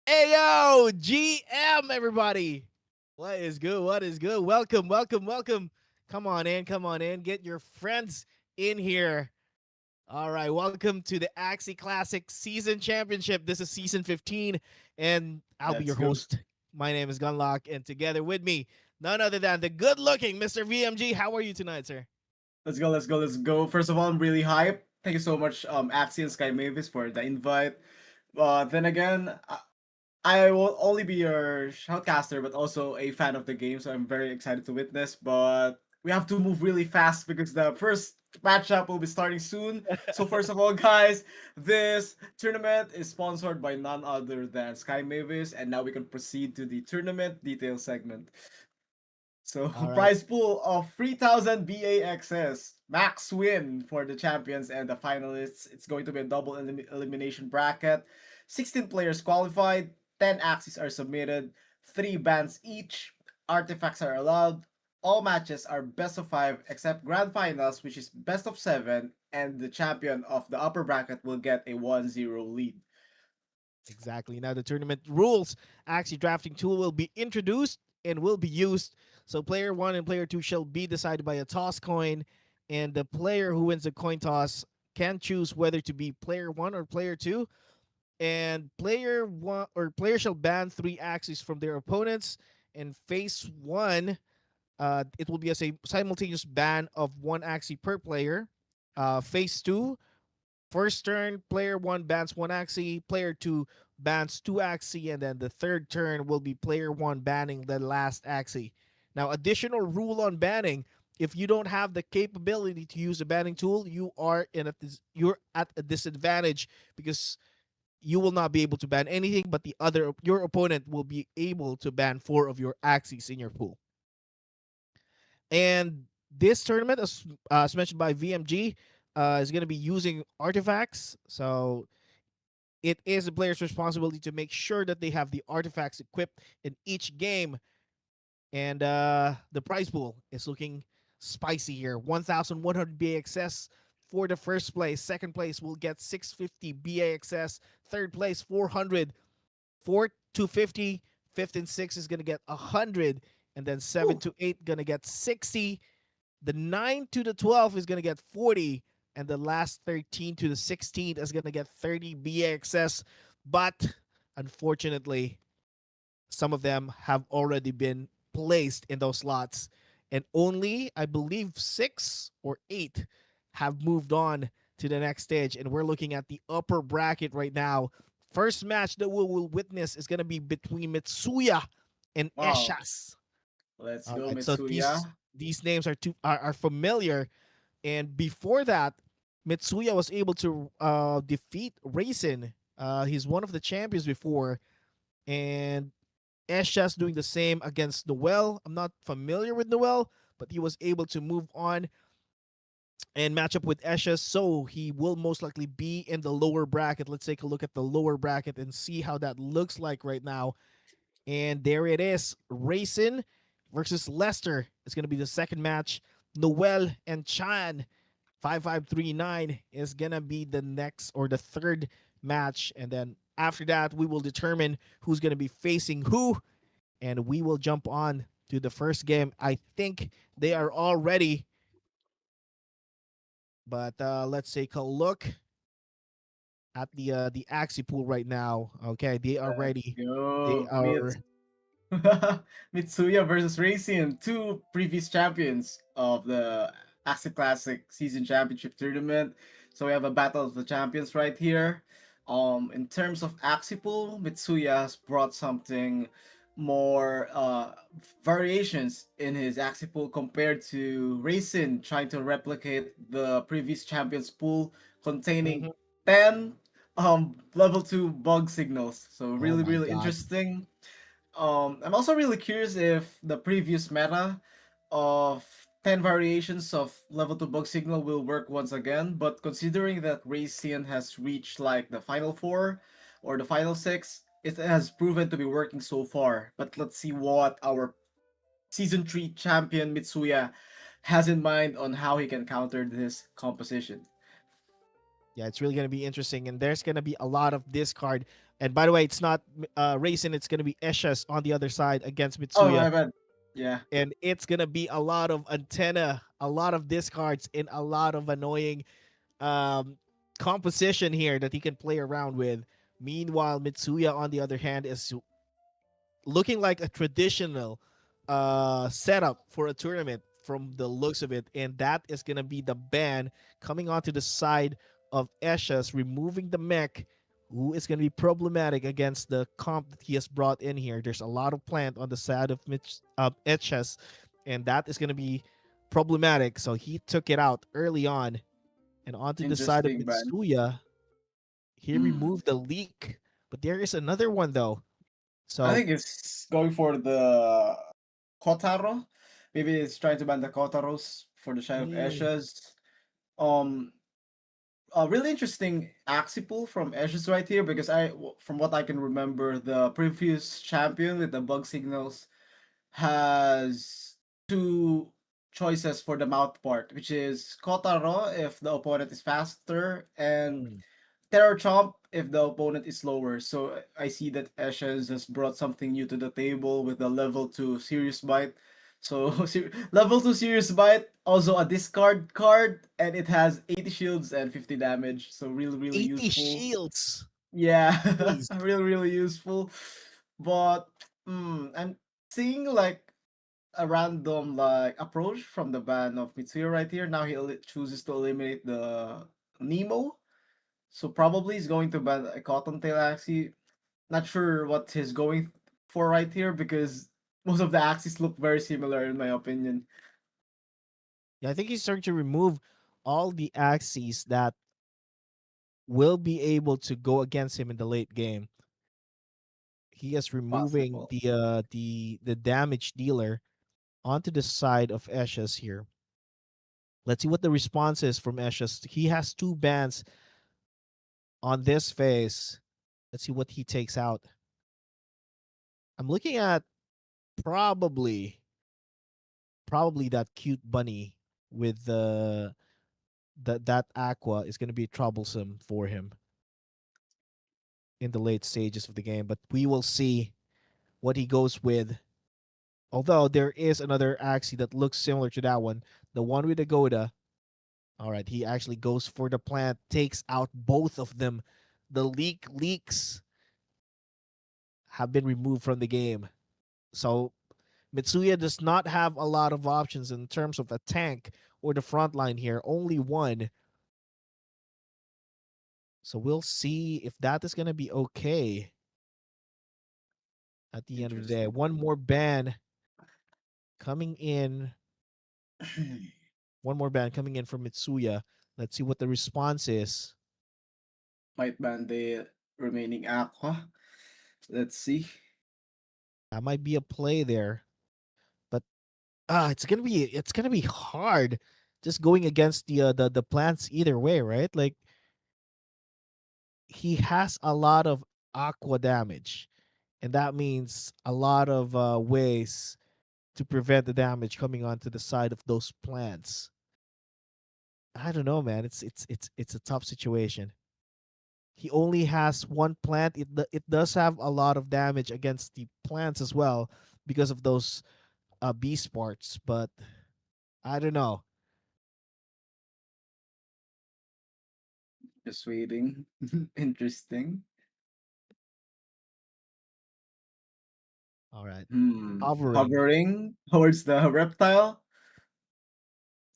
Ayo, GM, everybody. What is good? What is good? Welcome, welcome, welcome. Come on in, come on in. Get your friends in here. All right, welcome to the Axie Classic Season Championship. This is Season 15, and I'll be Let's your go. host. My name is Gunlock, and together with me, none other than the good looking Mr. VMG. How are you tonight, sir? Let's go. Let's go. Let's go. First of all, I'm really hyped. Thank you so much, Axie and Sky Mavis for the invite. Then again, I will only be your shoutcaster, but also a fan of the game, so I'm very excited to witness. But we have to move really fast because the first matchup will be starting soon. So first of all, guys, this tournament is sponsored by none other than Sky Mavis, and now we can proceed to the tournament detail segment. So All right. prize pool of 3,000 bAXS, max win for the champions and the finalists. It's going to be a double elimination bracket. 16 players qualified, 10 axes are submitted, 3 bans each. Artifacts are allowed. All matches are best of 5 except grand finals, which is best of 7, and the champion of the upper bracket will get a 1-0 lead. Exactly. Now the tournament rules actually drafting tool will be introduced and will be used. So player one and player two shall be decided by a toss coin, and the player who wins the coin toss can choose whether to be player one or player two. And player one or player shall ban three axes from their opponents. And phase one, it will be a simultaneous ban of one axis per player. Phase two, first turn, player one bans one Axie, player two bans two Axie, and then the third turn will be player one banning the last Axie. Now, additional rule on banning: if you don't have the capability to use a banning tool, you're at a disadvantage because you will not be able to ban anything, but your opponent will be able to ban four of your Axies in your pool. And this tournament, as mentioned by VMG, is going to be using artifacts. So it is the player's responsibility to make sure that they have the artifacts equipped in each game. And the prize pool is looking spicy here. 1,100 bAXS for the first place. Second place will get 650 bAXS. Third place, 400. Fourth, 250. Fifth and sixth is going to get 100. And then 7 Woo. to 8 going to get 60. The 9 to the 12 is going to get 40, and the last 13 to the 16 is going to get 30 bAXS. But unfortunately, some of them have already been placed in those slots, and only, I believe, 6 or 8 have moved on to the next stage. And we're looking at the upper bracket right now. First match that we will witness is going to be between Mitsuya and Wow. Eshas. Let's All go, right, so Mitsuya. these names are familiar. And before that, Mitsuya was able to defeat Raisin. He's one of the champions before, and Esha's doing the same against Noel. I'm not familiar with Noel, but he was able to move on and match up with Esha, so he will most likely be in the lower bracket. Let's take a look at the lower bracket and see how that looks like right now. And there it is. Raisin versus Lester. It's going to be the second match. Noel and Chan 5539 is going to be the next or the third match. And then after that, we will determine who's going to be facing who. And we will jump on to the first game. I think they are all ready. But let's take a look at the Axie pool right now. Okay, they are Let's ready. They go. are Mitsuya versus Racing, two previous champions of the Axie Classic Season Championship Tournament. So we have a battle of the champions right here. In terms of Axie pool, Mitsuya has brought something more variations in his Axie pool compared to Racing trying to replicate the previous champions pool containing Mhm. 10 level 2 bug signals. So Oh really my really god. interesting. I'm also really curious if the previous meta of 10 variations of level 2 bug signal will work once again, but considering that Raytheon has reached like the final 4 or the final 6, it has proven to be working so far. But let's see what our season 3 champion Mitsuya has in mind on how he can counter this composition. Yeah, it's really gonna be interesting, and there's gonna be a lot of discard. And by the way, it's not Raisin. It's gonna be Eshes on the other side against Oh Mitsuya, my bad. Yeah, and it's gonna be a lot of antenna, a lot of discards, and a lot of annoying um, composition here that he can play around with. Meanwhile, Mitsuya, on the other hand, is looking like a traditional setup for a tournament from the looks of it, and that is gonna be the ban coming onto the side of Eshes, removing the mech, who is gonna be problematic against the comp that he has brought in here. There's a lot of plant on the side of Eshes, and that is gonna be problematic. So he took it out early on, and onto the side of interesting ban. Mitsuya, he Hmm. removed the leak, but there is another one though. I So think it's going for the Kotaro. Maybe it's trying to ban the Kotaros for the Shine of mm, Ashes. Um, a really interesting Axie pull from Ashes right here because from what I can remember, the previous champion with the bug signals has two choices for the mouth part, which is Kotaro if the opponent is faster and mm, Terror Chomp if the opponent is slower. So I see that Ashes has brought something new to the table with the level 2 Serious Bite. So level 2 Serious Bite, also a discard card, and it has 80 shields and 50 damage. So really, really 80 useful. shields. Yeah, Jeez. really, really useful. But I'm seeing like a random like approach from the ban of Mitsuya right here. Now chooses to eliminate the Nemo. So probably he's going to ban a Cottontail Axie. Not sure what he's going for right here because most of the Axies look very similar in my opinion. Yeah, I think he's starting to remove all the axes that will be able to go against him in the late game. He is removing Possible. the damage dealer onto the side of Eshes here. Let's see what the response is from Eshes. He has two bans on this phase. Let's see what he takes out. I'm looking at probably probably that cute bunny with that aqua is going to be troublesome for him in the late stages of the game, but we will see what he goes with. Although there is another Axie that looks similar to that one, the one with the Goda. All right, he actually goes for the plant, takes out both of them. The leaks have been removed from the game. So Mitsuya does not have a lot of options in terms of a tank or the front line here. Only one. So we'll see if that is going to be okay at the end of the day. Interesting. One more ban coming in. One more ban coming in from Mitsuya. Let's see what the response is. Might ban the remaining Aqua. Let's see. That might be a play there, but it's gonna be hard just going against the plants either way, right? Like he has a lot of aqua damage, and that means a lot of ways to prevent the damage coming onto the side of those plants. I don't know, man. It's a tough situation. He only has one plant. It does have a lot of damage against the plants as well because of those beast parts, but I don't know. Just waiting. Interesting. All right. Hmm. Hovering. Hovering towards the reptile.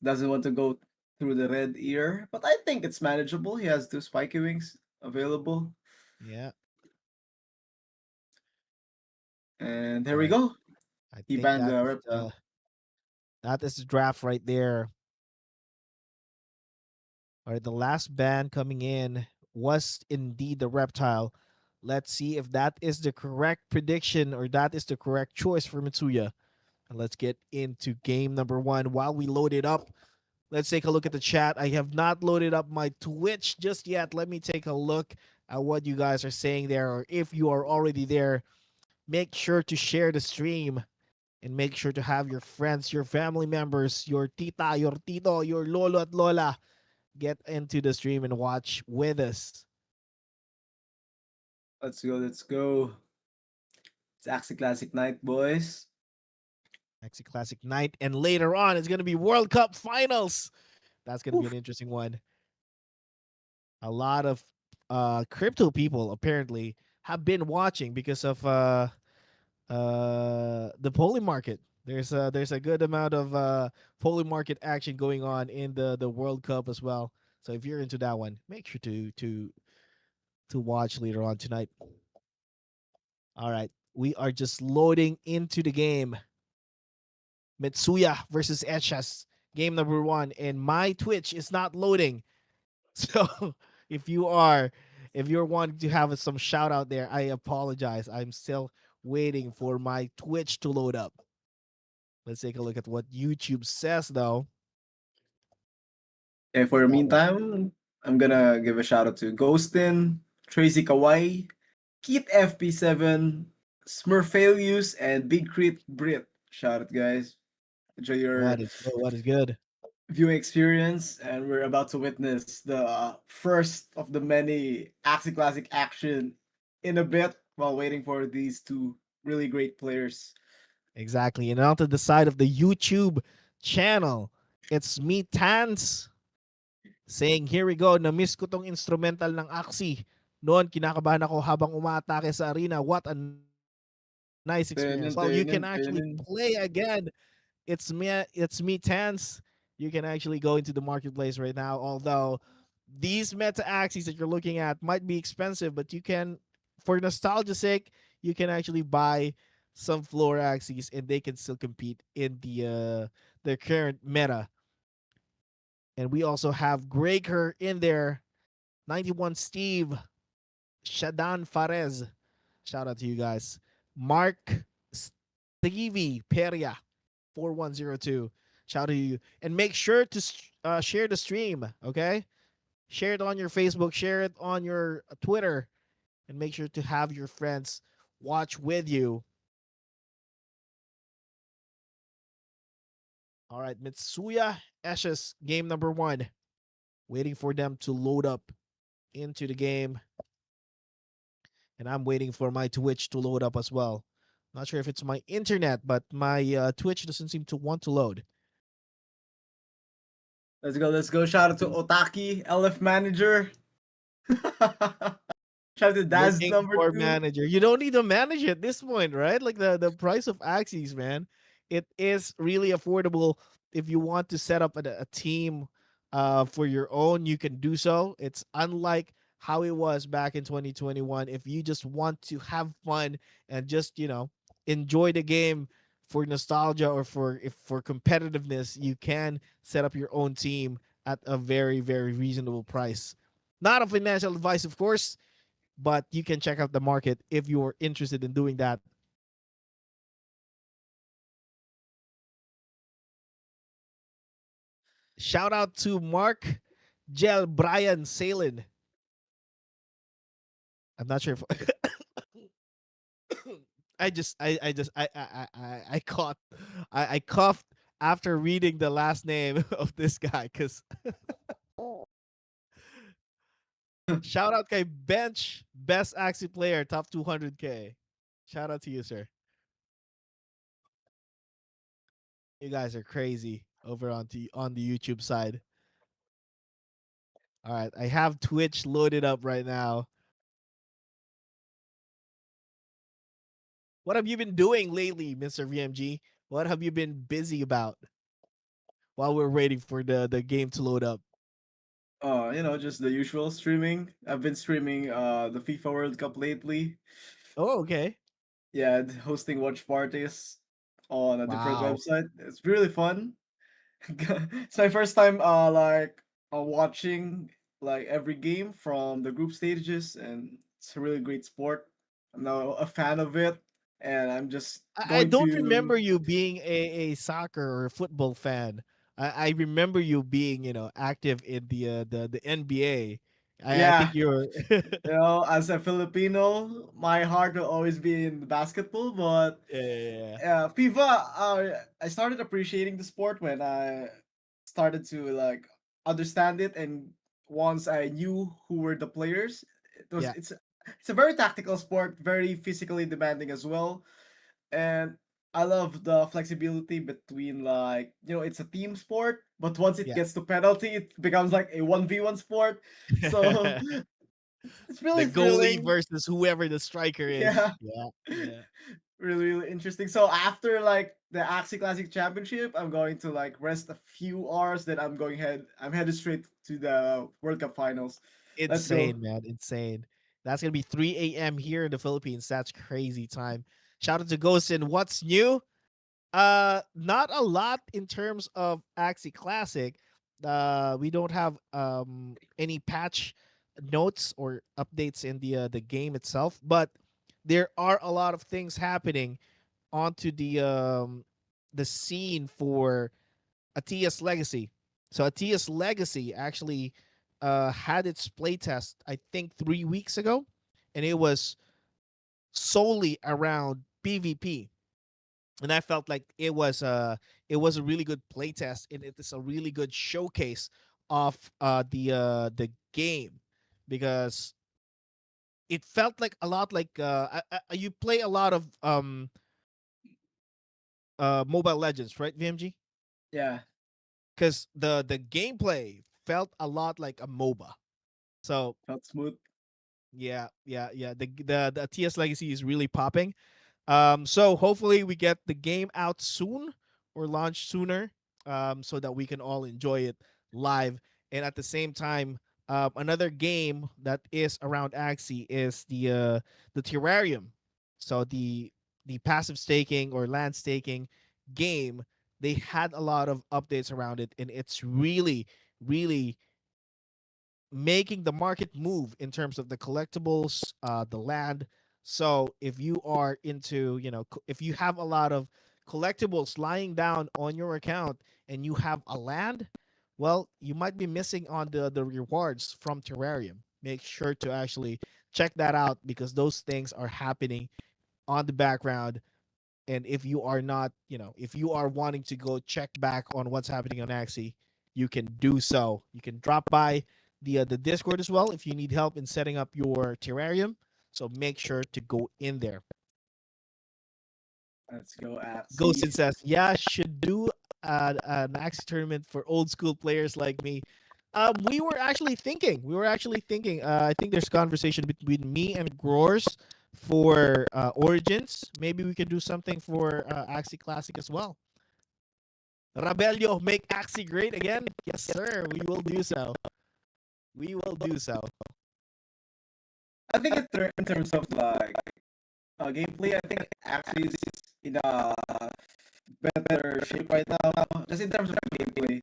Doesn't want to go through the red ear, but I think it's manageable. He has two spiky wings available. Yeah. And All there we right. go. I He think banned the reptile. that is the draft right there. All right, the last ban coming in was indeed the reptile. Let's see if that is the correct prediction or that is the correct choice for Mitsuya. And let's get into game number one. While we load it up, let's take a look at the chat. I have not loaded up my Twitch just yet. Let me take a look at what you guys are saying there. Or if you are already there, make sure to share the stream and make sure to have your friends, your family members, your tita, your tito, your lolo at lola get into the stream and watch with us. Let's go, let's go. It's Axie Classic Night, boys. Axie Classic night, and later on it's gonna be World Cup Finals. That's gonna be an Oof. interesting one. A lot of crypto people apparently have been watching because of the polling market. There's a good amount of polling market action going on in the World Cup as well. So if you're into that one, make sure to watch later on tonight. All right, we are just loading into the game. Mitsuya versus Echas, game number one, and my Twitch is not loading. So if you are if you're wanting to have some shout out there, I apologize. I'm still waiting for my Twitch to load up. Let's take a look at what YouTube says though. And for the Oh, meantime, I'm gonna give a shout out to Ghostin, Tracy Kawai, Keith FP7, Smurfalius, and Big Crit Brit. Shout out, guys. Enjoy your what is good? What is good? viewing experience, and we're about to witness the first of the many Axie Classic action in a bit while waiting for these two really great players. Exactly. And onto the side of the YouTube channel, it's me Tans saying, here we go, na-miss ko tong instrumental ng Axie. Noon, kinakabahan ako habang umaatake sa arena. What a nice experience. Well, you can actually Turnin, play turnin, again. turnin. It's me Tans. You can actually go into the marketplace right now. Although these meta axes that you're looking at might be expensive, but you can, for nostalgia's sake, you can actually buy some floor axes and they can still compete in the current meta. And we also have Gregor in there, 91 Steve, Shadan Fares. Shout out to you guys. Mark Stevie Peria, 4102. Shout out to you. And make sure to share the stream, okay? Share it on your Facebook, share it on your Twitter, and make sure to have your friends watch with you. All right, Mitsuya Eshes, game number one. Waiting for them to load up into the game. And I'm waiting for my Twitch to load up as well. Not sure if it's my internet, but my Twitch doesn't seem to want to load. Let's go, let's go. Shout out to Otaki, LF Manager. Shout out to Daz Looking number for two. manager. You don't need to manage at this point, right? Like the price of Axies, man. It is really affordable. If you want to set up a team for your own, you can do so. It's unlike how it was back in 2021. If you just want to have fun and just, enjoy the game for nostalgia or for competitiveness, you can set up your own team at a very, very reasonable price. Not a financial advice, of course, but you can check out the market if you're interested in doing that. Shout out to Mark Gel Brian Salin. I'm not sure if I caught I coughed after reading the last name of this guy because shout out kay Bench, best Axie player, top 200K. Shout out to you, sir. You guys are crazy over on the YouTube side. All right, I have Twitch loaded up right now. What have you been doing lately, Mr. VMG? What have you been busy about while we're waiting for the game to load up? Just the usual streaming. I've been streaming the FIFA World Cup lately. Oh, okay. Yeah, hosting watch parties on a different Wow. website. It's really fun. It's my first time watching like every game from the group stages, and it's a really great sport. I'm now a fan of it, and I'm just I going don't to remember you being a soccer or a football fan. I remember you being, active in the NBA. I yeah. think you're As a Filipino, my heart will always be in basketball, but yeah. FIFA, I started appreciating the sport when I started to understand it, and once I knew who were the players, Yeah. it's It's a very tactical sport, very physically demanding as well, and I love the flexibility between, like, it's a team sport, but once it Yeah. gets to penalty, it becomes like a 1v1 sport. So it's The really goalie thrilling. versus whoever the striker is. Yeah. Yeah. Yeah. Really, really interesting. So after like the Axie Classic Championship, I'm going to like rest a few hours. Then I'm headed straight to the World Cup finals. Let's go. Insane, man. Insane. That's gonna be 3 a.m. here in the Philippines. That's crazy time. Shout out to Ghost and what's new? Not a lot in terms of Axie Classic. We don't have any patch notes or updates in the game itself, but there are a lot of things happening onto the scene for Atia's Legacy. So Atia's Legacy actually had its playtest, I think, 3 weeks ago, and it was solely around PvP. And I felt like it was a really good playtest, and it is a really good showcase of the game because it felt like a lot like you play a lot of Mobile Legends, right, VMG? Yeah, Because the gameplay felt a lot like a MOBA. So felt smooth. yeah, yeah, yeah. The TS Legacy is really popping. So hopefully we get the game out soon or launch sooner, so that we can all enjoy it live. And at the same time, another game that is around Axie is the Terrarium. So the passive staking or land staking game. They had a lot of updates around it, and it's really, really making the market move in terms of the collectibles, the land. So if you are into, if you have a lot of collectibles lying down on your account and you have a land, well, you might be missing on the rewards from Terrarium. Make sure to actually check that out because those things are happening on the background. And if you are not, if you are wanting to go check back on what's happening on Axie, you can do so. You can drop by the Discord as well if you need help in setting up your terrarium. So make sure to go in there. Let's go at Ghost C. and says, "Yeah, should do an Axie tournament for old school players like me." We were actually thinking. We were actually thinking. I think there's conversation between me and Grors for Origins. Maybe we can do something for Axie Classic as well. Rabelio, make Axie great again? Yes, sir. We will do so. We will do so. I think in terms of like gameplay, I think actually is in a better shape right now. Just in terms of gameplay,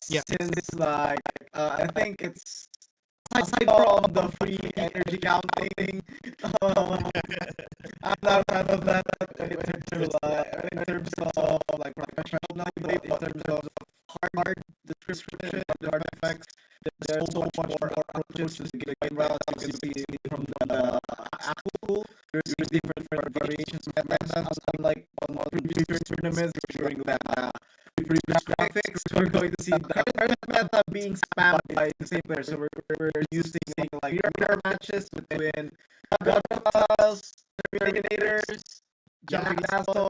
Yeah. since like I think it's aside from the free energy counting, um, I'm not a fan of that in terms of like professional knowledge, in terms of hard description, the hard effects. There's so much more approaches to the game route. As you can see from the actual, there's different variations of methods. Unlike on previous tournaments, during that previous graphics, we're going to see the current meta being spammed by the same player. So we're using like mirror matches between God Files, Terminators, jumping Gaston.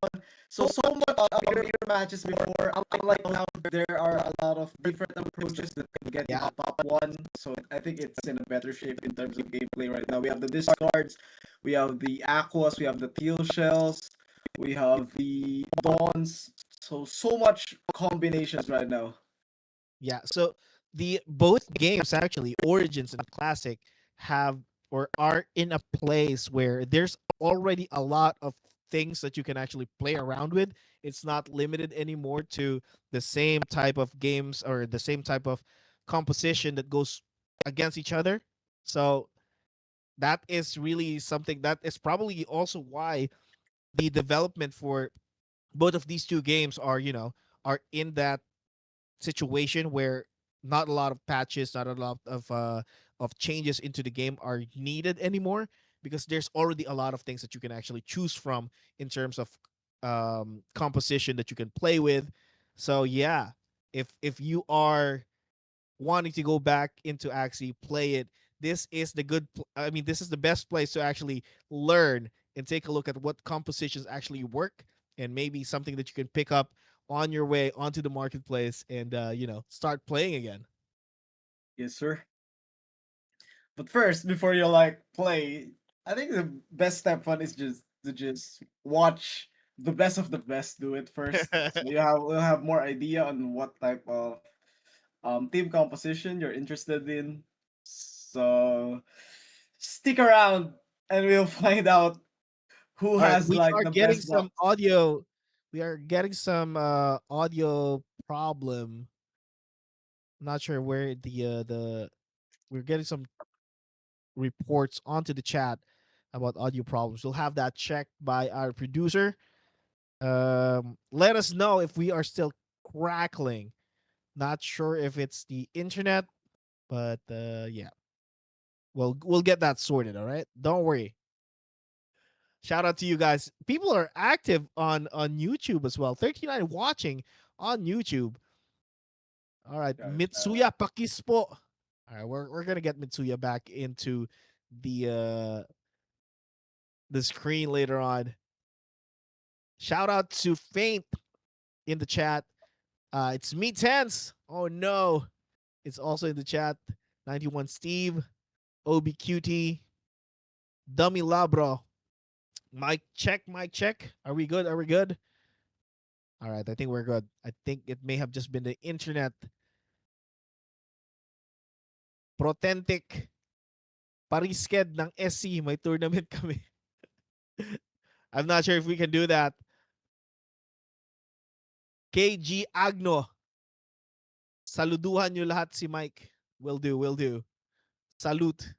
So much mirror matches before. Unlike now, there are a lot of different approaches that can get you Yeah. a top one. So I think it's in a better shape in terms of gameplay right now. We have the discards, we have the aquas, we have the teal shells, we have the dawns. So much combinations right now. Yeah. So the both games actually, Origins and Classic, have or are in a place where there's already a lot of things that you can actually play around with. It's not limited anymore to the same type of games or the same type of composition that goes against each other. So that is really something that is probably also why the development for both of these two games are, are in that situation where not a lot of patches, not a lot of changes into the game are needed anymore because there's already a lot of things that you can actually choose from in terms of composition that you can play with. So yeah, if you are wanting to go back into Axie, play it. this is the I mean, this is the best place to actually learn and take a look at what compositions actually work, and maybe something that you can pick up on your way onto the marketplace and start playing again. Yes, sir. But first, before you like play, I think the best step one is just to just watch the best of the best do it first. So will have more idea on what type of team composition you're interested in. So stick around and we'll find out who All right, has we like are the getting best some box. audio. We are getting some audio problem. I'm not sure where the we're getting some reports onto the chat about audio problems. We'll have that checked by our producer. Let us know if we are still crackling. Not sure if it's the internet, but yeah, we'll get that sorted. All right, don't worry. Shout out to you guys. People are active on YouTube as well. 39 watching on YouTube. All right, Shout Mitsuya Pakispo. All right, we're gonna get Mitsuya back into the uh the screen later on. Shout out to Faint in the chat. It's me tense. Oh no, it's also in the chat. 91 Steve, OBQT, Dummy Labro. Mic check. Are we good? Are we good? All right, I think we're good. I think it may have just been the internet. Protentic. Parisked ng SC. May tournament kami. I'm not sure if we can do that. KG Agno. Saluduhan nyo lahat si Mike. Will do, will do. Salute.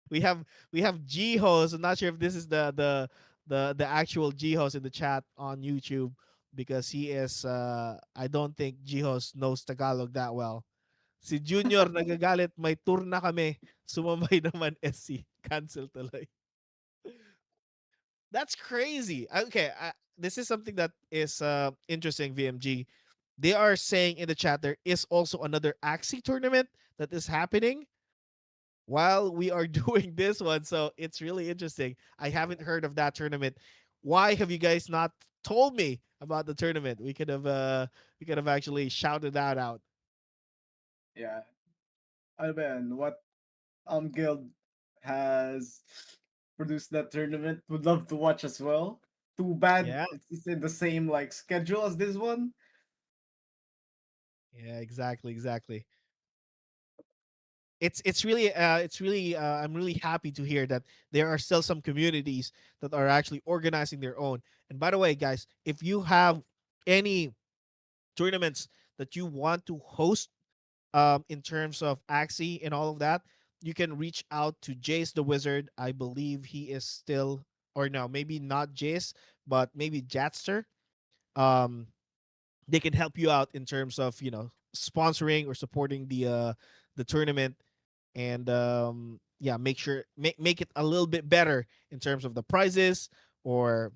we have we have G host. I'm not sure if this is the actual G host in the chat on YouTube, because he is I don't think G host knows Tagalog that well. Si Junior nagagalit, may tour na kami. Sumamay naman SC. Cancel tuloy. That's crazy. Okay, this is something that is interesting, VMG. They are saying in the chat there is also another Axie tournament that is happening while we are doing this one. So it's really interesting. I haven't heard of that tournament. Why have you guys not told me about the tournament? We could have actually shouted that out. yeah. Ano ba yan? What guild has produced that tournament? Would love to watch as well. Too bad Yeah. it's in the same like schedule as this one. Yeah, exactly, exactly. It's really I'm really happy to hear that there are still some communities that are actually organizing their own. And by the way, guys, if you have any tournaments that you want to host in terms of Axie and all of that, you can reach out to Jace the Wizard. I believe he is still, or no, maybe not Jace, but maybe Jatster. Um, they can help you out in terms of sponsoring or supporting the tournament, and yeah, make it a little bit better in terms of the prizes, or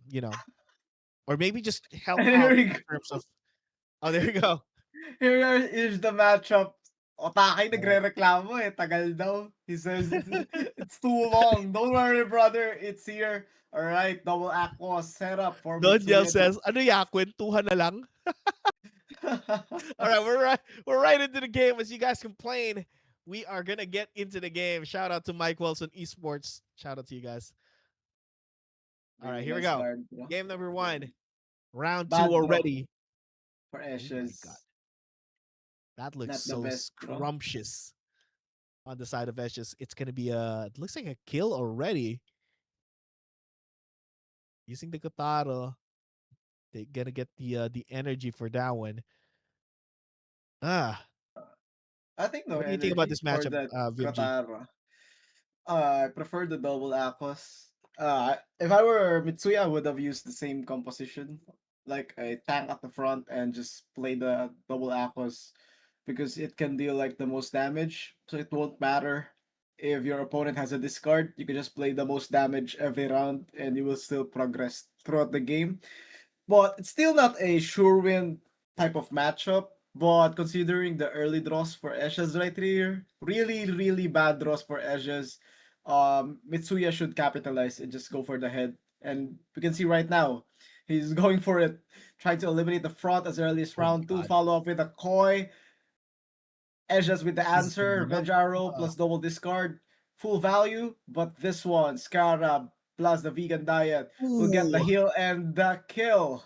or maybe just help And here out we in terms of. Oh, there you go. is the matchup. Otake All right. nagre-reklamo eh, tagal daw. He says it's too long. Don't worry, brother. It's here. All right, double aqua set up for Don Yel Mitsuya. says, ano ya, kwentuhan na lang? All right, we're right into the game. As you guys complain, we are gonna get into the game. Shout out to Mike Wilson Esports. Shout out to you guys. All right, Really here we nice go. card, bro. Game number one, round two Bad draw already. for Oh my god, Ashes. that looks Not the so best draw. scrumptious on the side of Edges. It's gonna be it looks like a kill already. Using the Kotaro, they gonna get the energy for that one. Ah, I think no what do you think about energy this for matchup, that VMG? Katara. I prefer the double aquas. If I were Mitsuya, I would have used the same composition, like a tank at the front and just play the double aquas because it can deal like the most damage. So it won't matter if your opponent has a discard. You can just play the most damage every round, and you will still progress throughout the game. But it's still not a sure win type of matchup. But considering the early draws for Eshes right here, really, really bad draws for Eshes. Mitsuya should capitalize and just go for the head. And we can see right now, he's going for it, trying to eliminate the front as early as Oh my round two, god. follow up with a Koi. Edges with the This is gonna be answer, enough. Venge Arrow Uh, plus double discard, full value. But this one, Scarab plus the vegan diet will get the ooh. heal and the kill.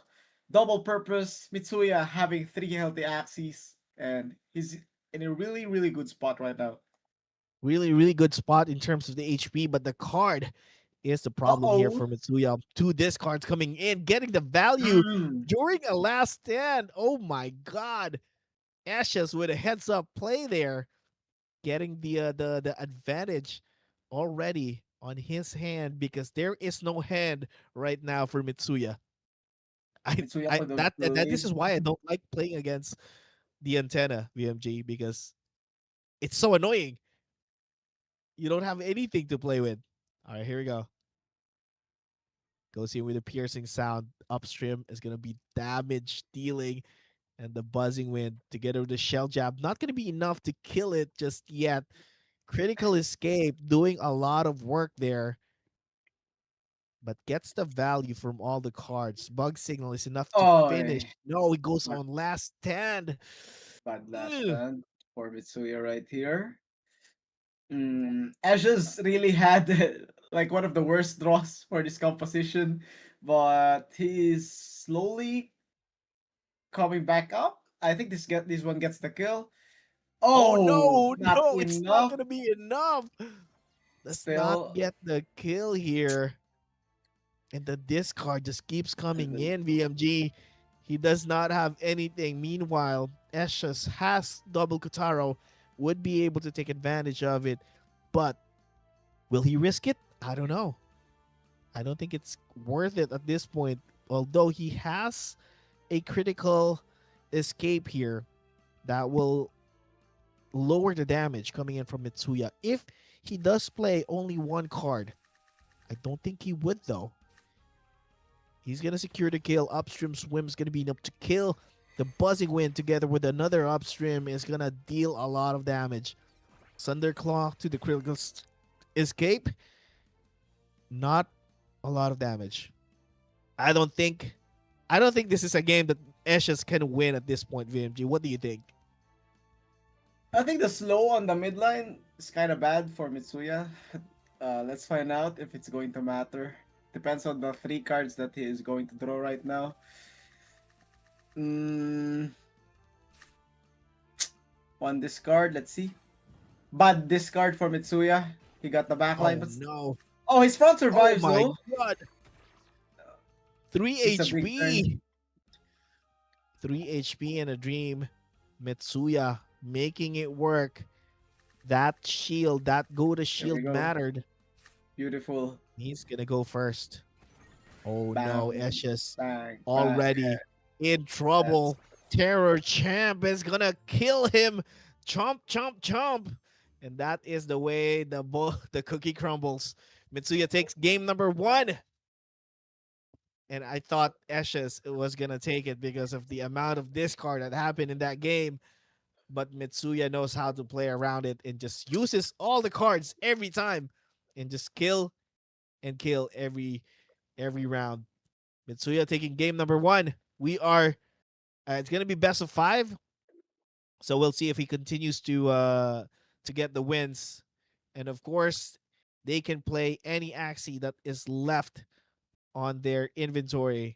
Double purpose, Mitsuya having 3 healthy axes, and he's in a really, really good spot right now. Really, really good spot in terms of the HP, but the card is the problem here Uh-oh. for Mitsuya. Two discards coming in, getting the value Mm. during a last stand. Oh my god. Ashes with a heads up play there, getting the advantage already on his hand because there is no hand right now for Mitsuya. I Mitsuya I for the that this is lead. why I don't like playing against the antenna VMG because it's so annoying. You don't have anything to play with. All right, here we go. Goes in with a piercing sound. Upstream is gonna be damage dealing and the buzzing wind together with the shell jab. Not gonna be enough to kill it just yet. Critical escape doing a lot of work there, but gets the value from all the cards. Bug signal is enough to finish. Oh, No, it goes bad, on last stand. bad last Ugh. stand for Mitsuya right here. Ashes really had like one of the worst draws for this composition, but he's slowly coming back up. I think this one gets the kill. Oh Oh, no, not no, it's not enough. gonna be enough. Does not Still, get the kill here. And the discard just keeps coming in, VMG. He does not have anything. Meanwhile, Eshes has double Kotaro, would be able to take advantage of it. But will he risk it? I don't know. I don't think it's worth it at this point. Although he has a critical escape here that will lower the damage coming in from Mitsuya. If he does play only one card, I don't think he would though. He's gonna secure the kill. Upstream swim is gonna be enough to kill. The buzzing wind together with another upstream is gonna deal a lot of damage. Thunderclaw to the critical escape. Not a lot of damage. I don't think I don't think this is a game that Ashes can win at this point, VMG. What do you think? I think the slow on the midline is kind of bad for Mitsuya. Let's find out if it's going to matter. Depends on the 3 cards that he is going to draw right now. Mm, one discard. Let's see. Bad discard for Mitsuya. He got the backline, Oh but no. oh, his front Oh survives my though. god. 3 It's a big turn. HP. 3 HP and a dream. Mitsuya making it work. That shield, that go to There we shield go. mattered. Beautiful. He's gonna go first. Oh no, Bang, Eshes bang, bang. already in That's trouble. Terror Champ is gonna kill him. Chomp, chomp, chomp. And that is the way the cookie crumbles. Mitsuya takes game number 1. And I thought Eshes was gonna take it because of the amount of discard that happened in that game. But Mitsuya knows how to play around it and just uses all the cards every time and just kill and kill every round. Mitsuya taking game number 1. We are it's gonna be best of 5, so we'll see if he continues to get the wins. And of course, they can play any Axie that is left on their inventory.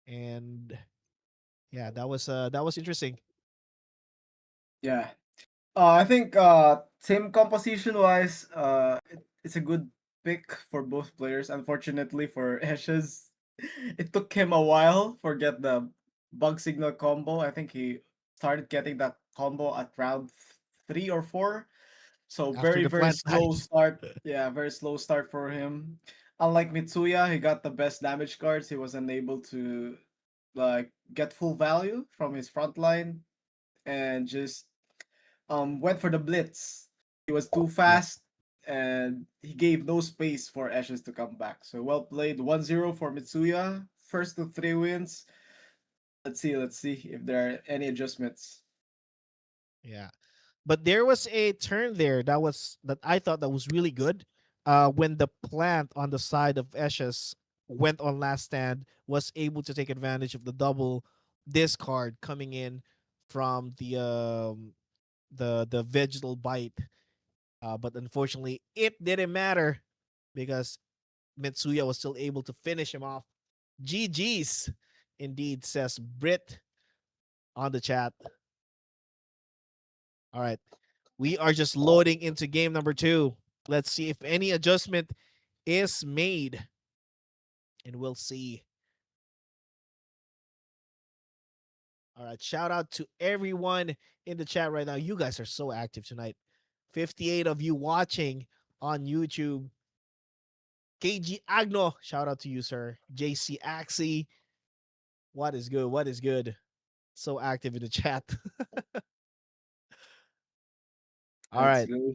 And yeah, that was interesting. yeah. I think team composition wise, it's a good pick for both players. Unfortunately for Ashes, it took him a while for get the bug signal combo. I think he started getting that combo at round 3 or 4. So After very the very plant slow died. start. Yeah, very slow start for him. Unlike Mitsuya, he got the best damage cards. He was unable to like get full value from his front line and just went for the blitz. He was too Yep. fast and he gave no space for Ashes to come back. So well played. 1-0 for Mitsuya. First to 3 wins. Let's see if there are any adjustments. Yeah. But there was a turn there that I thought that was really good. When the plant on the side of Esches went on last stand, was able to take advantage of the double discard coming in from the vegetal bite. But unfortunately, it didn't matter because Mitsuya was still able to finish him off. GG's, indeed, says Brit on the chat. All right. We are just loading into game number two. Let's see if any adjustment is made. And we'll see. All right. Shout out to everyone in the chat right now. You guys are so active tonight. 58 of you watching on YouTube. KG Agno, shout out to you, sir. JC Axie, what is good? What is good? So active in the chat. All Let's right. go.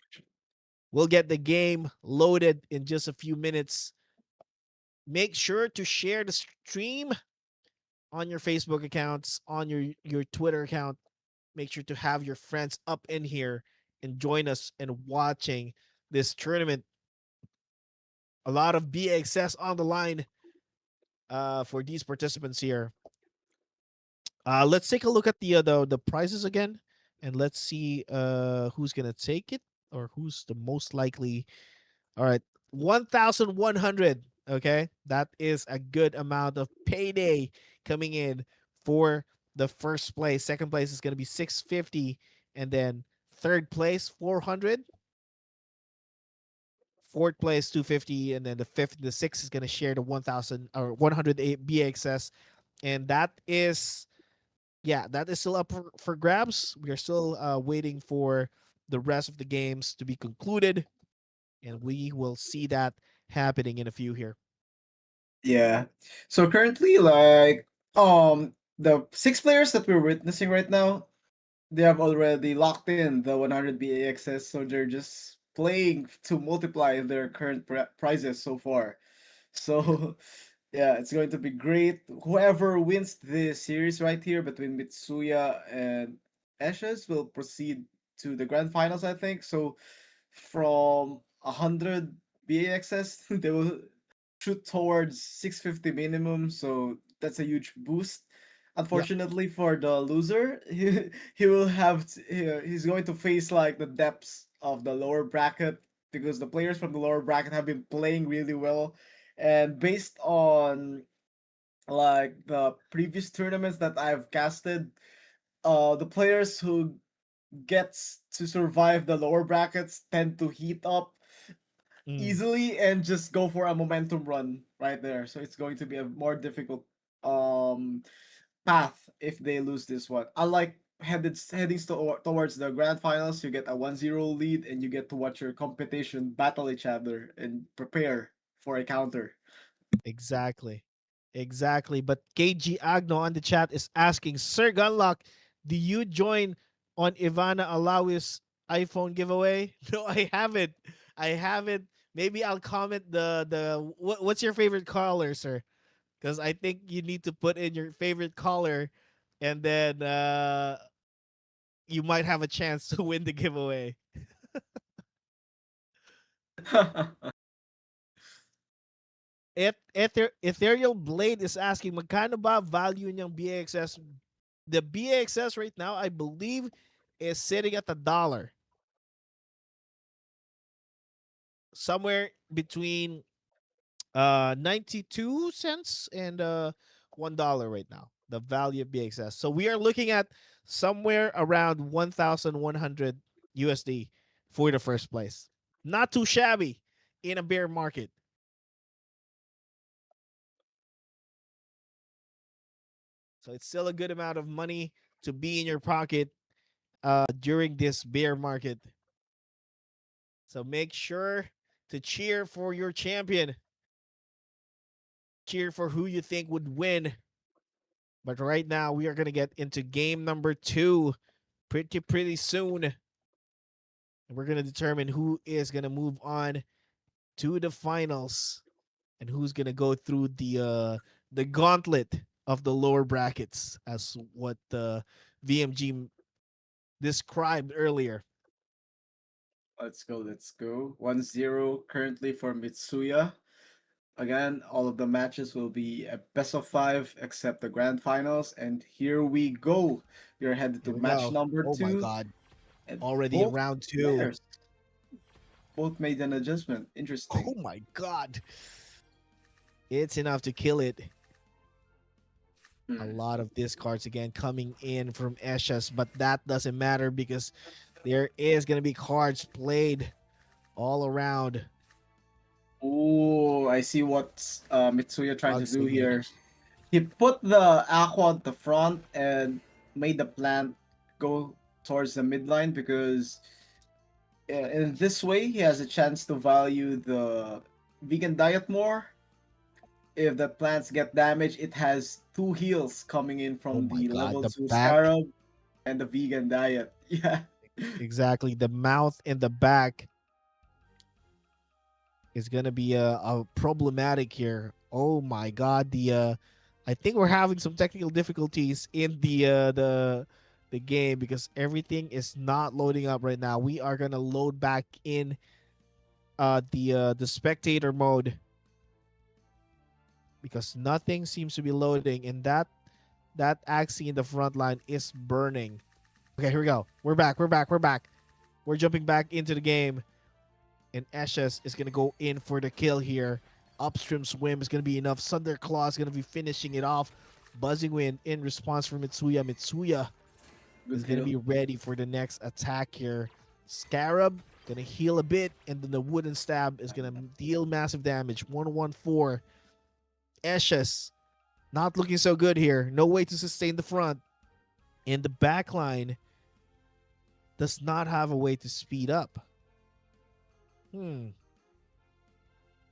We'll get the game loaded in just a few minutes. Make sure to share the stream on your Facebook accounts, on your Twitter account. Make sure to have your friends up in here and join us in watching this tournament. A lot of bAXS on the line for these participants here. Let's take a look at the prizes again, and let's see who's gonna take it or who's the most likely. All right, 1,100. Okay, that is a good amount of payday coming in for the first place. Second place is gonna be 650, and then third place 400. Fourth place 250, and then the sixth is gonna share the 1,000 or 108 bAXS, and that is that is still up for grabs. We are still waiting for the rest of the games to be concluded, and we will see that happening in a few here. Yeah. So currently, like, the six players that we're witnessing right now, they have already locked in the 100 bAXS, so they're just playing to multiply their current prizes so far. So, yeah, it's going to be great. Whoever wins this series right here between Mitsuya and Ashes will proceed to the grand finals, I think. So, from 100 bAXS, they will shoot towards 650 minimum. So, that's a huge boost. Yep. Unfortunately for the loser, he will have he's going to face like the depths of the lower bracket because the players from the lower bracket have been playing really well, and based on like the previous tournaments that I've casted, the players who gets to survive the lower brackets tend to heat up Mm, easily and just go for a momentum run right there. So it's going to be a more difficult um path if they lose this one. Unlike towards the grand finals, you get a 1-0 lead and you get to watch your competition battle each other and prepare for a counter. exactly. Exactly. But KG Agno on the chat is asking, Sir Gunlock, do you join on Ivana Alawi's iPhone giveaway? No, I haven't. I haven't. Maybe I'll comment what's your favorite color, sir? Because I think you need to put in your favorite color, and then you might have a chance to win the giveaway. Ethereal Blade is asking, magkano ba value niyang bAXS? The bAXS right now, I believe, is sitting at $1. Somewhere between 92 cents and $1 right now, the value of bAXS. So we are looking at somewhere around 1,100 USD for the first place. Not too shabby in a bear market. So it's still a good amount of money to be in your pocket during this bear market. So make sure to cheer for your champion. Cheer for who you think would win. But right now, we are going to get into game number two pretty soon. And we're going to determine who is going to move on to the finals and who's going to go through the gauntlet of the lower brackets, as what the VMG described earlier. Let's go, let's go. 1-0 currently for Mitsuya. Again, all of the matches will be a best of five except the grand finals. And here we go. We're headed Here to we match go. number Oh my two. god. And Already in both round two. players both made an adjustment. Oh Interesting. my god. It's enough to kill it. A Hmm. lot of discards again coming in from Eshes, but that doesn't matter because there is going to be cards played all around. Oh, I see what Mitsuya trying to do Bugsing it. here. He put the aqua at the front and made the plant go towards the midline because in this way he has a chance to value the vegan diet more. If the plants get damaged, it has two heals coming in Oh from my the god. level The 2 back. scarab and the vegan diet. Yeah. Exactly. The mouth and the back is going to be a problematic here. Oh my god. I think we're having some technical difficulties in the game because everything is not loading up right now. We are going to load back in the spectator mode because nothing seems to be loading, and that Axie in the front line is burning. Okay, here we go. We're back. We're back. We're back. We're jumping back into the game, and Eshes is gonna go in for the kill here. Upstream swim is gonna be enough. Thunderclaw is gonna be finishing it off. Buzzing Wind in response from Mitsuya. Mitsuya is Good gonna heal. be ready for the next attack here. Scarab gonna heal a bit, and then the wooden stab is gonna deal massive damage. 114. Eshes not looking so good here. No way to sustain the front. And the back line does not have a way to speed up. Hmm.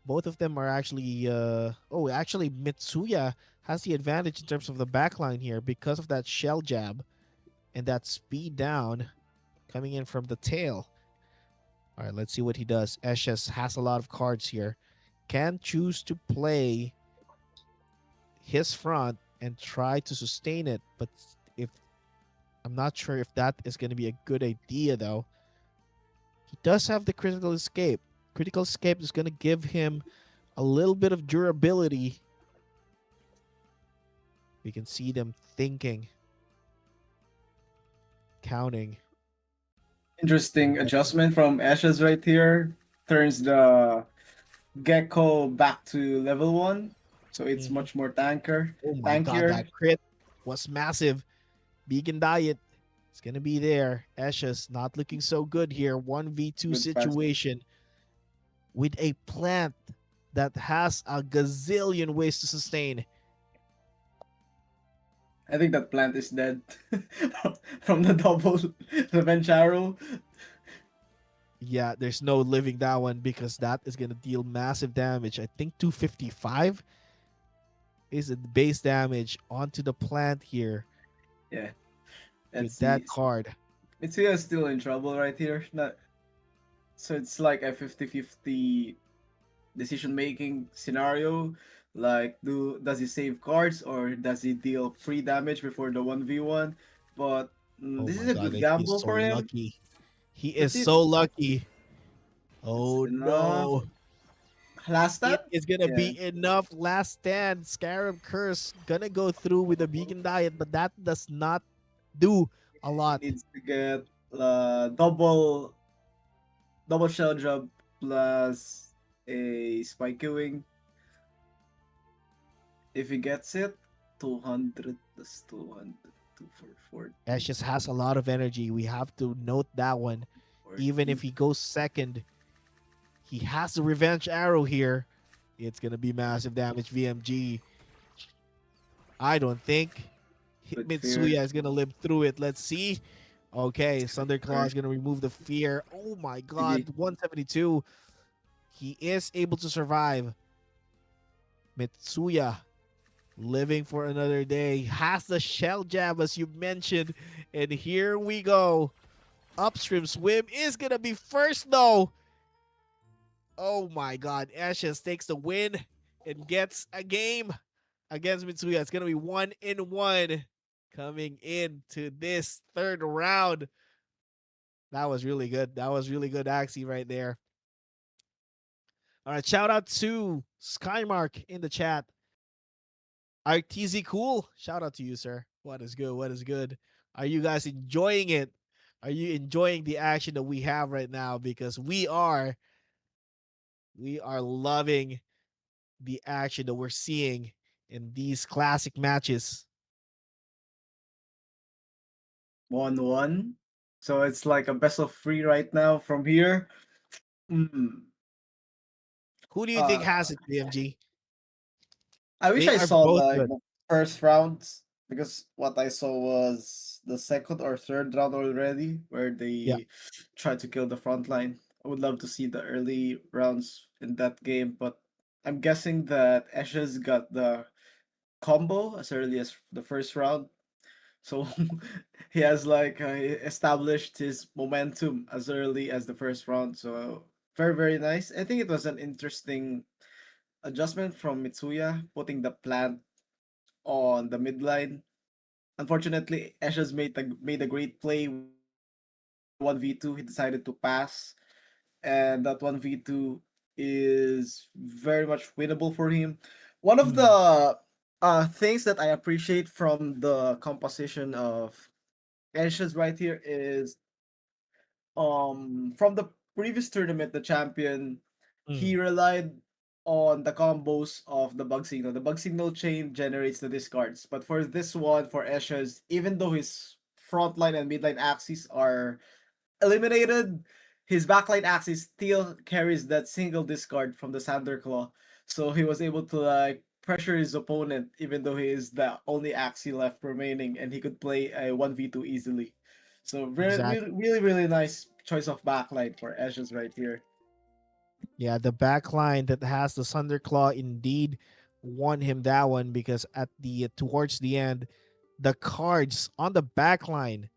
Both of them are actually actually Mitsuya has the advantage in terms of the backline here because of that shell jab and that speed down coming in from the tail. All right, let's see what he does. Eshes has a lot of cards here. Can choose to play his front and try to sustain it, but if I'm not sure if that is going to be a good idea though. He does have the critical escape. Critical escape is going to give him a little bit of durability. We can see them thinking, counting. Interesting And adjustment from Ashes right here. Turns the Gecko back to level 1. So it's mhm. much more Oh my god, tankier. that crit was massive. Vegan diet is going to be there. Eshes not looking so good here. 1v2 Good pass. situation with a plant that has a gazillion ways to sustain. I think that plant is dead from the double revenge arrow. Yeah, there's no living that one because that is going to deal massive damage. I think 255 is the base damage onto the plant here Yeah, let's with that see. card. Mitsuya is still in trouble right here. Not, so it's like a 50-50 decision making scenario. Like, does he save cards or does he deal free damage before the 1v1? But Oh this my is a god, good he is gamble so for him. lucky. He is Let's see. so lucky. It's Oh enough. no. Last It step? is gonna Yeah. be enough. Last stand. Scarab Curse gonna go through with a vegan diet, but that does not do a He lot. needs to get double shell job plus a spike if he gets it, 200 plus 200, 2 for Ash 40, just has a lot of energy. We have to note that one. Even if 40. he goes second, he has the revenge arrow here. It's gonna be massive damage. VMG. I don't think With fear. Mitsuya is gonna live through it. Let's see. Okay, Thunderclaw Or is gonna remove the fear. Oh my god, GG. 172. He is able to survive. Mitsuya living for another day. Has the shell jab as you mentioned. And here we go. Upstream swim is gonna be first though. Oh my god. Ashes takes the win and gets a game against Mitsuya. It's gonna be 1-1 coming into this third round. That was really good. That was really good, Axie, right there. All right, shout out to Skymark in the chat. RTZ Cool, shout out to you, sir. What is good? What is good? Are you guys enjoying it? Are you enjoying the action that we have right now? Because we are loving the action that we're seeing in these classic matches. 1-1. So it's like a best of three right now from here. Mm. Who do you think Uh, has it, BMG? I wish They I are saw both like good. the first rounds because what I saw was the second or third round already, where Yeah. they tried to kill the front line. I would love to see the early rounds in that game, but I'm guessing that Ashes got the combo as early as the first round. So he has like established his momentum as early as the first round. So very, very nice. I think it was an interesting adjustment from Mitsuya, putting the plant on the midline. Unfortunately, Ashes made a great play with the 1v2. He decided to pass, and that 1v2 is very much winnable for him. One of Mm, the things that I appreciate from the composition of Ashes right here is from the previous tournament, the champion, he mm, relied on the combos of the bug signal. The bug signal chain generates the discards. But for this one, for Eshes, even though his frontline and midline axes are eliminated, his backline axis still carries that single discard from the Sander Claw. So he was able to like pressure his opponent even though he is the only axis left remaining and he could play a 1v2 easily. So very exactly. really really really nice choice of backline for Ashes right here. Yeah, the back line that has the Thunderclaw indeed won him that one because at the towards the end, the cards on the back line,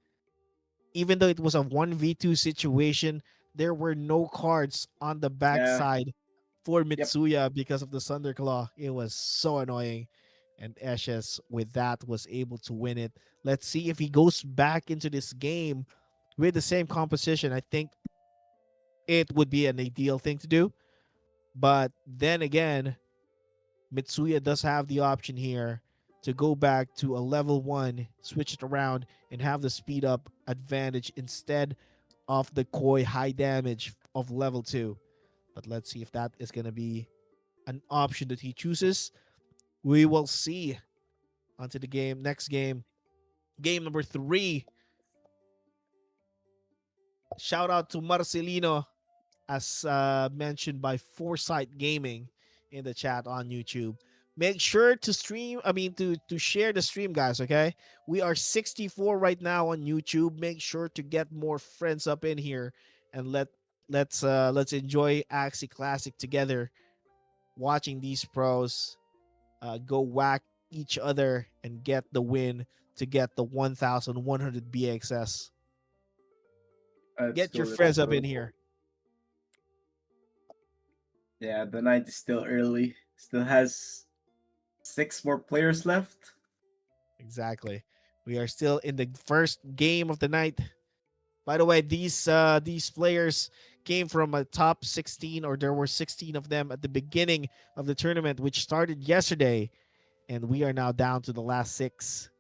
even though it was a 1v2 situation, there were no cards on the Yeah. backside for Yep. Mitsuya because of the Thunderclaw. It was so annoying. And Eshes, with that, was able to win it. Let's see if he goes back into this game with the same composition. I think it would be an ideal thing to do. But then again, Mitsuya does have the option here to go back to a level 1, switch it around, and have the speed up advantage instead of the Koi high damage of level 2. But let's see if that is going to be an option that he chooses. We will see onto the game. Next game, game number 3. Shout out to Marcelino, as mentioned by Foresight Gaming in the chat on YouTube. Make sure to stream, I mean to share the stream, guys, okay? We are 64 right now on YouTube. Make sure to get more friends up in here and let's enjoy Axie Classic together, watching these pros go whack each other and get the win to get the 1100 bAXS. Let's Get go, your let's friends up in go. here. Yeah, the night is still early. Still has six more players left. Exactly. We are still in the first game of the night. By the way, these players came from a top 16, or there were 16 of them at the beginning of the tournament, which started yesterday, and we are now down to the last 6.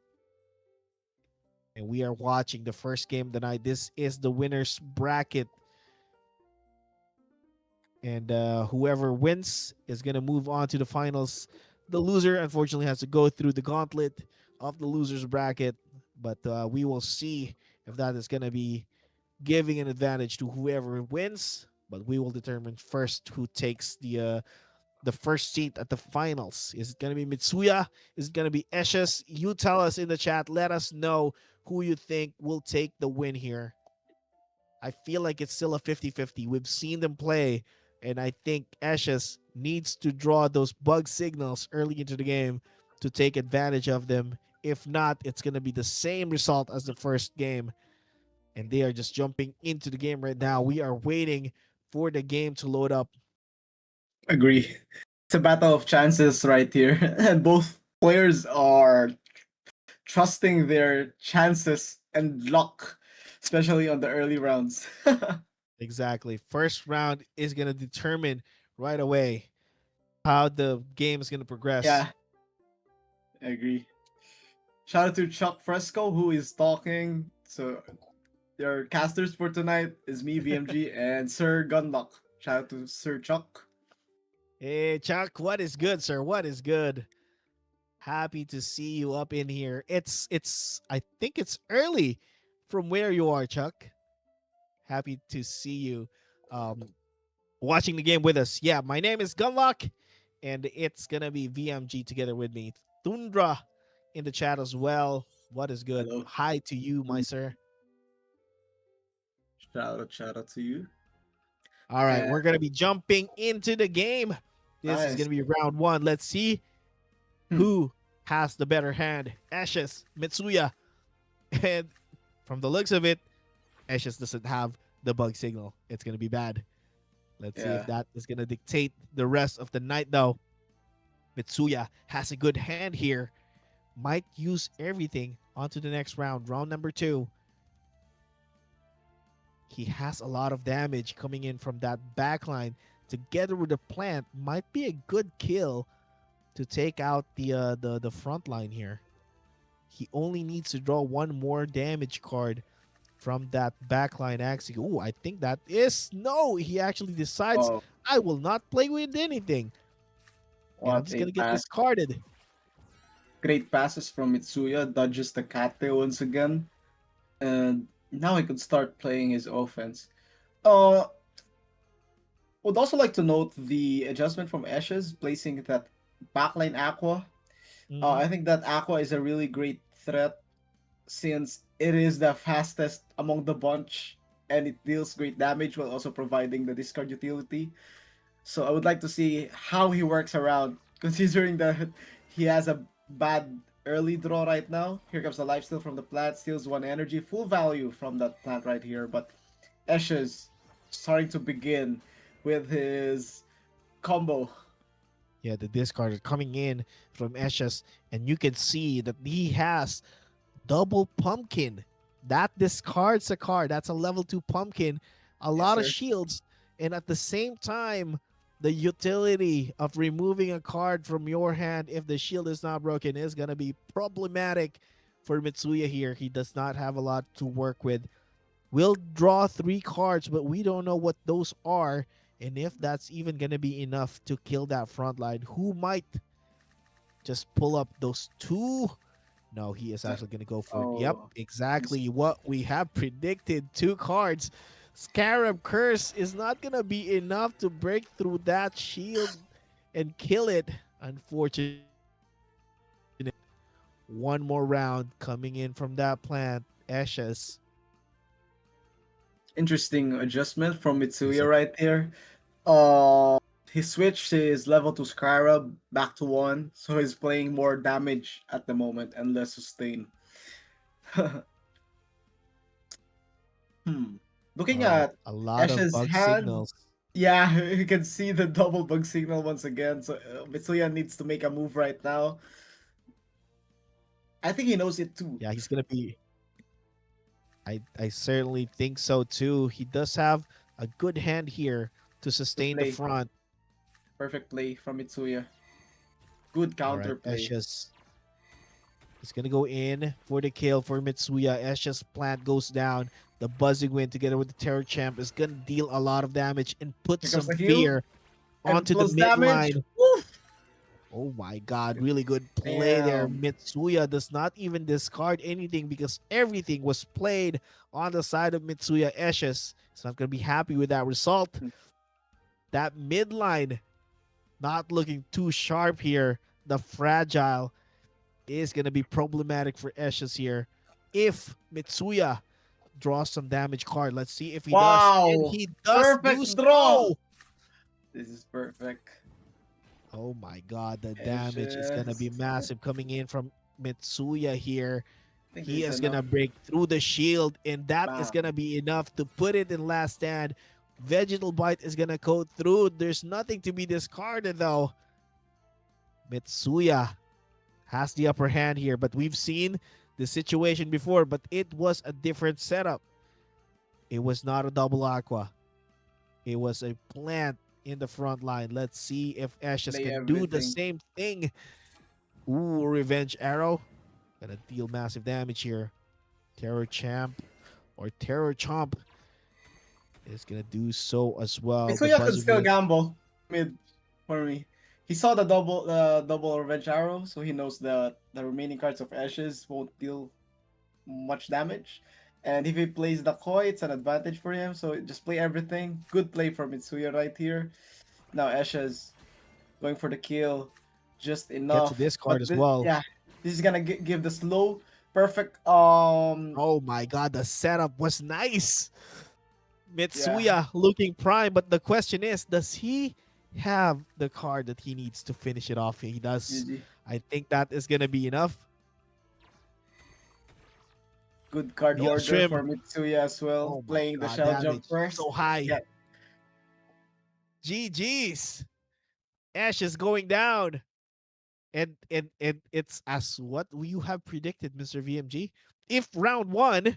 And we are watching the first game of the night. This is the winners bracket, and whoever wins is gonna move on to the finals. The loser, unfortunately, has to go through the gauntlet of the losers bracket, but we will see if that is gonna be giving an advantage to whoever wins. But we will determine first who takes the first seat at the finals. Is it gonna be Mitsuya? Is it gonna be Eshes? You tell us in the chat. Let us know who you think will take the win here. I feel like it's still a 50-50. We've seen them play, and I think Ashes needs to draw those bug signals early into the game to take advantage of them. If not, it's going to be the same result as the first game, and they are just jumping into the game right now. We are waiting for the game to load up. Agree. It's a battle of chances right here, and both players are trusting their chances and luck. especially on the early rounds. Exactly. First round is gonna determine right away how the game is gonna progress. Yeah, I agree. Shout out to Chuck Fresco who is talking. So your casters for tonight is me, VMG, and Sir Gunlock. Shout out to Sir Chuck. Hey Chuck, what is good, sir? What is good? Happy to see you up in here. It's I think it's early from where you are, Chuck. Happy to see you um watching the game with us. Yeah, my name is Gunlock, and it's gonna be VMG together with me. Tundra in the chat as well. What is good? Hello. Hi to you, my sir. Shout out to you. All right, And we're gonna be jumping into the game. This is nice. gonna be round one. Let's see Hmm. who has the better hand. Ashes, Mitsuya, and from the looks of it, Ashes doesn't have the bug signal. It's gonna be bad. Let's see if Yeah. that is gonna dictate the rest of the night, though. Mitsuya has a good hand here. Might use everything onto the next round. Round number two. He has a lot of damage coming in from that backline. Together with the plant, might be a good kill to take out the front line here. He only needs to draw one more damage card from that backline Axie. Oh, I think that is no. He actually decides Oh, I will not play with anything, and I'm what just a gonna get pass. discarded. Great passes from Mitsuya, dodges the cat tail once again. And now he could start playing his offense. Uh, would also like to note the adjustment from Ashes, placing that backline Aqua. Mm-hmm. I think that Aqua is a really great threat since it is the fastest among the bunch and it deals great damage while also providing the discard utility. So I would like to see how he works around, considering that he has a bad early draw right now. Here comes the lifesteal from the plant, steals one energy, full value from that plant right here. But Eshes starting to begin with his combo. Yeah, the discard is coming in from Ashes, and you can see that he has double pumpkin. That discards a card. That's a level 2 pumpkin. A Yes, lot of sir. shields. And at the same time, the utility of removing a card from your hand if the shield is not broken is going to be problematic for Mitsuya here. He does not have a lot to work with. We'll draw 3 cards, but we don't know what those are. And if that's even going to be enough to kill that front line, who might just pull up those 2? No, he is So- actually going to go for it. Yep, Oh, exactly what we have predicted. 2 cards. Scarab Curse is not going to be enough to break through that shield and kill it. Unfortunate. One more round coming in from that plant. Ashes. interesting adjustment from Is Mitsuya it? right here. Uh, he switched his level to Scarab back to 1, so he's playing more damage at the moment and less sustain. Hmm. Looking Oh, at a lot of Ash's bug hand, signals. yeah, you can see the double bug signal once again. So Mitsuya needs to make a move right now. I think he knows it too. Yeah, he's going to be. I certainly think so too. He does have a good hand here to Good sustain the play, front. perfect play from Mitsuya. Good All right, counter play. Ashes. He's gonna go in for the kill for Mitsuya. Ashes plant goes down. The buzzing wind together with the terror champ is gonna deal a lot of damage and put Here comes some the heal fear and onto the plus damage. midline. Woof! Oh my god, really good play there. Damn. Mitsuya does not even discard anything because everything was played on the side of Mitsuya. Ashes is not gonna be happy with that result. That midline not looking too sharp here. The fragile is going to be problematic for Ashes here. If Mitsuya draws some damage card, let's see if he does. And Wow! he does do Perfect draw! so. This is perfect. Oh my god, the damage is going to Ashes. be massive coming in from Mitsuya here. I think He this is is going enough. to break through the shield, and that is going Bam. to be enough to put it in last stand. Vegetal Bite is going to go through. There's nothing to be discarded, though. Mitsuya has the upper hand here, but we've seen the situation before, but it was a different setup. It was not a double aqua. It was a plant in the front line. Let's see if Ashes Play can do the everything. same thing. Ooh, revenge arrow. Gonna deal massive damage here. Terror champ or terror chomp is gonna do so as well. The Mitsuya could buzzer still beam. gamble mid for me. He saw the double revenge arrow, so he knows that the remaining cards of Ashes won't deal much damage. And if he plays the koi, it's an advantage for him. So just play everything. Good play for Mitsuya right here. Now Ashes going for the kill, just Get to enough. this card But as well. yeah, this is gonna give the slow, perfect. Oh my god, the setup was nice. Yeah, Mitsuya looking prime, but the question is, does he have the card that he needs to finish it off? He does. GG. I think that is gonna be enough. Good card The order upstream. for Mitsuya as well. Oh my Playing the god, shell jump damage first. so high. Yeah, GG's. Ash is going down. And it's as what you have predicted, Mr. VMG. If round one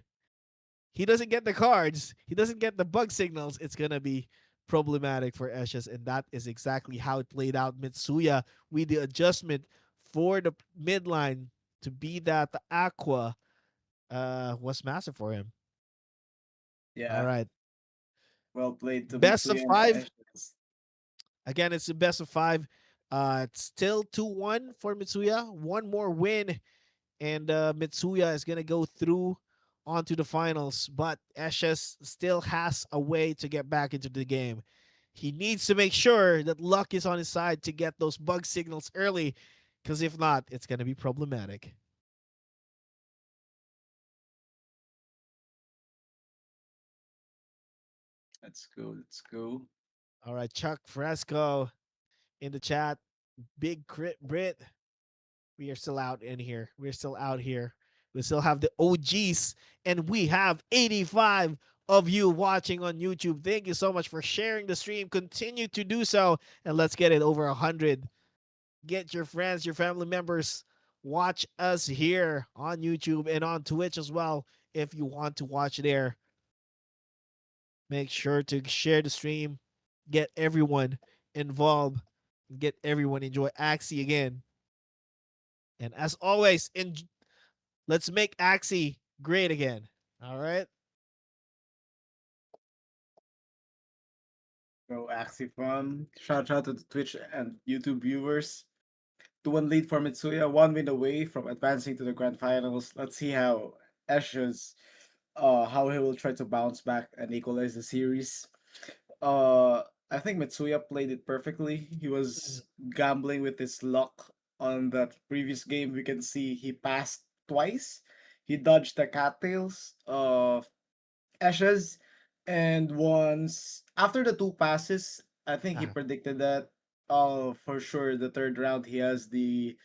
he doesn't get the cards, he doesn't get the bug signals, it's gonna be problematic for Ashes, and that is exactly how it played out. Mitsuya with the adjustment for the midline to be that the Aqua was massive for him. All yeah. right, Well played to best of Mitsuya and five. Ashes. Again, it's the best of five. It's still 2-1 for Mitsuya. One more win and Mitsuya is gonna go through onto the finals. But Ashes still has a way to get back into the game. He needs to make sure that luck is on his side to get those bug signals early, because if not, it's gonna be problematic. Let's go. Let's go. All right, Chuck Fresco in the chat. Big crit Brit. We are still out in here. We're still out here. We still have the OGs, and we have 85 of you watching on YouTube. Thank you so much for sharing the stream. Continue to do so, and let's get it over 100. Get your friends, your family members, watch us here on YouTube and on Twitch as well. If you want to watch there, make sure to share the stream. Get everyone involved. Get everyone enjoy Axie again. And as always, let's make Axie great again. All right. Go Axie from. Shout out to the Twitch and YouTube viewers. 2-1 lead for Mitsuya, one win away from advancing to the grand finals. Let's see how Ashes how he will try to bounce back and equalize the series. I think Mitsuya played it perfectly. He was gambling with his luck on that previous game. We can see he passed twice. He dodged the cattails of Ashes, and once after the two passes, I think he Uh, predicted that. For sure, the third round he has the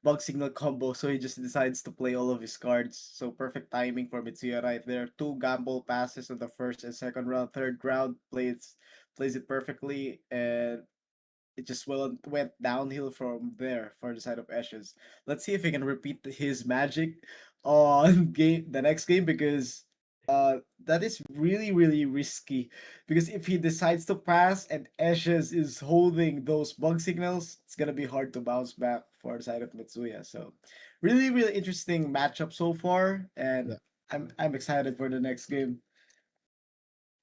bug signal combo, so he just decides to play all of his cards. So perfect timing for Mitsuya right there. Two gamble passes on the first and second round. Third round plays it perfectly, and it just went downhill from there for the side of Ashes. Let's see if he can repeat his magic on game the next game, because that is really risky, because if he decides to pass and Ashes is holding those bug signals, it's gonna be hard to bounce back for the side of Mitsuya. So really interesting matchup so far, and yeah. I'm excited for the next game.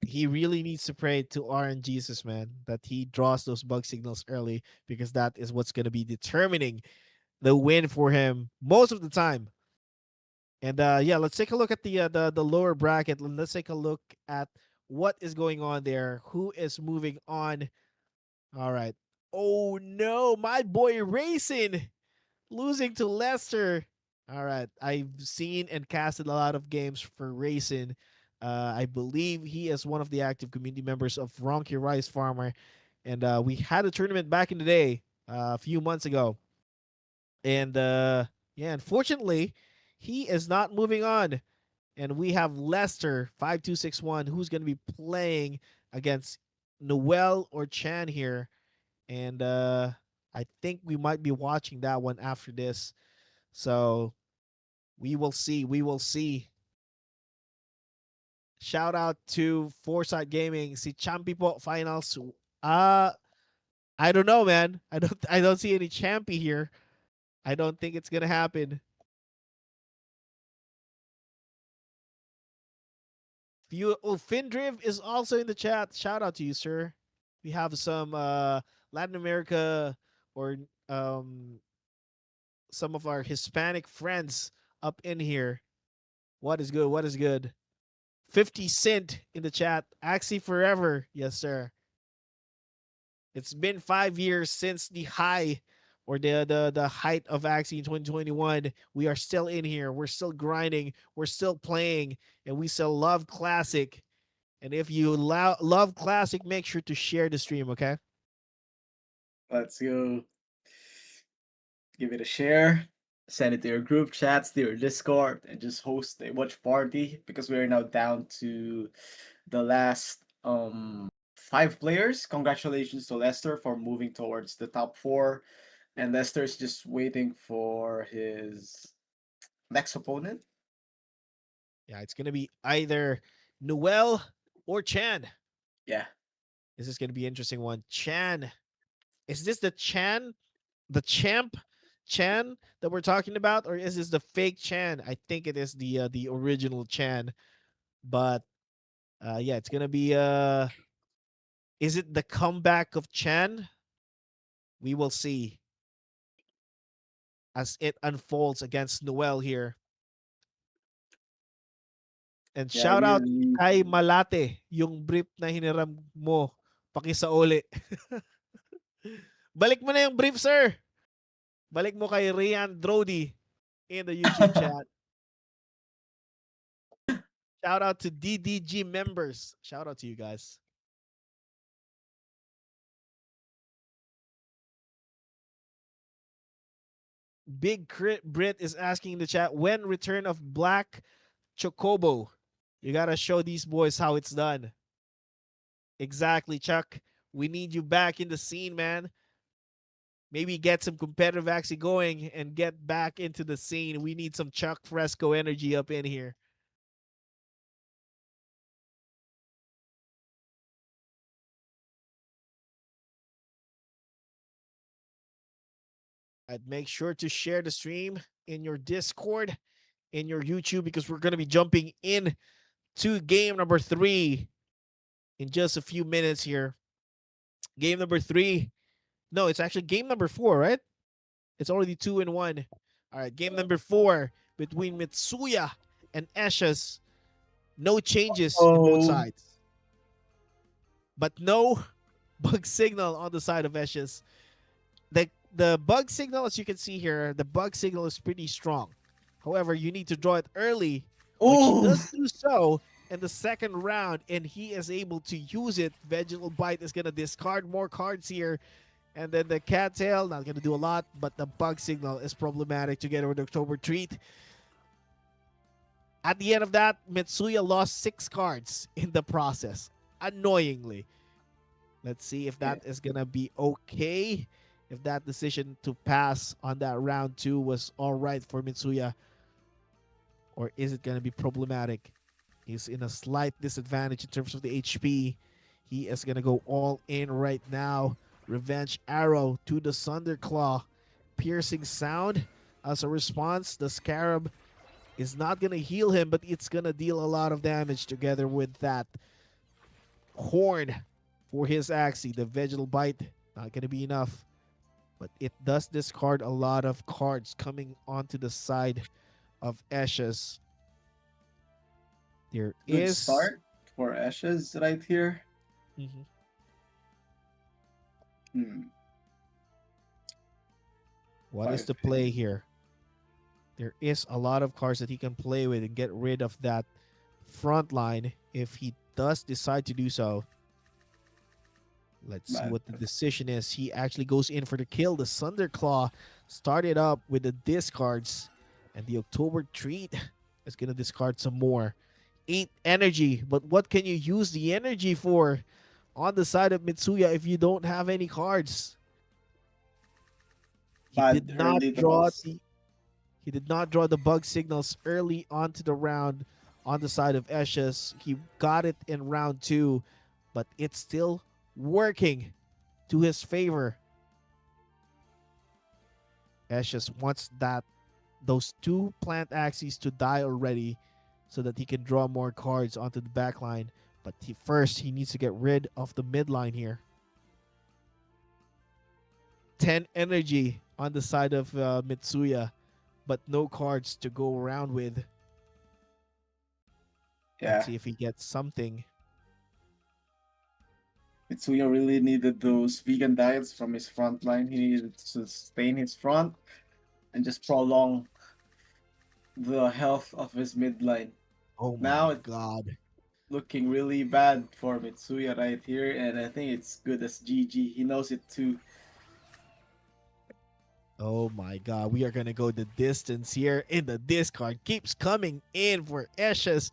He really needs to pray to RN Jesus, man, that he draws those bug signals early because that is what's going to be determining the win for him most of the time. And yeah, let's take a look at the lower bracket. Let's take a look at what is going on there. Who is moving on? All right. Oh no, my boy Racing losing to Leicester. All right. I've seen and casted a lot of games for Racing. I believe he is one of the active community members of Ronky Rice Farmer. And we had a tournament back in the day, a few months ago. And yeah, unfortunately, he is not moving on. And we have Leicester 5261, who's going to be playing against Noel or Chan here. And I think we might be watching that one after this. So we will see. We will see. Shout out to Foresight Gaming. Si Champi po finals. Uh I don't know, man. I don't see any Champi here. I don't think it's gonna happen. Findriv is also in the chat. Shout out to you, sir. We have some Latin America or um some of our Hispanic friends up in here. What is good? What is good? 50 Cent in the chat. Axie forever. Yes, sir. It's been 5 years since the high or the height of Axie in 2021. We are still in here. We're still grinding. We're still playing, and we still love classic. And if you love classic, make sure to share the stream. Okay. Let's go. Give it a share. Send it to your group chats, to your Discord, and just host a watch party because we are now down to the last 5 players. Congratulations to Lester for moving towards the top 4. And Lester's just waiting for his next opponent. Yeah, it's gonna be either Noel or Chan. Yeah. This is gonna be an interesting one. Chan. Is this the Chan, the champ Chan that we're talking about, or is this the fake Chan? I think it is the original Chan. But yeah, it's gonna be is it the comeback of Chan? We will see as it unfolds against Noel here. And Yeah, shout out really. kay Malate, yung brief na hiniram mo, pakisauli. Balik mo na yung brief, sir. Balik mo kay Rian Drody in the YouTube chat. Shout out to DDG members. Shout out to you guys. Big Crit Brit is asking in the chat when return of Black Chocobo. You gotta show these boys how it's done. Exactly, Chuck. We need you back in the scene, man. Maybe get some competitive Axie going and get back into the scene. We need some Chuck Fresco energy up in here. I'd make sure to share the stream in your Discord, in your YouTube, because we're going to be jumping in to game number 3 in just a few minutes here. Game number 3. No, it's actually game number 4, right? It's already 2-1. All right, game number 4 between Mitsuya and Eshes. No changes in both Oh, sides, but no bug signal on the side of Eshes. The bug signal, as you can see here, the bug signal is pretty strong. However, you need to draw it early, which he oh, does do so in the second round, and he is able to use it. Vegetal Bite is going to discard more cards here. And then the Cattail, not going to do a lot, but the bug signal is problematic together with October Treat. At the end of that, Mitsuya lost 6 cards in the process, annoyingly. Let's see if yeah. that is going to be okay. If that decision to pass on that round 2 was all right for Mitsuya, or is it going to be problematic? He's in a slight disadvantage in terms of the HP. He is going to go all in right now. Revenge Arrow to the Thunderclaw. Piercing Sound as a response. The Scarab is not going to heal him, but it's going to deal a lot of damage together with that Horn for his Axie. The Vegetal Bite, not going to be enough. But it does discard a lot of cards coming onto the side of Eshes. There Good is. start for Ashes right here. Mhm. Hmm. What is Five the play pin. here? There is a lot of cards that he can play with and get rid of that front line if he does decide to do so. Let's see Bad. what the decision is. He actually goes in for the kill. The Thunderclaw started up with the discards, and the October Treat is going to discard some more. 8 energy, but what can you use the energy for on the side of Mitsuya if you don't have any cards? He did Bad not early draw draws. the he did not draw the bug signals early onto the round on the side of Esches. He got it in round two, but it's still working to his favor. Esches wants those two plant axes to die already so that he can draw more cards onto the back line. But first, he needs to get rid of the midline here. 10 energy on the side of Mitsuya, but no cards to go around with. Let's Yeah, see if he gets something. Mitsuya really needed those vegan diets from his front line. He needed to sustain his front and just prolong the health of his midline. Oh Now my it's god. looking really bad for Mitsuya right here, and I think it's good as GG. He knows it too. Oh my god. We are going to go the distance here in the discard. Keeps coming in for Esches.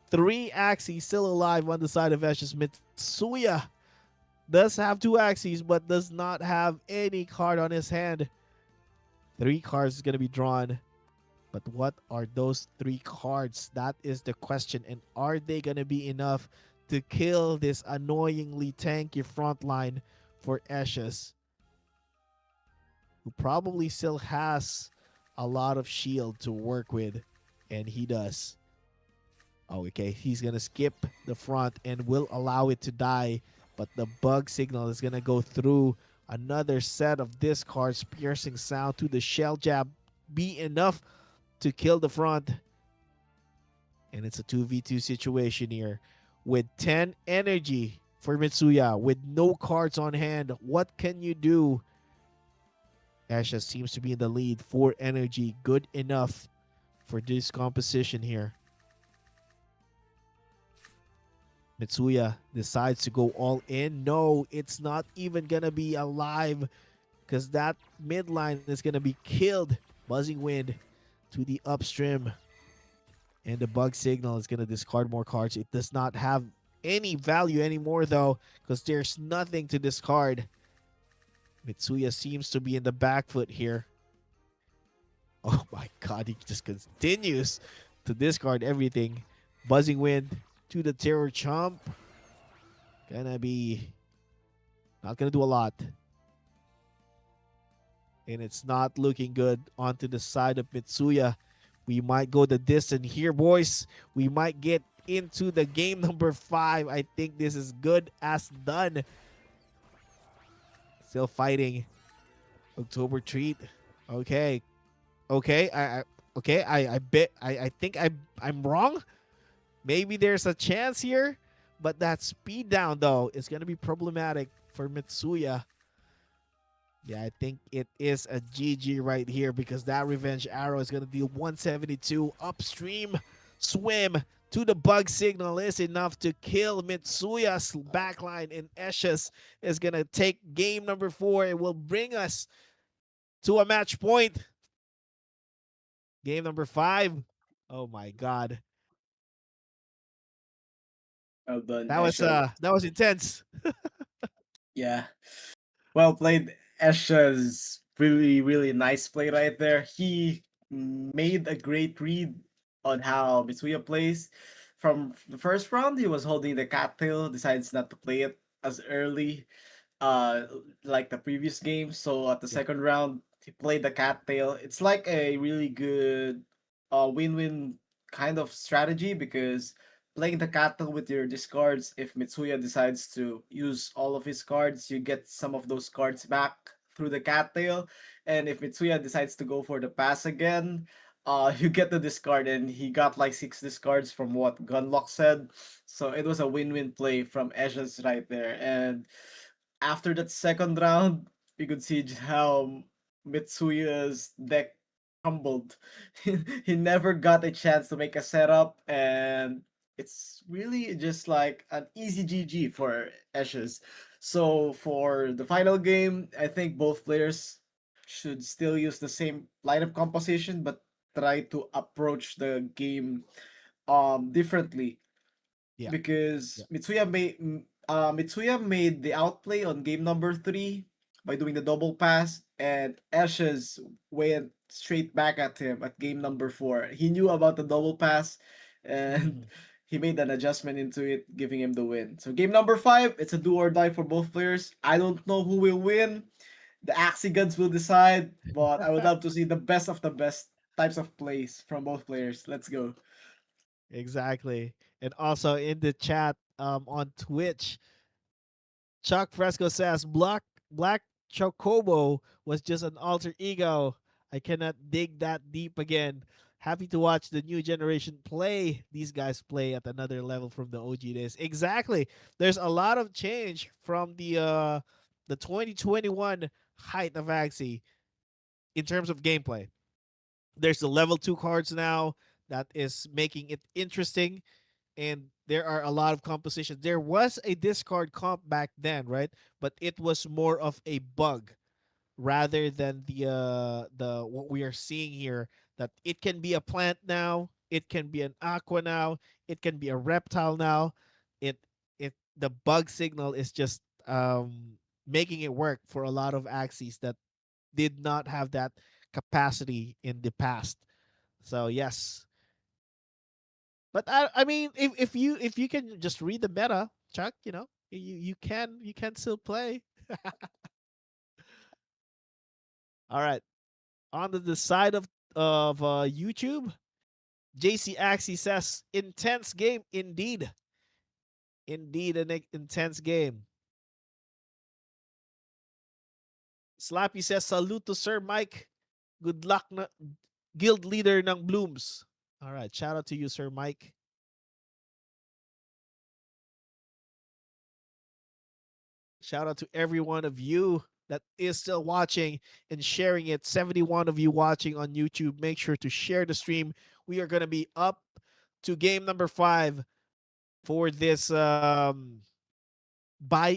3 Axies still alive on the side of Esches. Mitsuya does have 2 Axies, but does not have any card on his hand. 3 cards is going to be drawn. But what are those 3 cards? That is the question. And are they going to be enough to kill this annoyingly tanky front line for Esches, who probably still has a lot of shield to work with? And he does. Oh, okay. He's going to skip the front and will allow it to die. But the bug signal is going to go through another set of discards, piercing sound to the shell jab. Be enough to kill the front. And it's a 2v2 situation here with 10 energy for Mitsuya with no cards on hand. What can you do? Asha seems to be in the lead. 4 energy, good enough for this composition here. Mitsuya decides to go all in. No, it's not even going to be alive because that midline is going to be killed. Buzzing Wind to the upstream. And the bug signal is going to discard more cards. It does not have any value anymore, though, because there's nothing to discard. Mitsuya seems to be in the back foot here. Oh my god, he just continues to discard everything. Buzzing Wind to the Terror Chomp. Gonna be not gonna do a lot. And it's not looking good onto the side of Mitsuya. We might go the distance here, boys. We might get into the game number 5. I think this is good as done. Still fighting. October treat. Okay. Okay. I bet I think I'm wrong. Maybe there's a chance here. But that speed down though is gonna be problematic for Mitsuya. Yeah, I think it is a GG right here because that revenge arrow is going to deal 172 upstream. Swim to the bug signal is enough to kill Mitsuya's backline, and Esches is going to take game number 4. It will bring us to a match point. Game number 5. Oh my god. Well done, That was Esha. intense. Yeah. Well played, Esha's really, really nice play right there. He made a great read on how Mitsuya plays. From the first round, he was holding the cattail, decides not to play it as early, uh, like the previous game. So at the Yeah. second round, he played the cattail. It's like a really good win-win kind of strategy because playing the cattail with your discards, if Mitsuya decides to use all of his cards, you get some of those cards back through the cattail. And if Mitsuya decides to go for the pass again, you get the discard, and he got like 6 discards from what Gunlock said. So it was a win-win play from Eshes right there. And after that second round, you could see how Mitsuya's deck crumbled. He never got a chance to make a setup, and it's really just like an easy GG for Ashes. So for the final game, I think both players should still use the same lineup composition, but try to approach the game differently Yeah. because Yeah. Mitsuya made the outplay on game number 3 by doing the double pass, and Ashes went straight back at him at game number 4. He knew about the double pass, and he made an adjustment into it, giving him the win. So game number 5, it's a do or die for both players. I don't know who will win. The Axie gods will decide, but I would love to see the best of the best types of plays from both players. Let's go. Exactly. And also in the chat on Twitch, Chuck Fresco says Black Chocobo was just an alter ego. I cannot dig that deep again. Happy to watch the new generation play. These guys play at another level from the OG days. Exactly. There's a lot of change from the 2021 height of Axie in terms of gameplay. There's the level 2 cards now that is making it interesting, and there are a lot of compositions. There was a discard comp back then, right? But it was more of a bug rather than the what we are seeing here, that it can be a plant now, it can be an aqua now, it can be a reptile now. It it the bug signal is just making it work for a lot of axes that did not have that capacity in the past. So yes, but I mean, if you can just read the meta, Chuck, you can still play. All right, on the side of YouTube, JC Axie says intense game indeed, indeed an intense game. Slappy says salute to Sir Mike. Good luck na guild leader ng Blooms. All right, shout out to you, Sir Mike. Shout out to every one of you that is still watching and sharing it. 71 of you watching on YouTube. Make sure to share the stream. We are going to be up to game number 5 for this buy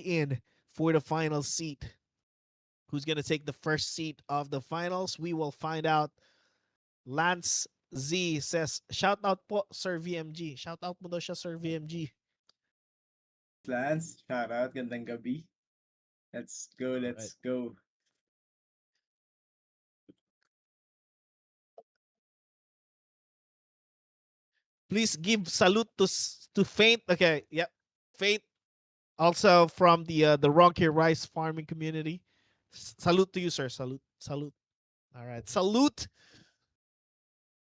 in for the final seat. Who's going to take the first seat of the finals? We will find out. Lance Z says, shout out po, Sir VMG. Shout out mo daw siya, Sir VMG. Lance, shout out, gandang gabi. Let's go, All right. let's go. Please give salute to Faint. Okay, yep. Faint also from the Ronky Rice farming community. Salute to you, sir. Salute. Salute. All right. Salute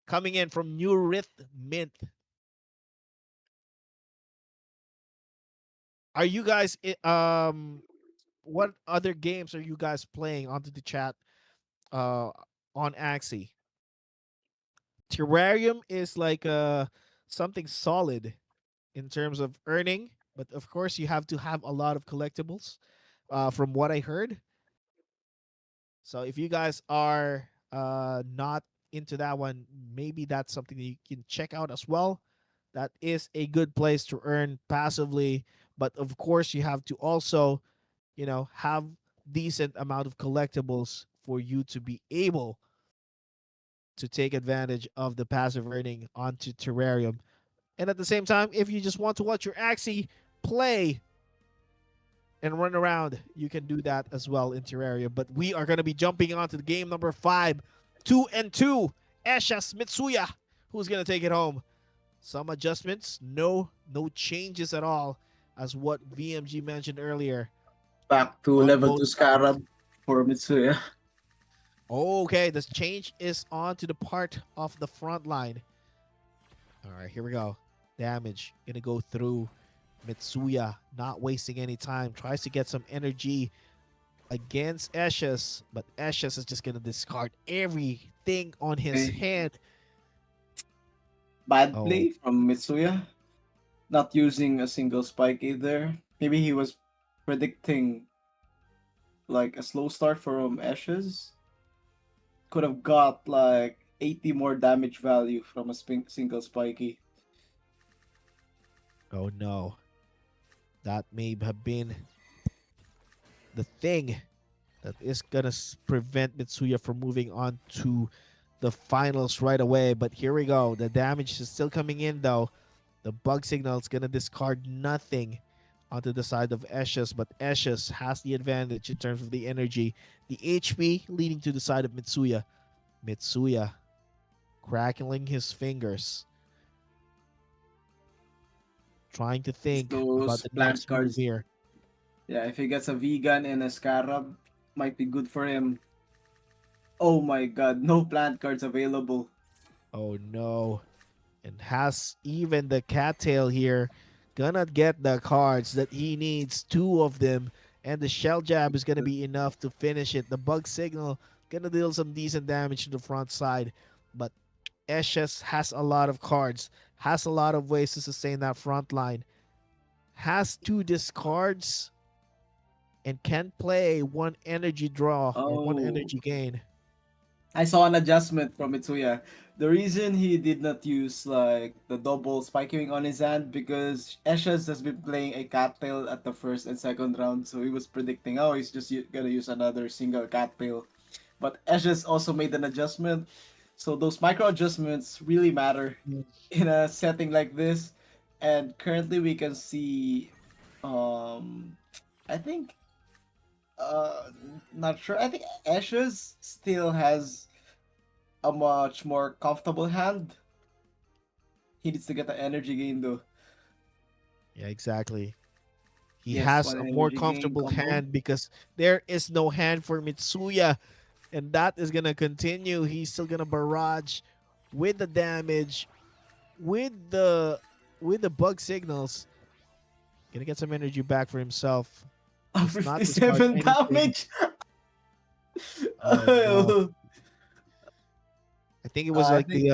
coming in from New Rith Mint. Are you guys what other games are you guys playing onto the chat uh on Axie? Terrarium is like something solid in terms of earning, but of course you have to have a lot of collectibles from what I heard. So if you guys are not into that one, maybe that's something that you can check out as well. That is a good place to earn passively, but of course you have to also, have decent amount of collectibles for you to be able to take advantage of the passive earning onto Terrarium. And at the same time, if you just want to watch your Axie play and run around, you can do that as well in Terraria. But we are going to be jumping on to the game number 5, 2-2, Eshas Mitsuya, who's going to take it home. Some adjustments, no changes at all, as what VMG mentioned earlier Back to on level both 2 sides. Scarab for Mitsuya. Okay, this change is on to the part of the front line. All right, here we go. Damage gonna go through Mitsuya, not wasting any time. Tries to get some energy against Eshes, but Eshes is just gonna discard everything on his Okay. hand. Bad Oh, play from Mitsuya. Not using a single spike either. Maybe he was predicting like a slow start from Ashes. Could have got like 80 more damage value from a single spiky. oh no. That may have been the thing that is gonna prevent Mitsuya from moving on to the finals right away. But here we go. The damage is still coming in though. The bug signal is gonna discard nothing onto the side of Eshes, but Eshes has the advantage in terms of the energy. The HP leading to the side of Mitsuya. Mitsuya crackling his fingers. Trying to It's think about those the plant next move cards. here. Yeah, if he gets a vegan and a scarab, might be good for him. Oh my god, no plant cards available. Oh no. And has even the cattail here gonna get the cards that he needs, two of them, and the shell jab is gonna be enough to finish it. The bug signal gonna deal some decent damage to the front side, but Eshes has a lot of cards, has a lot of ways to sustain that front line, has two discards, and can play one energy draw or one Oh, energy gain. I saw an adjustment from Mitsuya. The reason he did not use like the double spiking on his hand because Eshes has been playing a cattail at the first and second round, so he was predicting, oh, he's just gonna use another single cattail. But Eshes also made an adjustment, so those micro adjustments really matter in a setting like this. And currently, we can see, um, I think, uh, not sure. I think Eshes still has a much more comfortable hand. He needs to get the energy gain though. Yeah, exactly. He Yes, has one a more energy gain comfortable combo. hand because there is no hand for Mitsuya, and that is gonna continue. He's still gonna barrage with the damage, with the bug signals. Gonna get some energy back for himself. Does not discard 57 anything. damage. Oh no! Oh, I think it was I like think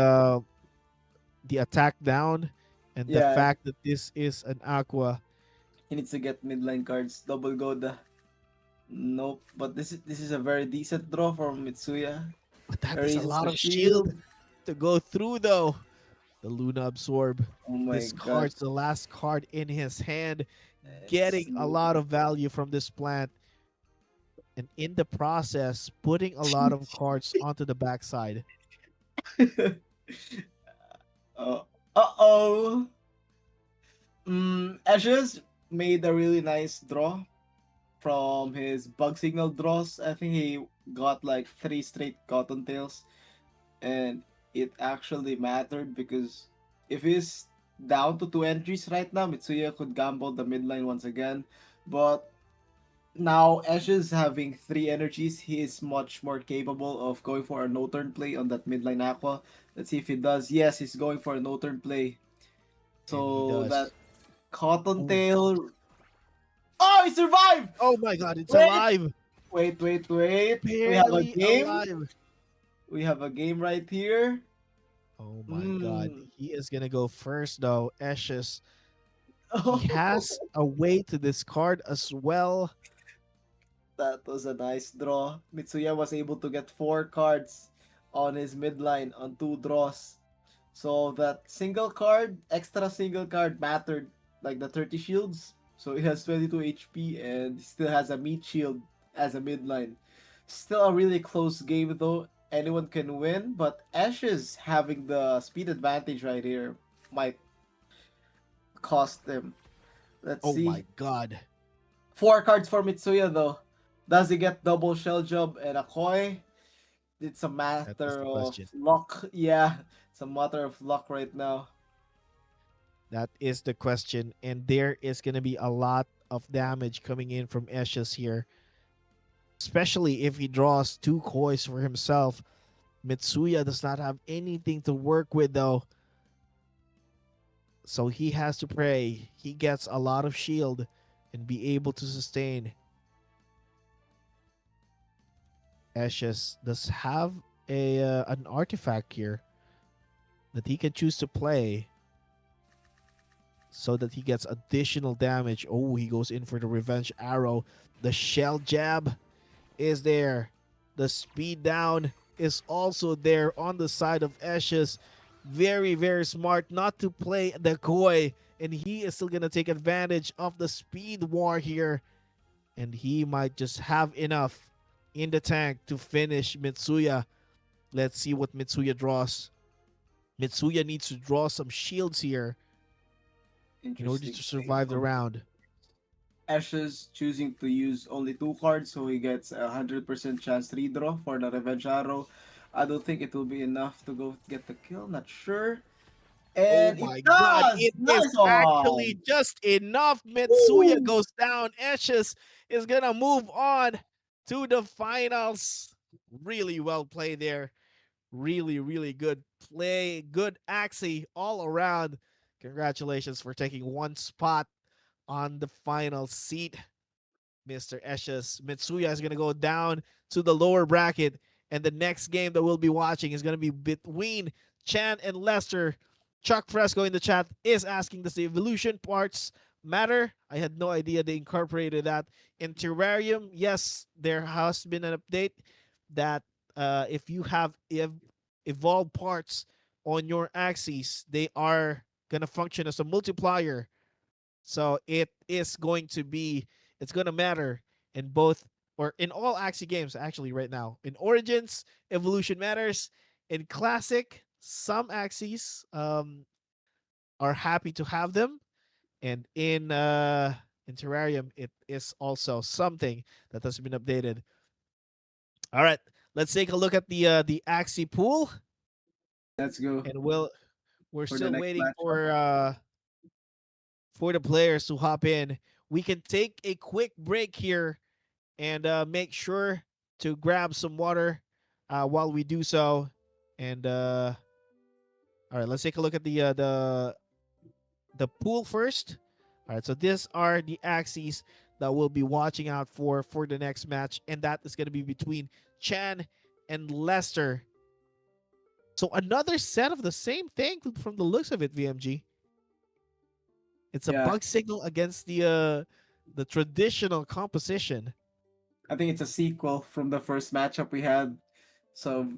the attack down, and the yeah. fact that this is an aqua. He needs to get midline cards. Double Goda. Nope. But this is a very decent draw from Mitsuya. But that is a Raises lot the of shield shield. to go through, though. The Luna Absorb Oh my god. discards the last card in his hand, It's getting a lot of value from this plant, and in the process, putting a lot of cards onto the backside. uh oh. Ashes made a really nice draw from his bug signal draws. I think he got like three straight cottontails, and it actually mattered because if he's down to two entries right now, Mitsuya could gamble the midline once again. But now Ashes having three energies, he is much more capable of going for a no turn play on that midline aqua. Let's see if he does. Yes, he's going for a no turn play. And he So that does. Ooh. cottontail. Oh, he survived! Oh my god, it's Wait, alive! wait. We have a Barely game. alive. We have a game right here. Oh my god. Hmm. He is gonna go first though. Ashes. He Oh, has a way to discard as well. that was a nice draw. Mitsuya was able to get four cards on his midline on two draws. So that single card, extra single card mattered, like the 30 shields. So he has 22 HP and he still has a meat shield as a midline. Still a really close game though. Anyone can win, but Ashes having the speed advantage right here might cost him. Let's Oh my see. god. Four cards for Mitsuya though. Does he get double shell job and a koi? It's a That is matter the of question. luck. Yeah, it's a matter of luck right now. That is the question. And there is going to be a lot of damage coming in from Ashes here, especially if he draws two kois for himself. Mitsuya does not have anything to work with, though. So he has to pray he gets a lot of shield and be able to sustain. Ashes does have an artifact here that he can choose to play so that he gets additional damage. Oh, he goes in for the revenge arrow. The shell jab is there. The speed down is also there on the side of Ashes. Very, very smart not to play the koi. And he is still going to take advantage of the speed war here. And he might just have enough in the tank to finish Mitsuya. Let's see what Mitsuya draws. Mitsuya needs to draw some shields here in order Interesting to take survive the on that. round. Ashes choosing to use only two cards, so he gets 100% chance redraw for the Revenge Arrow. I don't think it will be enough to go get the kill, not sure. Oh And it my god, does! it is Nice one! actually just enough. Metsuya Woo! goes down. Eshes is gonna move on to the finals. Really well played there. Really, really good play. Good Axie all around. Congratulations for taking one spot on the final seat. Mr. Eshes. Mitsuya is going to go down to the lower bracket. And the next game that we'll be watching is going to be between Chan and Lester. Chuck Fresco in the chat is asking, does the evolution parts matter? I had no idea they incorporated that in Terrarium. Yes, there has been an update that if you have evolved parts on your axes, they are going to function as a multiplier, so it's gonna matter in both or in all Axie games actually right now. In Origins, evolution matters. In Classic, some Axies are happy to have them, and in Terrarium, it is also something that has been updated. All right, let's take a look at the Axie pool, Let's go and we're for the still next waiting matchup. for the players to hop in. We can take a quick break here and make sure to grab some water while we do so. And all right, let's take a look at the pool first. All right, so these are the axes that we'll be watching out for the next match, and that is going to be between Chan and Lester. So another set of the same thing from the looks of it, VMG. It's a Yeah, bug signal against the traditional composition. I think it's a sequel from the first matchup we had. So,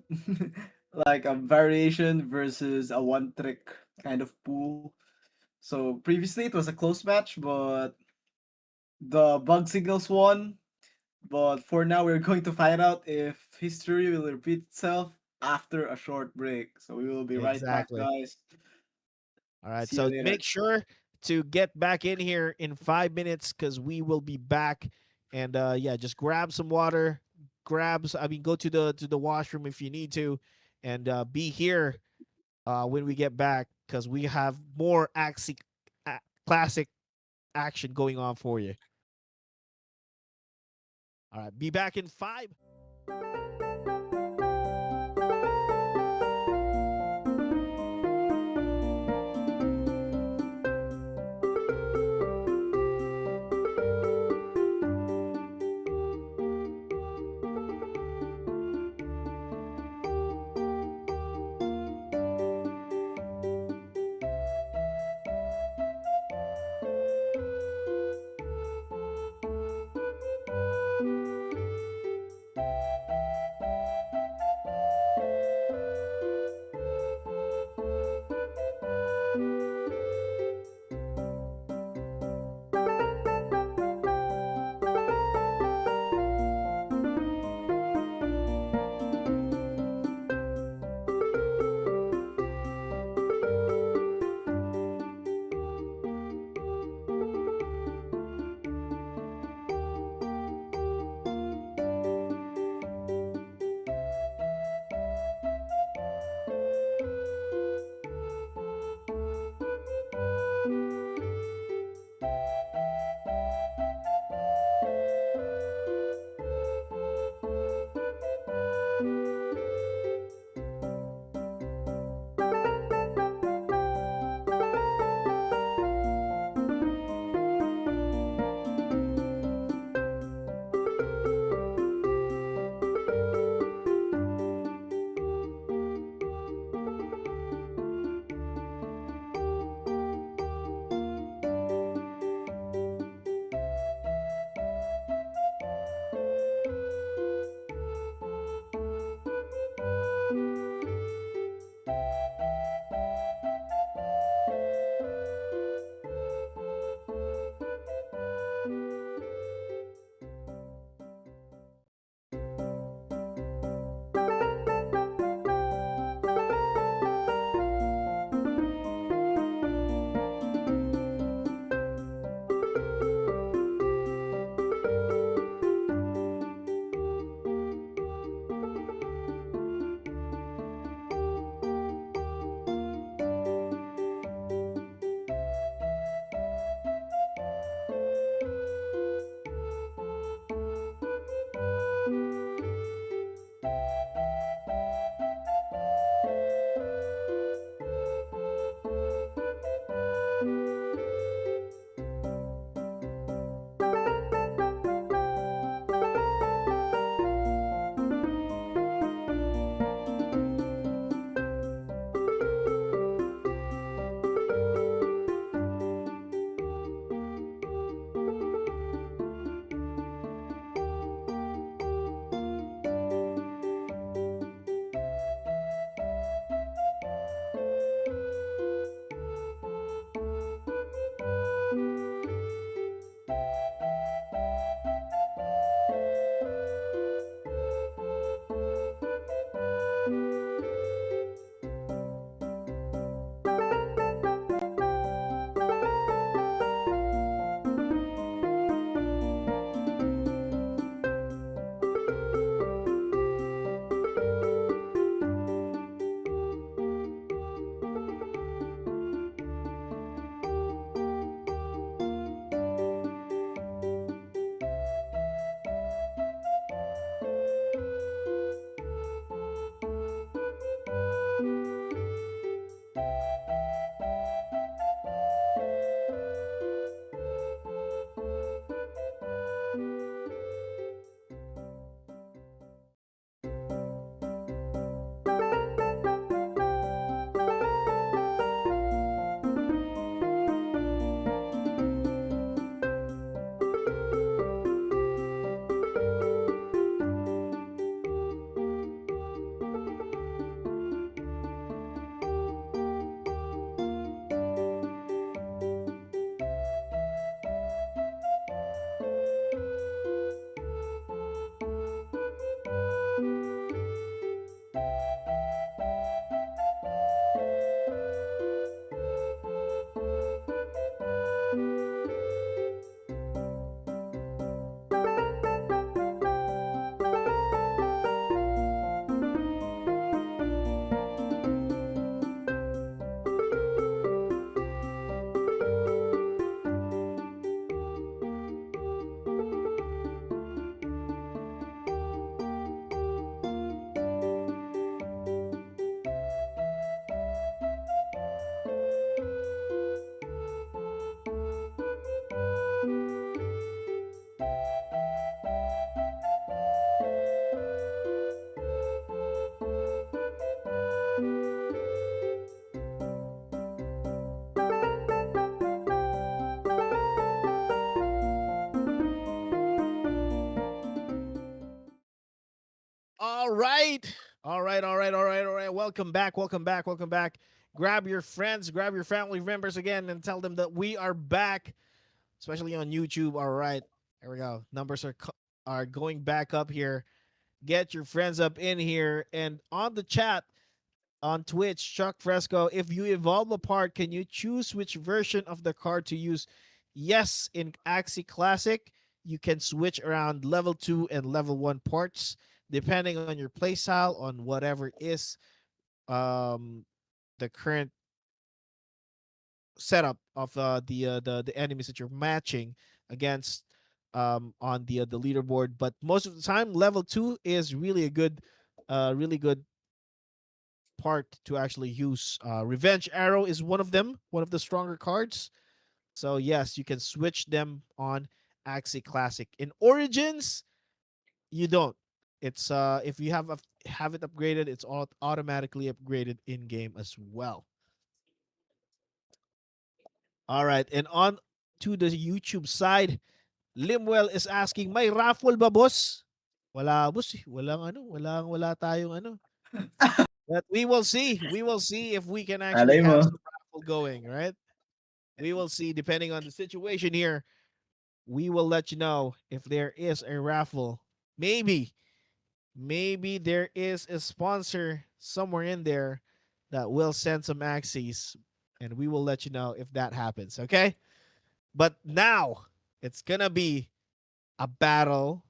like a variation versus a one trick kind of pool. So previously it was a close match, but the bug signals won. But for now, we're going to find out if history will repeat itself after a short break. So we will be right back, Exactly. guys. All right. See you So later. make sure to get back in here in 5 minutes because we will be back. And yeah, just grab some water. I mean, go to the washroom if you need to, and be here when we get back because we have more classic action going on for you. All right. Be back in 5. All right. All right. All right. All right. All right. Welcome back. Welcome back. Welcome back. Grab your friends, grab your family members again, and tell them that we are back, especially on YouTube. All right. There we go. Numbers are going back up here. Get your friends up in here and on the chat on Twitch, Chuck Fresco. If you evolve a part, can you choose which version of the card to use? Yes, in Axie Classic, you can switch around level 2 and level 1 parts depending on your playstyle, on whatever is um, the current setup of the enemies that you're matching against on the leaderboard. But most of the time, level 2 is really good part to actually use. Revenge Arrow is one of them, one of the stronger cards. So yes, you can switch them on Axie Classic. In Origins, you don't. It's if you have it upgraded, it's automatically upgraded in game as well. All right, and on to the YouTube side, Limwell is asking, may raffle ba boss? Wala boss, wala tayong ano. But we will see. We will see if we can actually Alay have mo. some raffle going, right? We will see depending on the situation here. We will let you know if there is a raffle. Maybe there is a sponsor somewhere in there that will send some Axies, and we will let you know if that happens, okay? But now it's gonna be a battle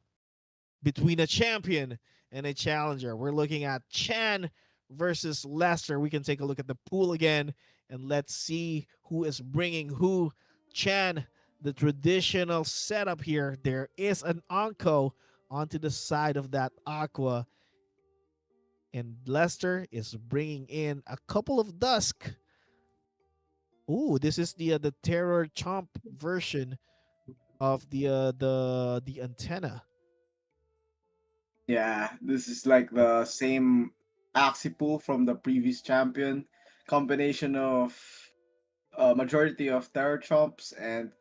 between a champion and a challenger. We're looking at Chan versus Lester. We can take a look at the pool again and let's see who is bringing who. Chan, the traditional setup here. There is an Anko onto the side of that Aqua, and Lester is bringing in a couple of Dusk. Ooh, this is the Terror Chomp version of the antenna. Yeah, this is like the same Axie pool from the previous champion. Combination of majority of Terror Chomps and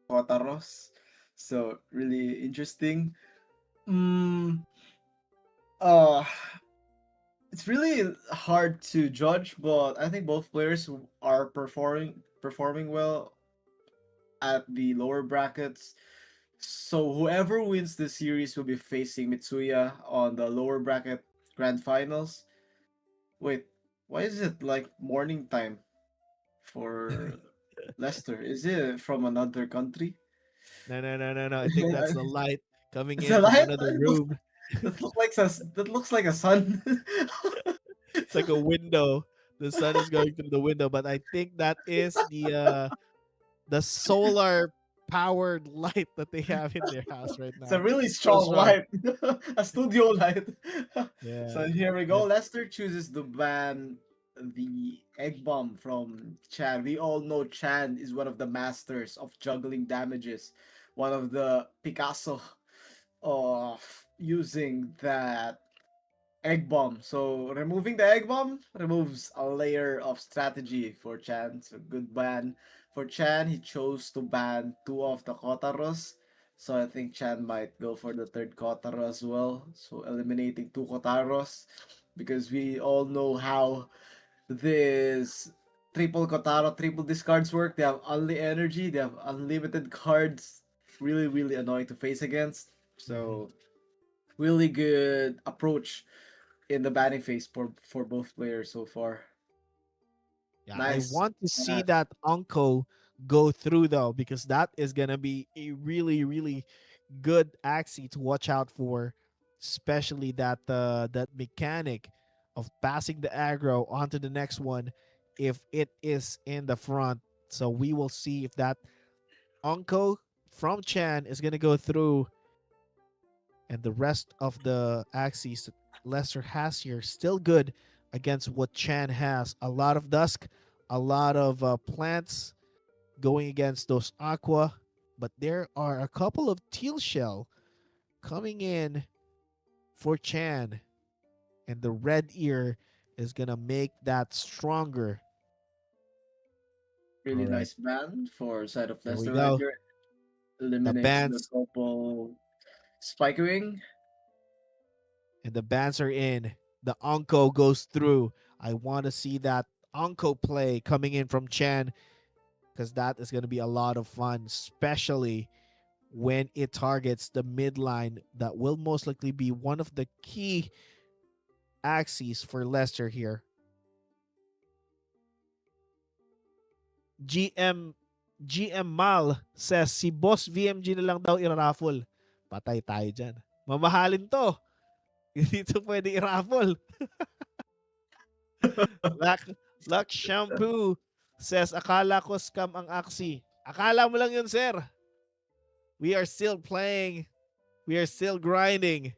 Kotaros. So really interesting. Mm, uh, it's really hard to judge, but I think both players are performing well at the lower brackets. So whoever wins the series will be facing Mitsuya on the lower bracket grand finals. Wait, why is it like morning time for Leicester? Is it from another country? No, no, no, no, no. I think that's the light coming It's in a from light. another room. That looks like a sun. It's like a window. The sun is going through the window, but I think that is the solar powered light that they have in their house right It's a now. really So strong strong. light, a studio light. Yeah. So here we go. And Lester chooses to ban the egg bomb from Chan. We all know Chan is one of the masters of juggling damages, one of the Picasso of using that egg bomb. So removing the egg bomb removes a layer of strategy for Chan. So good ban for Chan. He chose to ban two of the Kotaros. So I think Chan might go for the third Kotaro as well. So eliminating two Kotaros. Because we all know how this triple Kotaro, triple discards work. They have only energy, they have unlimited cards. Really, really annoying to face against. mhm. So really good approach in the batting phase for both players so far. Yeah, I Nice. want to see that Unko go through though, because that is gonna be a really good axie to watch out for, especially that mechanic of passing the aggro onto the next one if it is in the front. So we will see if that Unko from Chan is gonna go through, and the rest of the axes that Lester has here still good against what Chan has. A lot of Dusk, a lot of plants going against those Aqua, but there are a couple of Teal Shell coming in for Chan, and the Red Ear is gonna make that stronger. All Really right, nice ban for side of there we Leicester right go. here. The Eliminates the bands. couple Spike Wing. And the bans are in. The Onko goes through. I want to see that Onko play coming in from Chen because that is going to be a lot of fun, especially when it targets the midline that will most likely be one of the key axes for Leicester here. GM GM Mal says si Boss VMG na lang daw i-raffle. Patay tayo dyan. Mamahalin to. Hindi to pwede i-raffle. Luck, Luck Shampoo says akala ko scam ang Axie. Akala mo lang yun, sir. We are still playing. We are still grinding.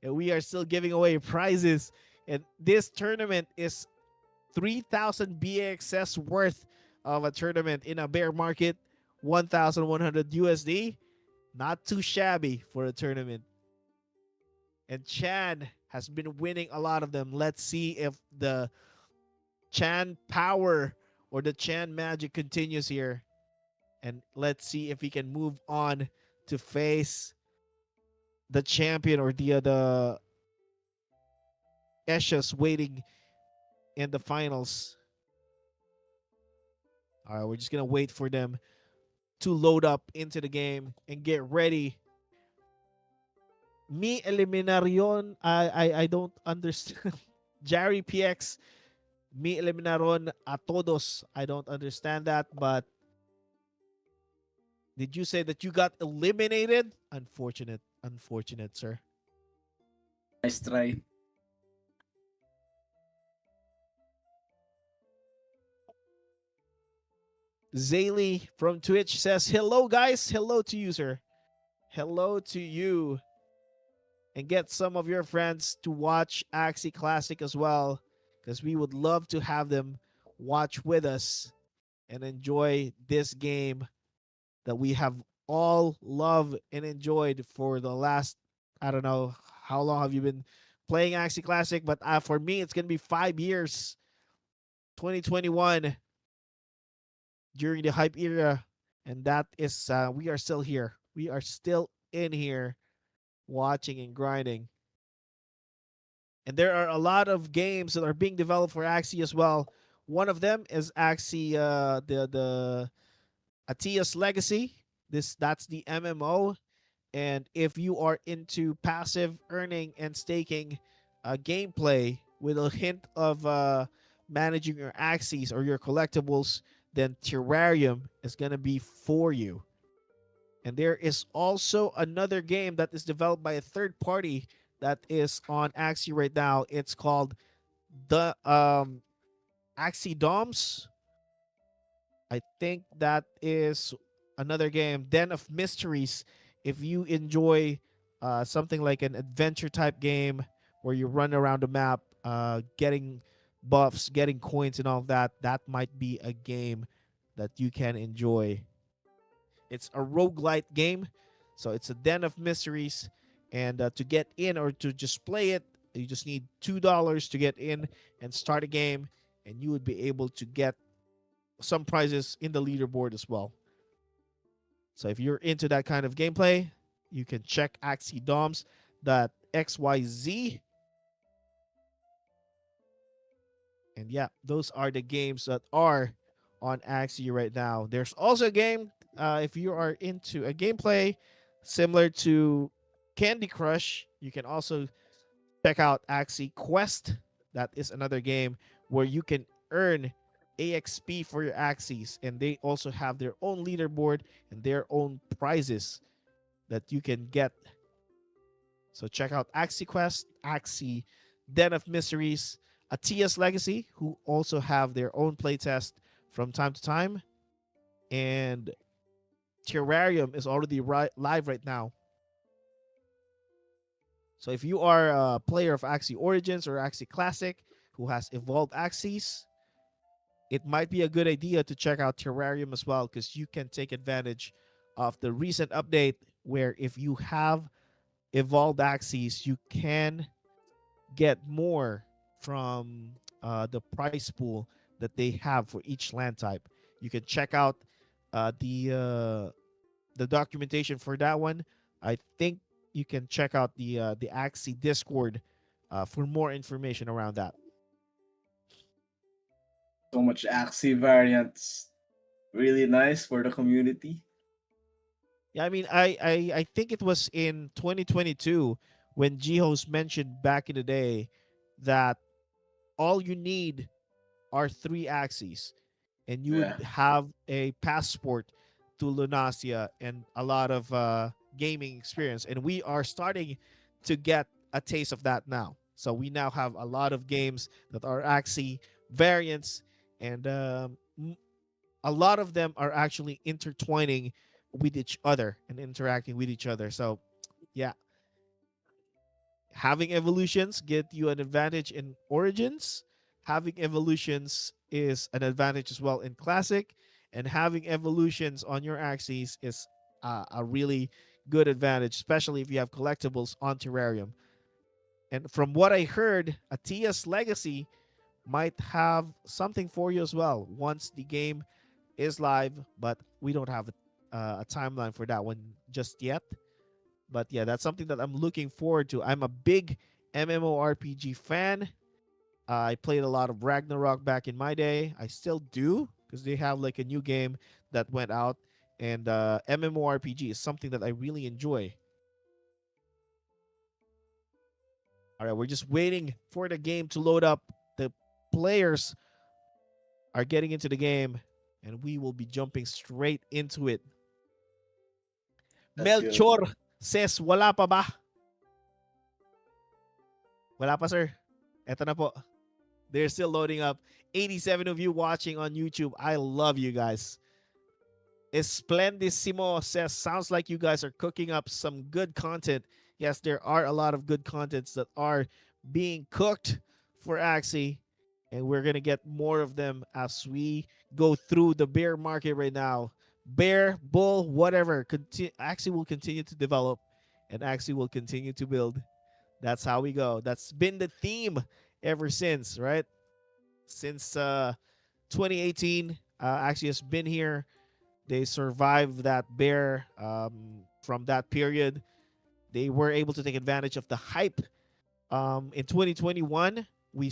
And we are still giving away prizes. And this tournament is 3,000 bAXS worth of a tournament in a bear market, 1,100 USD. Not too shabby for a tournament. And Chan has been winning a lot of them. Let's see if the Chan power or the Chan magic continues here. And let's see if he can move on to face the champion or the Eshes waiting in the finals. All right, we're just gonna wait for them to load up into the game and get ready. Me eliminarion, I don't understand. Jerry PX, me eliminaron a todos. I don't understand that, but did you say that you got eliminated? Unfortunate, unfortunate, sir. Nice try. Zaylee from Twitch says, hello, guys. Hello to you, sir. Hello to you. And get some of your friends to watch Axie Classic as well, because we would love to have them watch with us and enjoy this game that we have all loved and enjoyed for the last, I don't know, how long have you been playing Axie Classic? But for me, it's going to be 5 years, 2021, during the hype era. And that is, we are still here. We are still in here watching and grinding. And there are a lot of games that are being developed for Axie as well. One of them is Axie, the Atias Legacy. That's the MMO. And if you are into passive earning and staking gameplay with a hint of managing your Axies or your collectibles, then Terrarium is gonna be for you. And there is also another game that is developed by a third party that is on Axie right now. It's called the Axie Doms. I think that is another game. Den of Mysteries. If you enjoy something like an adventure type game where you run around the map, getting buffs, getting coins, and all of that, that might be a game that you can enjoy. It's a roguelite game. So it's a Den of Mysteries. And to get in or to just play it, you just need $2 to get in and start a game. And you would be able to get some prizes in the leaderboard as well. So if you're into that kind of gameplay, you can check AxieDoms.xyz. And yeah, those are the games that are on Axie right now. There's also a game, if you are into a gameplay similar to Candy Crush, you can also check out Axie Quest. That is another game where you can earn AXP for your Axies, and they also have their own leaderboard and their own prizes that you can get. So check out Axie Quest, Axie Den of Mysteries, Atias Legacy, who also have their own playtest from time to time, and Terrarium is already live right now. So if you are a player of Axie Origins or Axie Classic who has evolved Axies, it might be a good idea to check out Terrarium as well, because you can take advantage of the recent update where if you have evolved Axies, you can get more from the price pool that they have for each land type. You can check out uh, the uh, the documentation for that one. I think you can check out the Axie Discord for more information around that. So much Axie variants. Really nice for the community. Yeah, I mean, I think it was in 2022 when Jihos mentioned back in the day that all you need are three axes, and you Yeah, would have a passport to Lunasia and a lot of gaming experience. And we are starting to get a taste of that now. So we now have a lot of games that are Axie variants, and a lot of them are actually intertwining with each other and interacting with each other. So yeah, having evolutions get you an advantage in Origins. Having evolutions is an advantage as well in Classic, and having evolutions on your axes is a really good advantage, especially if you have collectibles on Terrarium. And from what I heard, Atia's Legacy might have something for you as well once the game is live, but we don't have a timeline for that one just yet. But yeah, that's something that I'm looking forward to. I'm a big MMORPG fan. I played a lot of Ragnarok back in my day. I still do because they have like a new game that went out, and MMORPG is something that I really enjoy. All right, we're just waiting for the game to load up. The players are getting into the game, and we will be jumping straight into it. let's go. Melchor says, wala pa ba? Wala pa, sir. Eto na po. They're still loading up. 87 of you watching on YouTube. I love you guys. Esplendissimo says, sounds like you guys are cooking up some good content. Yes, there are a lot of good contents that are being cooked for Axie, and we're going to get more of them as we go through the bear market right now. Bear, bull, whatever. Axie will continue to develop, and Axie will continue to build. That's how we go. That's been the theme ever since, right? Since 2018, Axie has been here. They survived that bear from that period. They were able to take advantage of the hype. In 2021, we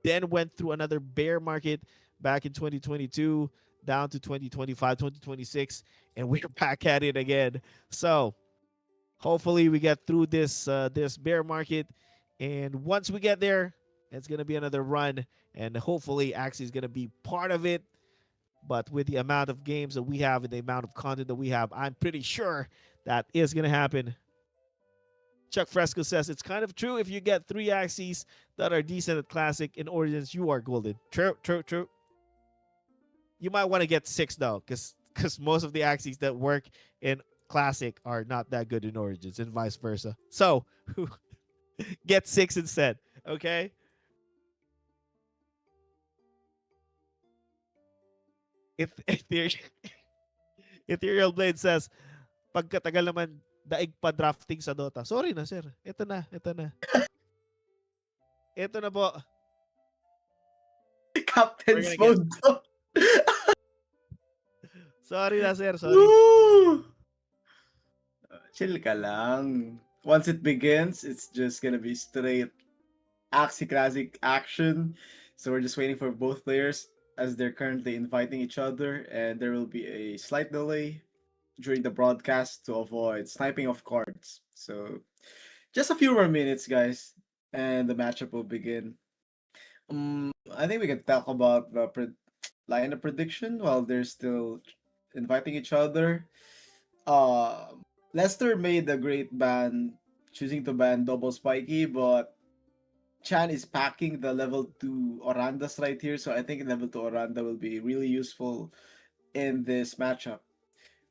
then went through another bear market back in 2022 down to 2025, 2026, and we're back at it again. So hopefully we get through this bear market, and once we get there, it's gonna be another run, and hopefully Axie is gonna be part of it. But with the amount of games that we have and the amount of content that we have, I'm pretty sure that is going to happen. Chuck Fresco says it's kind of true if you get three Axies that are decent at Classic in Origins, you are golden. True, true, true. You might want to get six though, because most of the Axies that work in Classic are not that good in Origins, and vice versa. So get six instead. Okay. If Ethereal Blade says pagkatagal naman daig pa drafting sa Dota. Sorry na, sir. Ito na, ito na. Ito na po. We're Captain's gonna get. mode. Sorry na, sir. Sorry. Woo! Chill ka lang. Once it begins, it's just gonna be straight Axie Classic action. So we're just waiting for both players as they're currently inviting each other, and there will be a slight delay during the broadcast to avoid sniping of cards. So just a few more minutes, guys, and the matchup will begin. I think we can talk about the line of prediction while they're still inviting each other. Uh, Leicester made a great ban, choosing to ban double spiky, but Chan is packing the level 2 Orandas right here, so I think level 2 Oranda will be really useful in this matchup.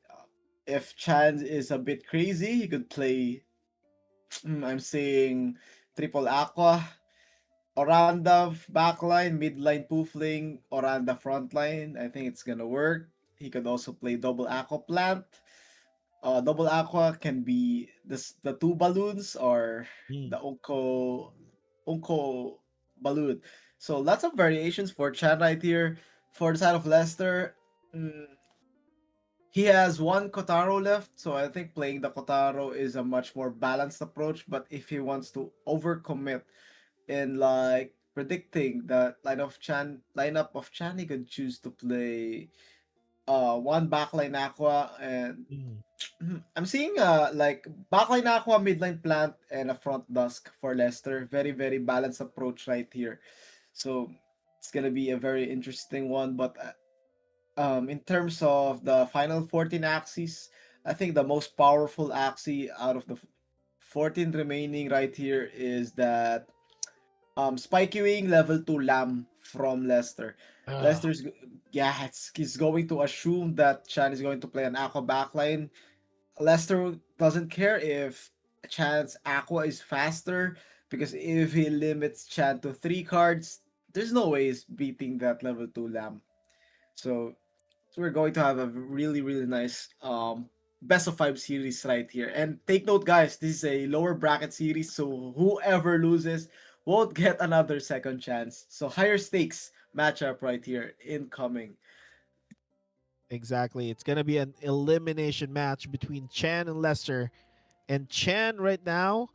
Uh, if Chan is a bit crazy, he could play, I'm saying, triple Aqua, Oranda backline, midline Poofling, Oranda frontline. I think it's gonna work. He could also play double Aqua Plant. Double Aqua can be the two balloons or Mm. the Unko balloon. So lots of variations for Chan right here. For the side of Leicester, mm, He has one Kotaro left, so I think playing the Kotaro is a much more balanced approach. But if he wants to overcommit in like predicting the lineup of Chan, he could choose to play one backline Aqua and Mm. I'm seeing like backline Aqua, midline Plant, and a front Dusk for Leicester. Very very balanced approach right here. So it's gonna be a very interesting one. But in terms of the final 14 axes, I think the most powerful axis out of the 14 remaining right here is that spikewing level 2 Lamb from Leicester. Ah, Leicester's yeah, he's going to assume that Chan is going to play an Aqua backline. Leicester doesn't care if Chan's Aqua is faster because if he limits Chan to 3 cards, there's no way he's beating that level 2 Lamb. So we're going to have a really really nice best of 5 series right here. And take note guys, this is a lower bracket series, so whoever loses won't get another second chance. So higher stakes matchup right here incoming. exactly. It's gonna be an elimination match between Chan and Lester. And Chan right now,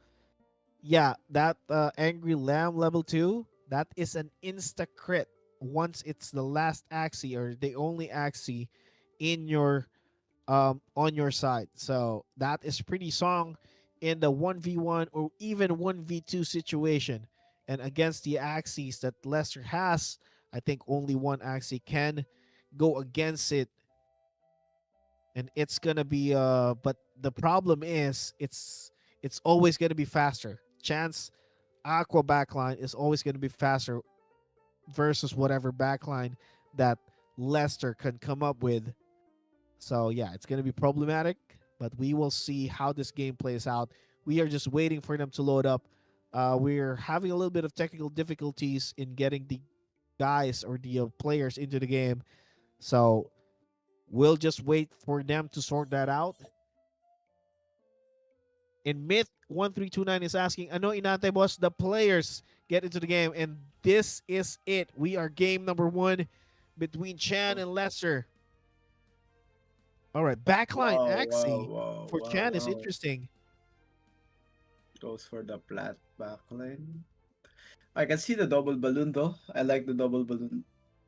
yeah, that Angry Lamb level 2, that is an insta crit once it's the last Axie or the only Axie in your on your side. So that is pretty strong in the 1v1 or even 1v2 situation. And against the Axies that Leicester has, I think only one Axie can go against it, and it's gonna be but the problem is it's always gonna be faster. Chance Aqua backline is always gonna be faster versus whatever backline that Leicester can come up with. So yeah, it's gonna be problematic, but we will see how this game plays out. We are just waiting for them to load up. We're having a little bit of technical difficulties in getting the guys or the players into the game, so we'll just wait for them to sort that out. And Myth1329 is asking, ano inante boss the players get into the game? And this is it. We are game number one between Chan and Lester. All right, backline Wow, wow, Axie wow, for wow, Chan is wow. interesting. Goes for the plat backline. I can see the double balloon though. I like the double balloon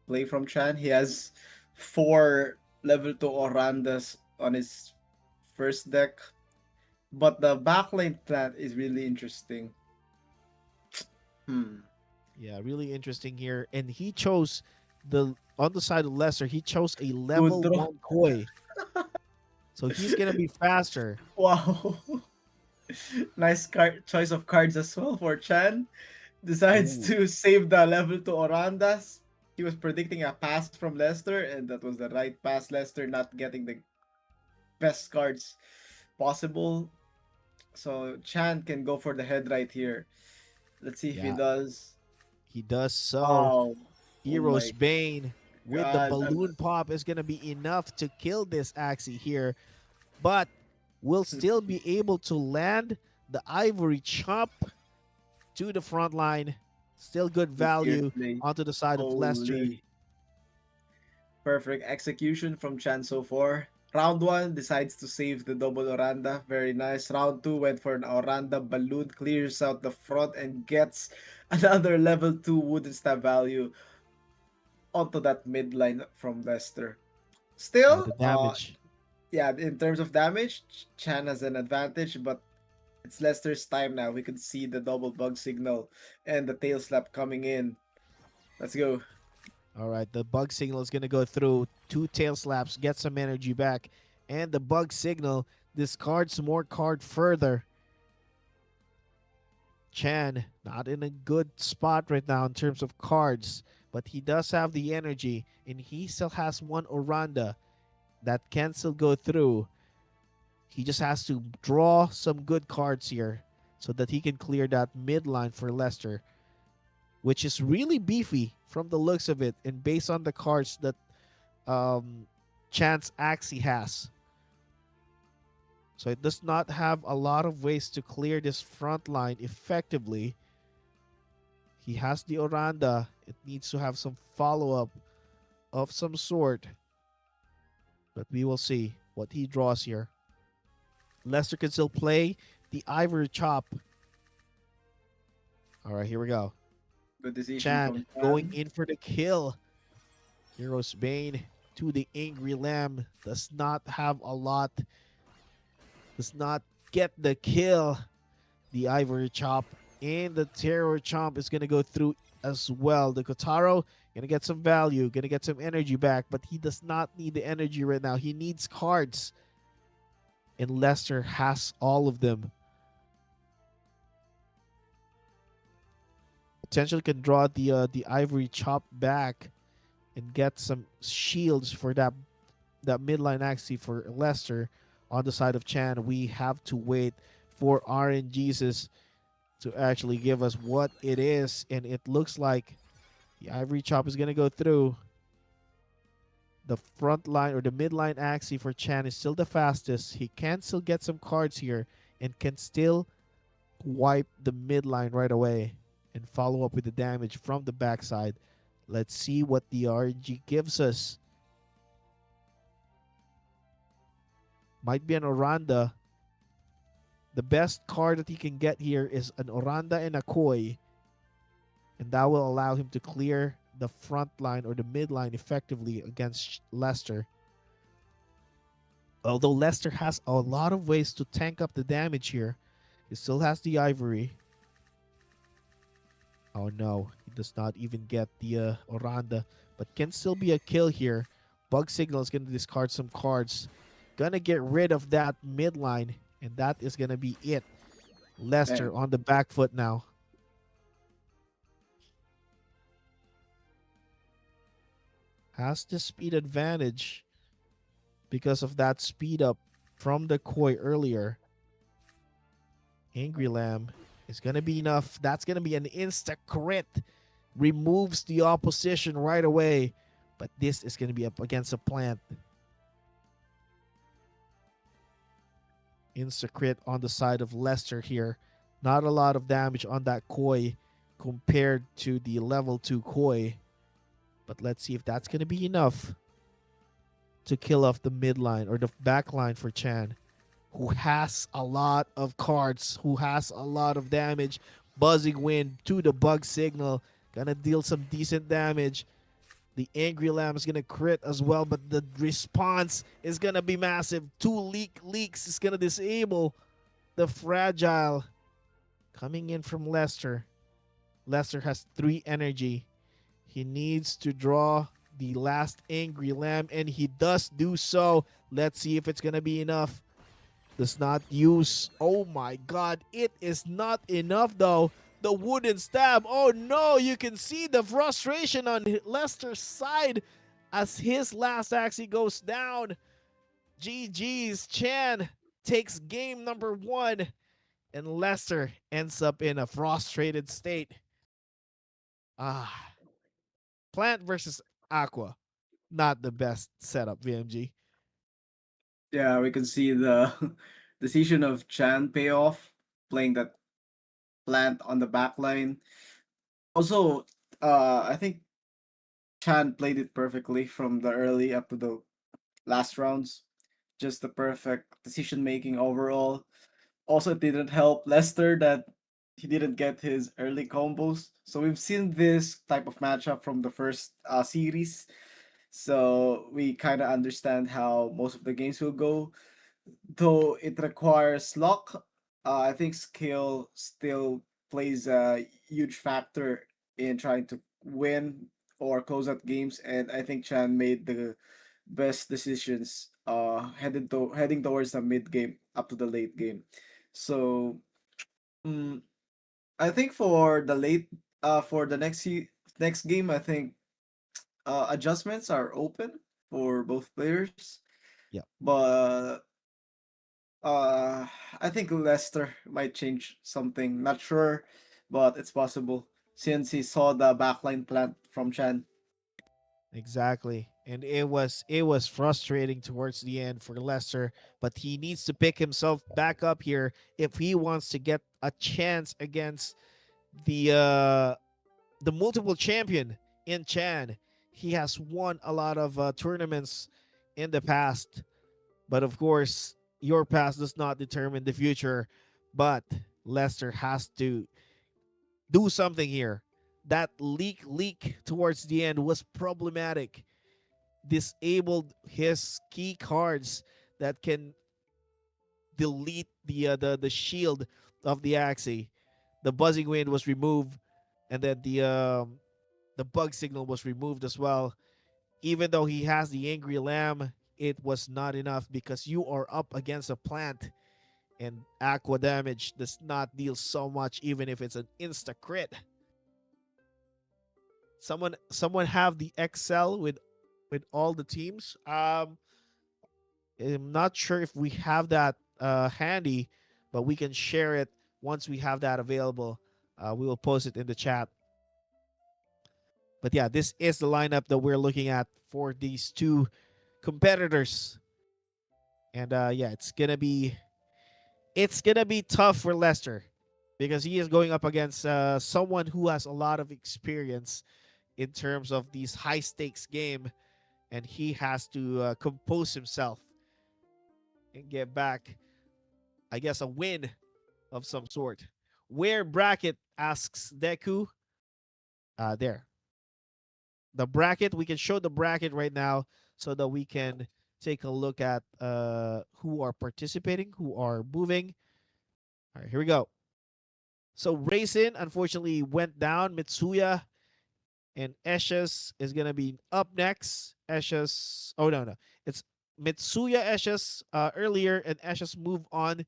play from Chan. He has 4 level 2 Orandas on his first deck. But the backline plant is really interesting. Hmm. Yeah, really interesting here. And he chose the on the side of Lester, he chose a Good level draw. one koi. So he's gonna be faster. Wow. Nice choice of cards as well for Chan. Decides Ooh. to save the level to Orandas. He was predicting a pass from Leicester, and that was the right pass. Leicester not getting the best cards possible. So Chan can go for the head right here. Let's see if he Yeah, does. he does so. Wow. Oh Hero's my Bane with the god. balloon pop is going to be enough to kill this Axie here, but will still be able to land the Ivory Chop to the front line. Still good Good gear value play. onto the side of Leicester. Holy. Perfect execution from Chan so far. Round 1 decides to save the double Oranda. Very nice. Round 2 went for an Oranda balloon, clears out the front and gets another level 2 wooden stab value onto that midline from Leicester. Yeah, Still, the damage. yeah, in terms of damage, Chan has an advantage, but it's Leicester's time now. We could see the double bug signal and the tail slap coming in. Let's go. All right, the bug signal is going to go through. Two tail slaps, get some energy back. And the bug signal discards more card further. Chan, not in a good spot right now in terms of cards, but he does have the energy, and he still has one Oranda that can still go through. He just has to draw some good cards here so that he can clear that midline for Leicester, which is really beefy from the looks of it, and based on the cards that Chance Axie has. So it does not have a lot of ways to clear this front line effectively. He has the Oranda. It needs to have some follow up of some sort, but we will see. what he draws here. Leicester can still play the Ivory Chop. All right, here we go. Good decision Chan from going Chan. in for the kill. Hero's Bane to the Angry Lamb. Does not have a lot. Does not get the kill. The Ivory Chop and the Terror Chomp is going to go through as well. The Kotaro going to get some value, going to get some energy back, but he does not need the energy right now. He needs cards, and Leicester has all of them. Potentially can draw the Ivory Chop back and get some shields for that midline Axie for Leicester. On the side of Chan, we have to wait for RNGesus to actually give us what it is, and it looks like the Ivory Chop is gonna go through. The front line or the midline Axie for Chan is still the fastest. He can still get some cards here and can still wipe the midline right away and follow up with the damage from the backside. Let's see what the RNG gives us. Might be an Oranda. The best card that he can get here is an Oranda and a Koi, and that will allow him to clear the front line or the mid line effectively against Leicester. Although Leicester has a lot of ways to tank up the damage here, he still has the Ivory. Oh no, he does not even get the Oranda, but can still be a kill here. Bug Signal is going to discard some cards. Gonna get rid of that midline, and that is gonna be it. Leicester Damn. on the back foot now. Has the speed advantage because of that speed up from the Koi earlier. Angry Lamb is gonna be enough. That's gonna be an insta crit. Removes the opposition right away. But this is gonna be up against a plant. Insta crit on the side of Leicester here. Not a lot of damage on that Koi compared to the level 2 Koi. But let's see if that's going to be enough to kill off the midline or the backline for Chan, who has a lot of cards, who has a lot of damage. Buzzing Wind to the Bug Signal. Gonna deal some decent damage. The Angry Lamb is gonna crit as well, but the response is gonna be massive. 2 leaks is gonna disable the Fragile. Coming in from Leicester. Leicester has 3 energy. He needs to draw the last Angry Lamb, and he does do so. Let's see if it's gonna be enough. Does not use. Oh my god, it is not enough though. The wooden stab. Oh no, you can see the frustration on Leicester's side as his last Axie goes down. GG's. Chan takes game number 1, and Leicester ends up in a frustrated state. Ah, Plant versus Aqua. Not the best setup, VMG. Yeah, we can see the decision of Chan pay off, playing that plant on the back line. Also, I think Chan played it perfectly from the early up to the last rounds. Just the perfect decision making overall. Also, it didn't help Leicester that he didn't get his early combos. So we've seen this type of matchup from the first series. So we kind of understand how most of the games will go. Though it requires luck, I think skill still plays a huge factor in trying to win or close out games. And I think Chan made the best decisions heading towards the mid game up to the late game. So mm, I think for the late for the next game, I think adjustments are open for both players, Yep. but uh I think Leicester might change something. Not sure, but it's possible since he saw the backline plant from Chan. Exactly. And it was frustrating towards the end for Leicester, but he needs to pick himself back up here if he wants to get a chance against the uh the multiple champion in Chan. He has won a lot of tournaments in the past. But of course, your past does not determine the future. But Leicester has to do something here. That leak towards the end was problematic. Disabled his key cards that can delete the shield of the Axie. The buzzing wind was removed, and then the bug signal was removed as well. Even though he has the angry lamb, it was not enough because you are up against a plant, and aqua damage does not deal so much, even if it's an insta crit. Someone have the XL with all the teams. I'm not sure if we have that handy, but we can share it once we have that available. We will post it in the chat. But yeah, this is the lineup that we're looking at for these two competitors, and yeah, it's gonna be tough for Leicester because he is going up against someone who has a lot of experience in terms of these high stakes game, and he has to compose himself and get back, I guess, a win of some sort. Where bracket, asks Deku. There, the bracket. We can show the bracket right now so that we can take a look at who are participating, who are moving. All right, here we go. So Raisin unfortunately went down. Mitsuya and Eshes is gonna be up next. Eshes, oh no, it's Mitsuya Eshes earlier, and Eshes move on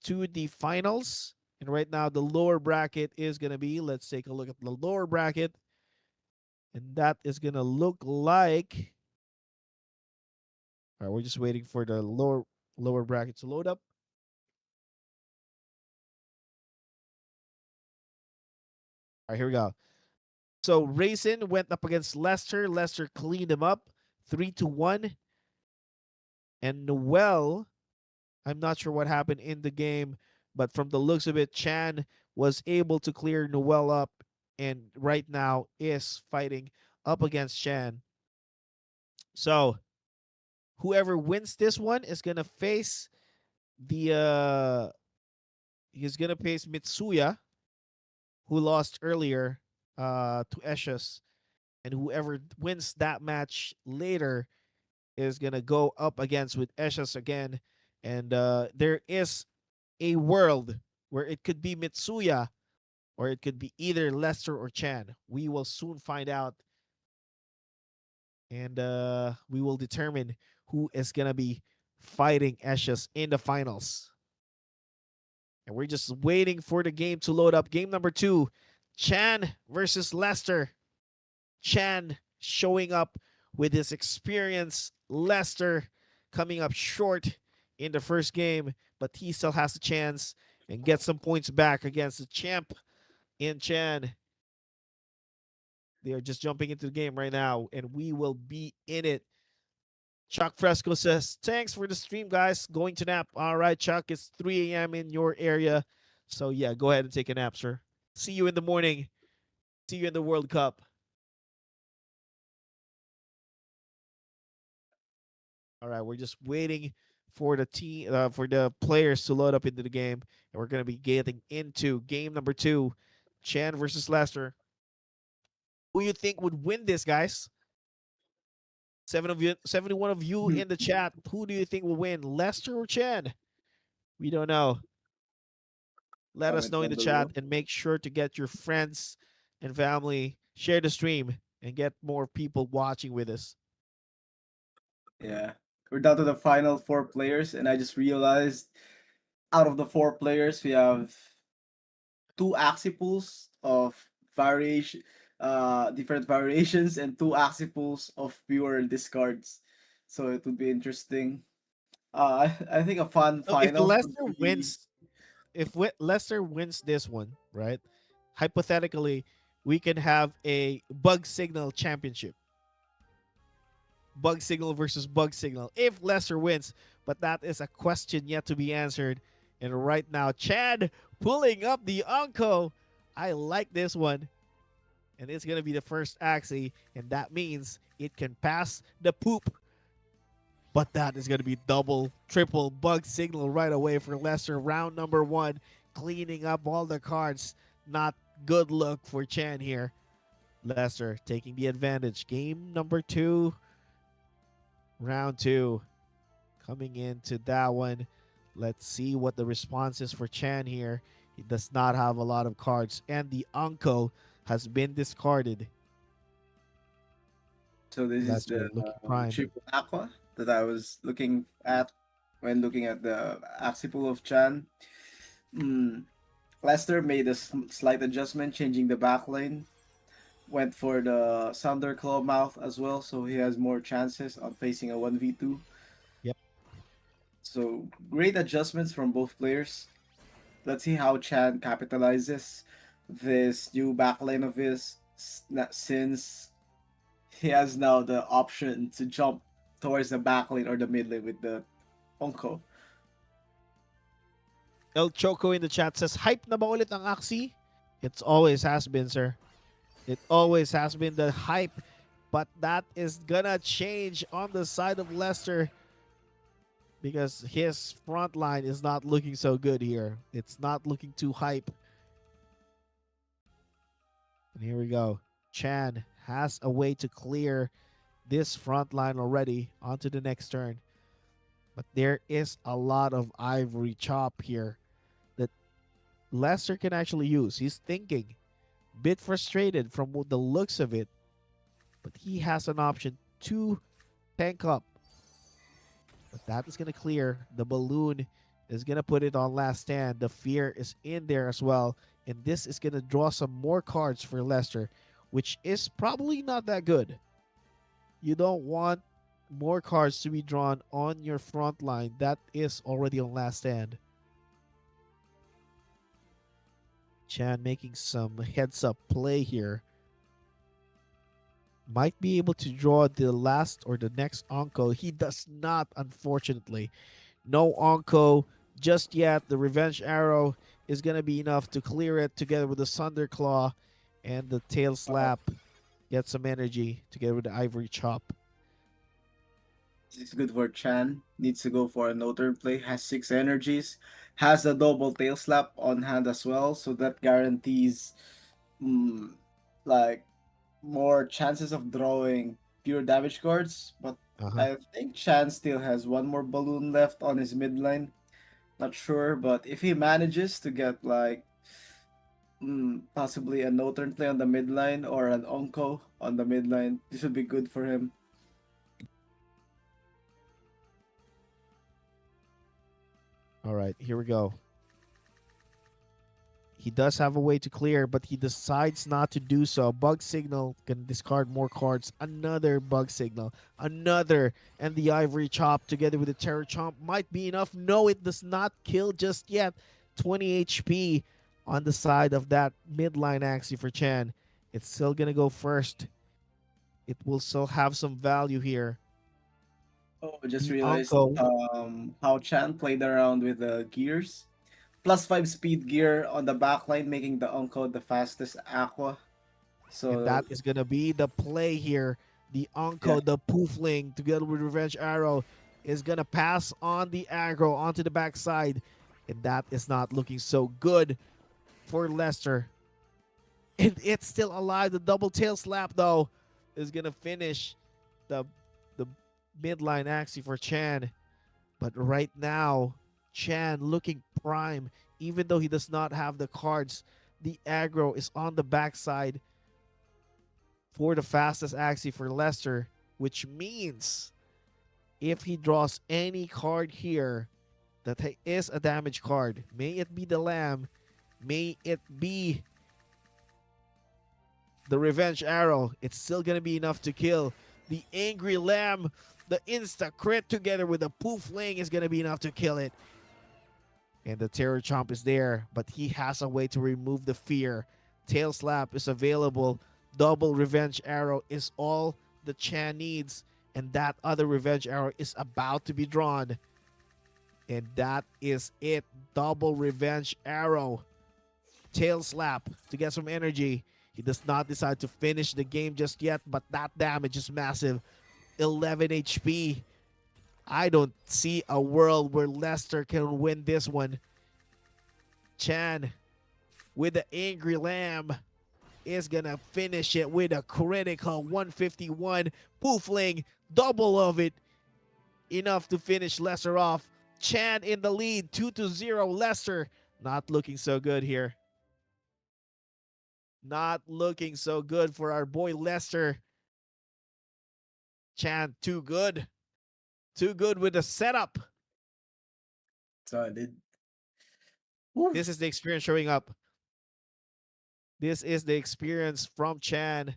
to the finals. And right now the lower bracket is gonna be. Let's take a look at the lower bracket, and that is gonna look like. All right, we're just waiting for the lower bracket to load up. All right, here we go. So Raisin went up against Leicester. Leicester cleaned him up 3-1. And Noel, I'm not sure what happened in the game, but from the looks of it, Chan was able to clear Noel up and right now is fighting up against Chan. So whoever wins this one is gonna face the he's gonna face Mitsuya, who lost earlier to Eshes, and whoever wins that match later is gonna go up against with Eshes again. And there is a world where it could be Mitsuya or it could be either Lester or Chan. We will soon find out, and we will determine who is gonna be fighting Eshes in the finals. And we're just waiting for the game to load up. Game number 2, Chan versus Lester. Chan showing up with his experience. Lester coming up short in the first game, but he still has a chance and get some points back against the champ in Chan. They are just jumping into the game right now, and we will be in it. Chuck Fresco says, thanks for the stream, guys. Going to nap. All right, Chuck, it's 3 a.m. in your area. So, yeah, go ahead and take a nap, sir. See you in the morning. See you in the World Cup. All right, we're just waiting for the team, for the players to load up into the game, and we're gonna be getting into game number 2, Chan versus Leicester. Who you think would win this, guys? 71 of you in the chat. Who do you think will win, Leicester or Chan? We don't know. Let us Comment know in down the below. chat, and make sure to get your friends and family, share the stream, and get more people watching with us. Yeah. We're down to the final four players, and I just realized out of the four players, we have two Axie pools of variation, different variations, and two Axie pools of pure discards. So it would be interesting. I think a fun So if final would Leicester be. wins, if Leicester wins this one, right? Hypothetically, we can have a bug signal championship. Bug signal versus bug signal if Leicester wins, but that is a question yet to be answered. And right now, Chad pulling up the Unco. I like this one. And it's going to be the first Axie, and that means it can pass the poop. But that is going to be double, triple bug signal right away for Lester. Round number one, cleaning up all the cards. Not good look for Chan here. Lester taking the advantage. Game number two, round two. Coming into that one. Let's see what the response is for Chan here. He does not have a lot of cards, and the Unco has been discarded. So this is the Lester looking prime. triple aqua that I was looking at when looking at the Axie pool of Chan. Mm, Leicester made a slight adjustment, changing the back lane. Went for the Thunder Claw mouth as well, so he has more chances on facing a 1v2. Yep. So great adjustments from both players. Let's see how Chan capitalizes this new backline of his, since he has now the option to jump towards the backlane or the mid lane with the Onko. El Choco in the chat says, hype na ba ulit ang Axie? It always has been, sir. It always has been the hype. But that is gonna change on the side of Leicester because his front line is not looking so good here. It's not looking too hype. And here we go. Chan has a way to clear this front line already onto the next turn. But there is a lot of ivory chop here that Leicester can actually use. He's thinking, bit frustrated from the looks of it, but he has an option to tank up. But that is going to clear. The balloon is going to put it on last stand. The fear is in there as well. And this is going to draw some more cards for Leicester, which is probably not that good. You don't want more cards to be drawn on your front line that is already on last stand. Chan making some heads up play here. Might be able to draw the last or the next Onko. He does not, unfortunately. No Onko just yet. The Revenge Arrow is going to be enough to clear it together with the Thunder Claw and the Tail Slap. Get some energy together with the Ivory Chop. This is good for Chan. Needs to go for a no-turn play. Has 6 energies. Has a double tail slap on hand as well. So that guarantees like more chances of drawing pure damage cards. But Uh-huh. I think Chan still has one more balloon left on his mid line. Not sure, but if he manages to get like possibly a no-turn play on the mid line or an Onko on the mid line, this would be good for him. All right, here we go. He does have a way to clear, but he decides not to do so. Bug Signal can discard more cards. Another Bug Signal. Another. And the Ivory Chop together with the Terror Chomp might be enough. No, it does not kill just yet. 20 HP on the side of that midline Axie for Chan. It's still going to go first. It will still have some value here. Oh, I just The realized Onko. how Chan played around with the gears. +5 speed gear on the backline, making the Onko the fastest aqua. And So that is going to be the play here. The yeah, Onko, the Poofling, together with Revenge Arrow, is going to pass on the aggro onto the backside. And that is not looking so good for Leicester. And it's still alive. The double tail slap, though, is going to finish the midline Axie for Chan. But right now, Chan looking prime. Even though he does not have the cards, the aggro is on the backside for the fastest Axie for Leicester, which means if he draws any card here that is a damage card, may it be the Lamb, may it be the Revenge Arrow, it's still going to be enough to kill. The Angry Lamb, the insta crit together with the Poofling is going to be enough to kill it. And the Terror Chomp is there, but he has a way to remove the fear. Tail Slap is available. Double Revenge Arrow is all the Chan needs. And that other Revenge Arrow is about to be drawn. And that is it. Double Revenge Arrow. Tail Slap to get some energy. He does not decide to finish the game just yet, but that damage is massive. 11 HP. I don't see a world where Leicester can win this one. Chan with the Angry Lamb is gonna finish it with a critical 151. Poofling, double of it, enough to finish Leicester off. Chan in the lead, 2-0. Leicester not looking so good here. Not looking so good for our boy Leicester. Chan too good. Too good with the setup. Solid. This Woof. is the experience showing up. This is the experience from Chan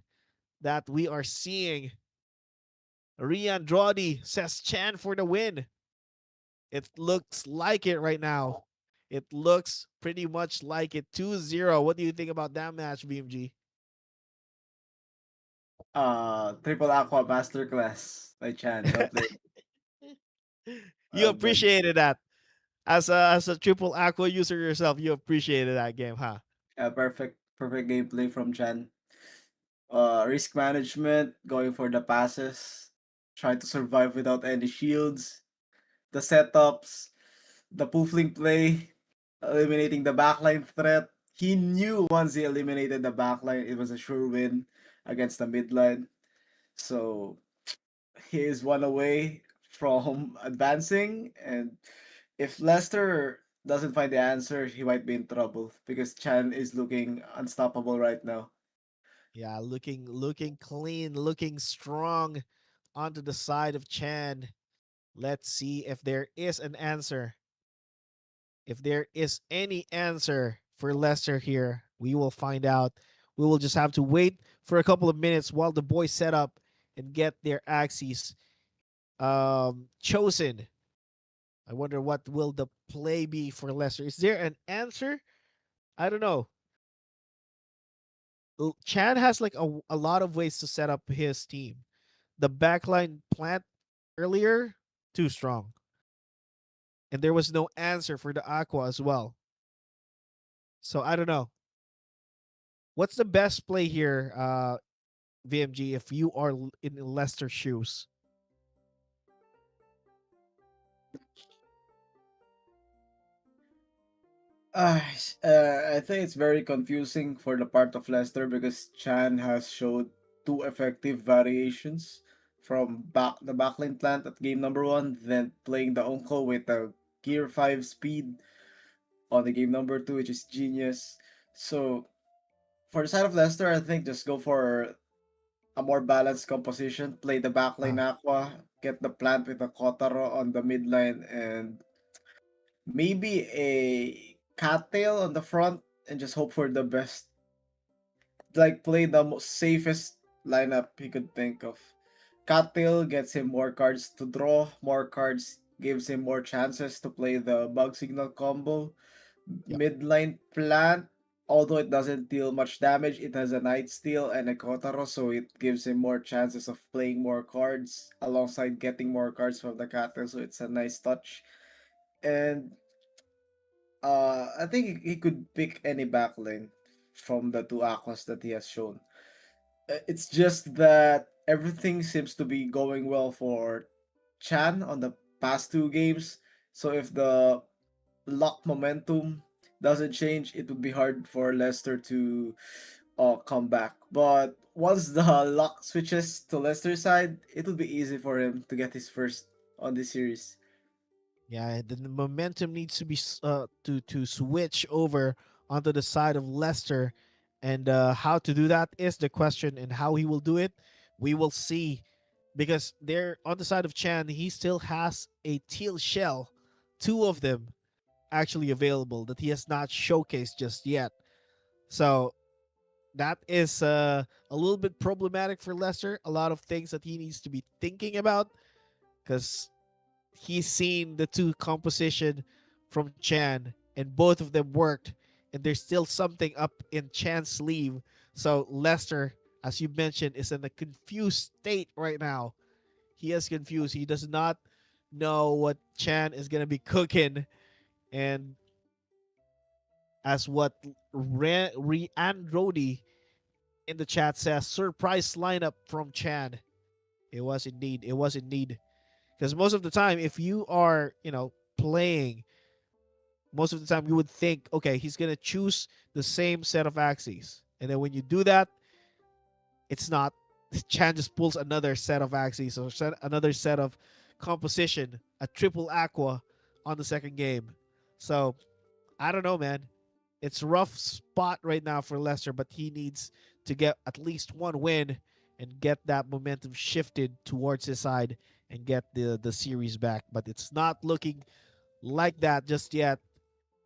that we are seeing. Rian Drodi says Chan for the win. It looks like it right now. It looks pretty much like it. 2-0. What do you think about that match, BMG? Triple Aqua Masterclass by Chan. Well played. You Well played. appreciated that. As a triple aqua user yourself, you appreciated that game, huh? Perfect gameplay from Chan. Risk management, going for the passes, trying to survive without any shields, the setups, the poofling play, eliminating the backline threat. He knew once he eliminated the backline, it was a sure win against the midline. So he is one away from advancing, and if Leicester doesn't find the answer, he might be in trouble because Chan is looking unstoppable right now. Yeah, looking clean, looking strong onto the side of Chan. Let's see if there is an answer. If there is any answer for Leicester here, we will find out. We will just have to wait for a couple of minutes while the boys set up and get their Axies chosen. I wonder what will the play be for Leicester. Is there an answer? I don't know. Chan has like a lot of ways to set up his team. The backline plant earlier, too strong. And there was no answer for the Aqua as well. So I don't know. What's the best play here, VMG, if you are in Leicester shoes? I think it's very confusing for the part of Leicester because Chan has showed two effective variations from the backline plant at game number one, then playing the uncle with a gear 5 speed on the game number two, which is genius. So for the side of Leicester, I think just go for a more balanced composition, play the backline Uh, Aqua, get the plant with a Kotaro on the midline, and maybe a cattail on the front and just hope for the best. Like play the most safest lineup he could think of. Cattail gets him more cards to draw, more cards gives him more chances to play the bug signal combo. yep. Midline plant, although it doesn't deal much damage, it has a Night Steal and a Kotaro, so it gives him more chances of playing more cards alongside getting more cards from the Cattail, so it's a nice touch. And I think he could pick any backline from the two aquas that he has shown. It's just that everything seems to be going well for Chan on the past two games. So if the luck momentum doesn't change, it would be hard for Leicester to come back. But once the luck switches to Leicester's side, it will be easy for him to get his first on this series. Yeah, the momentum needs to be to switch over onto the side of Leicester, and how to do that is the question, and how he will do it, we will see, because there on the side of Chan, he still has a teal shell, two of them actually available that he has not showcased just yet. So that is a little bit problematic for Leicester. A lot of things that he needs to be thinking about because he's seen the two composition from Chan and both of them worked, and there's still something up in Chan's sleeve. So Leicester, as you mentioned, is in a confused state right now. He is confused. He does not know what Chan is gonna be cooking, and as what Rody in the chat says, surprise lineup from Chan. It was indeed. It was indeed. Because most of the time, if you are, playing, most of the time you would think, okay, he's gonna choose the same set of axes, and then when you do that, it's not. Chan just pulls another set of axes or another set of composition, a triple aqua on the second game. So I don't know, man. It's a rough spot right now for Leicester, but he needs to get at least one win and get that momentum shifted towards his side and get the series back. But it's not looking like that just yet.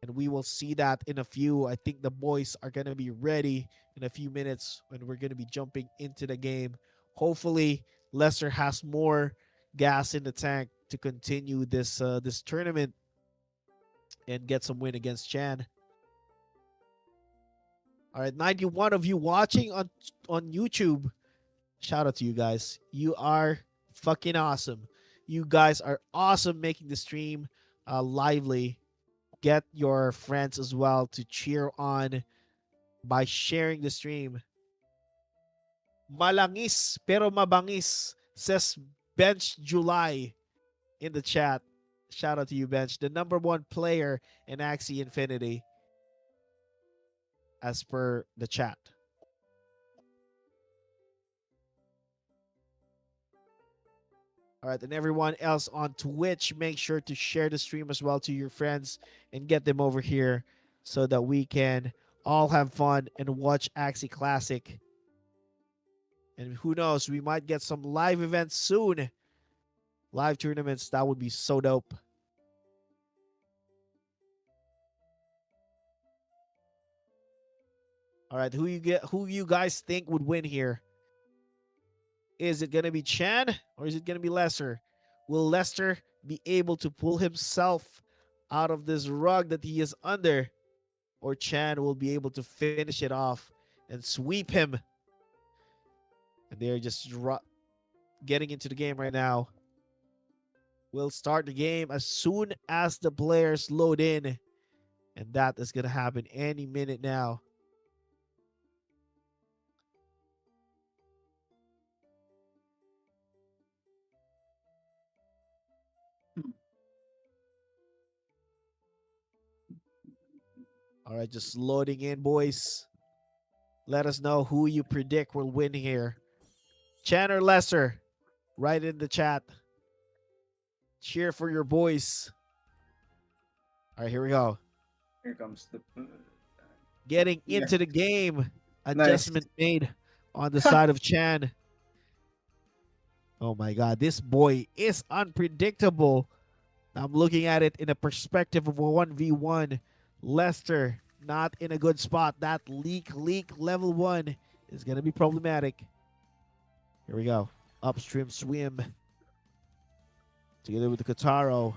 And we will see that in a few. I think the boys are going to be ready in a few minutes when we're going to be jumping into the game. Hopefully, Leicester has more gas in the tank to continue this tournament and get some win against Chan. All right, 91 of you watching on YouTube. Shout out to you guys. You are fucking awesome. You guys are awesome making the stream lively. Get your friends as well to cheer on by sharing the stream. Malangis pero mabangis, says Bench July in the chat. Shout out to you, Bench. The number one player in Axie Infinity as per the chat. All right, and everyone else on Twitch, make sure to share the stream as well to your friends and get them over here so that we can all have fun and watch Axie Classic. And who knows, we might get some live events soon. Live tournaments, that would be so dope. All right, who you guys think would win here? Is it going to be Chan or is it going to be Leicester? Will Leicester be able to pull himself out of this rug that he is under? Or Chan will be able to finish it off and sweep him? And they're just getting into the game right now. We'll start the game as soon as the players load in. And that is going to happen any minute now. All right, just loading in, boys. Let us know who you predict will win here. Chan or Leicester? Write in the chat. Cheer for your boys. All right, here we go. Here comes the. Getting Yeah, into the game. nice. Adjustment made on the side of Chan. Oh my god, this boy is unpredictable. I'm looking at it in a perspective of a 1v1. Leicester not in a good spot. That leak level 1 is going to be problematic. Here we go. Upstream swim. Together with the Kataro.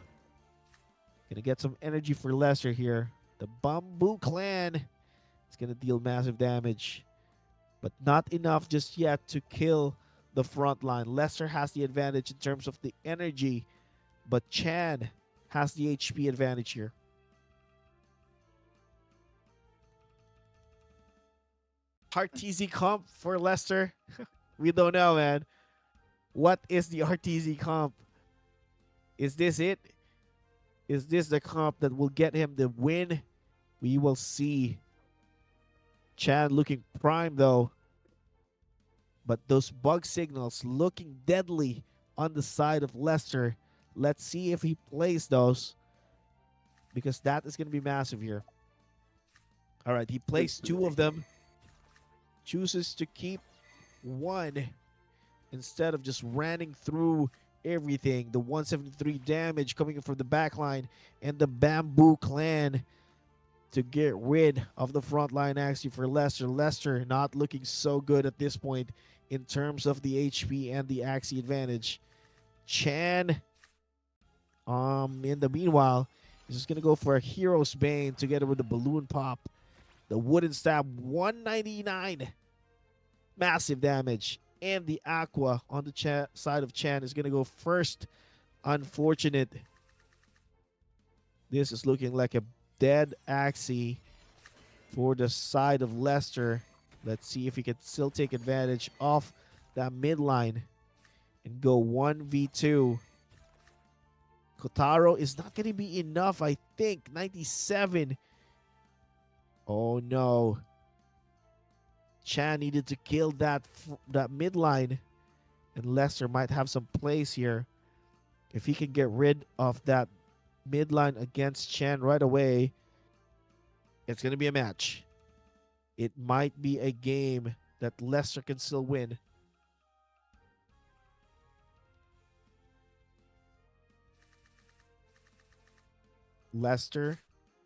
Gonna get some energy for Leicester here. The Bamboo Clan is gonna deal massive damage. But not enough just yet to kill the front line. Leicester has the advantage in terms of the energy. But Chan has the HP advantage here. RTZ comp for Leicester? We don't know, man. What is the RTZ comp? Is this it? Is this the comp that will get him the win? We will see. Chan looking prime though. But those bug signals looking deadly on the side of Leicester. Let's see if he plays those. Because that is going to be massive here. All right, he plays 2 of them. Chooses to keep 1 instead of just running through everything. The 173 damage coming in from the back line and the Bamboo Clan to get rid of the front line Axie for Leicester. Leicester not looking so good at this point in terms of the HP and the Axie advantage. Chan, in the meanwhile, is just going to go for a Hero's Bane together with the Balloon Pop. The Wooden Stab, 199. Massive damage. And the Aqua on the side of Chan is going to go first. Unfortunate. This is looking like a dead Axie for the side of Leicester. Let's see if he can still take advantage of that midline and go 1v2. Kotaro is not going to be enough, I think. 97. Oh no. Chan needed to kill that midline, and Lester might have some plays here. If he can get rid of that midline against Chan right away, it's going to be a match. It might be a game that Lester can still win. Lester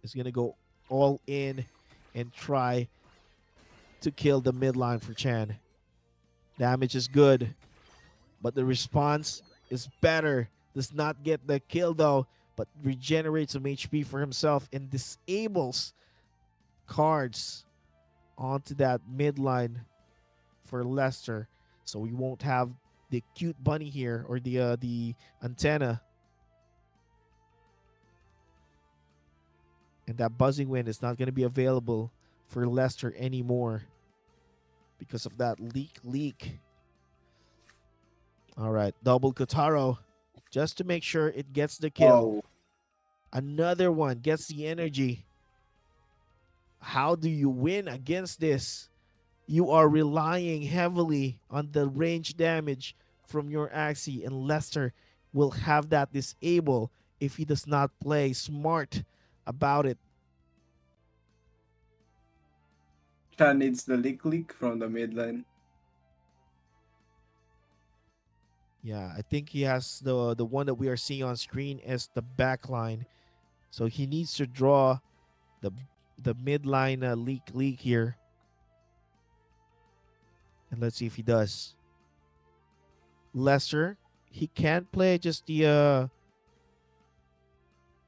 is going to go all in and try to kill the midline for Chan. Damage is good, but the response is better. Does not get the kill though, but regenerates some HP for himself and disables cards onto that midline for Lester. So we won't have the cute bunny here or the antenna. And that buzzing wind is not going to be available for Lester anymore because of that leak. All right, double Kotaro just to make sure it gets the kill. Oh, Another one gets the energy. How do you win against this? You are relying heavily on the range damage from your Axie, and Lester will have that disable if he does not play smart about it. Chan needs the leak from the midline. Yeah, I think he has the one that we are seeing on screen as the back line. So he needs to draw the the midline leak here. And let's see if he does. Lester, he can't play just the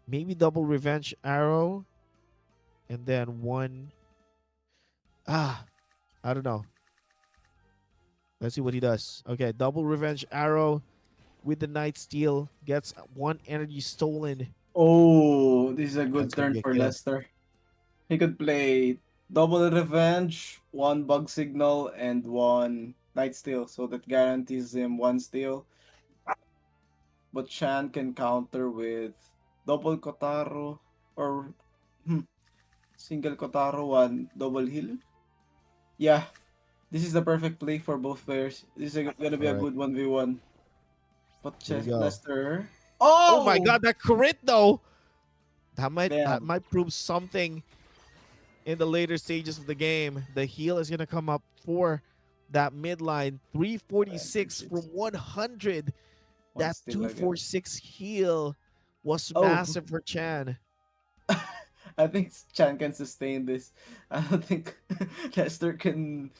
maybe double revenge arrow and then one. I don't know. Let's see what he does. Okay, double revenge arrow with the Night Steel gets one energy stolen. Oh, this is a That's good gonna turn be a for kill. Leicester. He could play double revenge, one bug signal, and one night steal, so that guarantees him one steal. But Chan can counter with double Kotaro or hmm, single Kotaro, one double heal. Yeah, this is the perfect play for both players. This is gonna be All a right, good 1v1. But here we go. Leicester. Oh my Oh! god, that crit though. That Damn. might prove something in the later stages of the game. The heal is gonna come up for that midline. 346 from 136. 100. One That steal again. 246 heal was Oh, massive for Chan. I think Chan can sustain this. I don't think Leicester can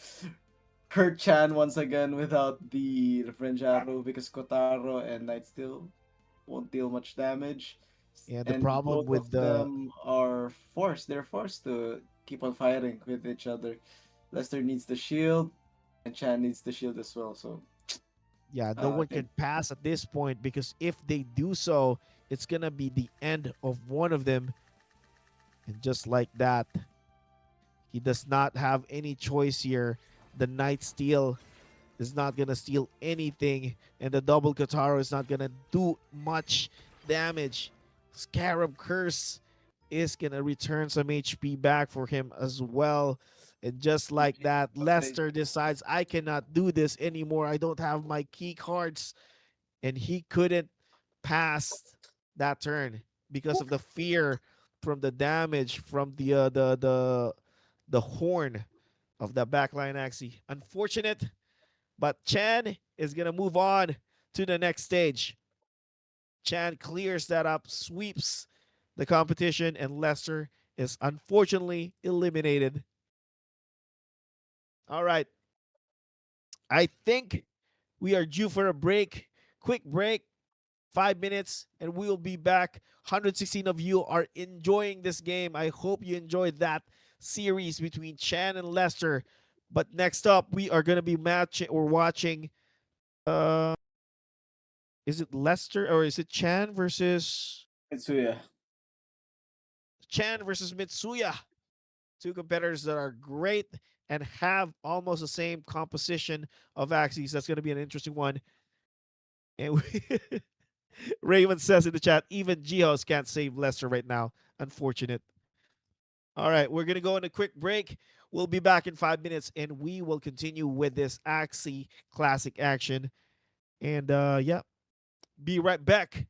hurt Chan once again without the Revenge Arrow because Kotaro and Night Steel won't deal much damage. And the And problem both of with the them are forced. They're forced to keep on fighting with each other. Leicester needs the shield, and Chan needs the shield as well. So yeah, no I one think can pass at this point because if they do so, it's gonna be the end of one of them. And just like that, he does not have any choice here. The Night Steel is not gonna steal anything, and the double Kataro is not gonna do much damage. Scarab Curse is gonna return some HP back for him as well. And just like that, Lester decides I cannot do this anymore. I don't have my key cards, and he couldn't pass that turn because of the fear from the damage from the horn of the backline Axie. Unfortunate, but Chan is going to move on to the next stage. Chan clears that up, sweeps the competition, and Lester is unfortunately eliminated. All right. I think we are due for a break. Quick break, 5 minutes, and we will be back. 116 of you are enjoying this game. I hope you enjoyed that series between Chan and Lester. But next up, we are going to be matching or watching. Uh, is it Lester or is it Mitsuya. Chan versus Mitsuya? Two competitors that are great and have almost the same composition of axes. That's going to be an interesting one. And we Raymond says in the chat, even Geos can't save Lester right now. Unfortunate. All right, we're gonna go on a quick break. We'll be back in 5 minutes, and we will continue with this Axie classic action. And yeah, be right back.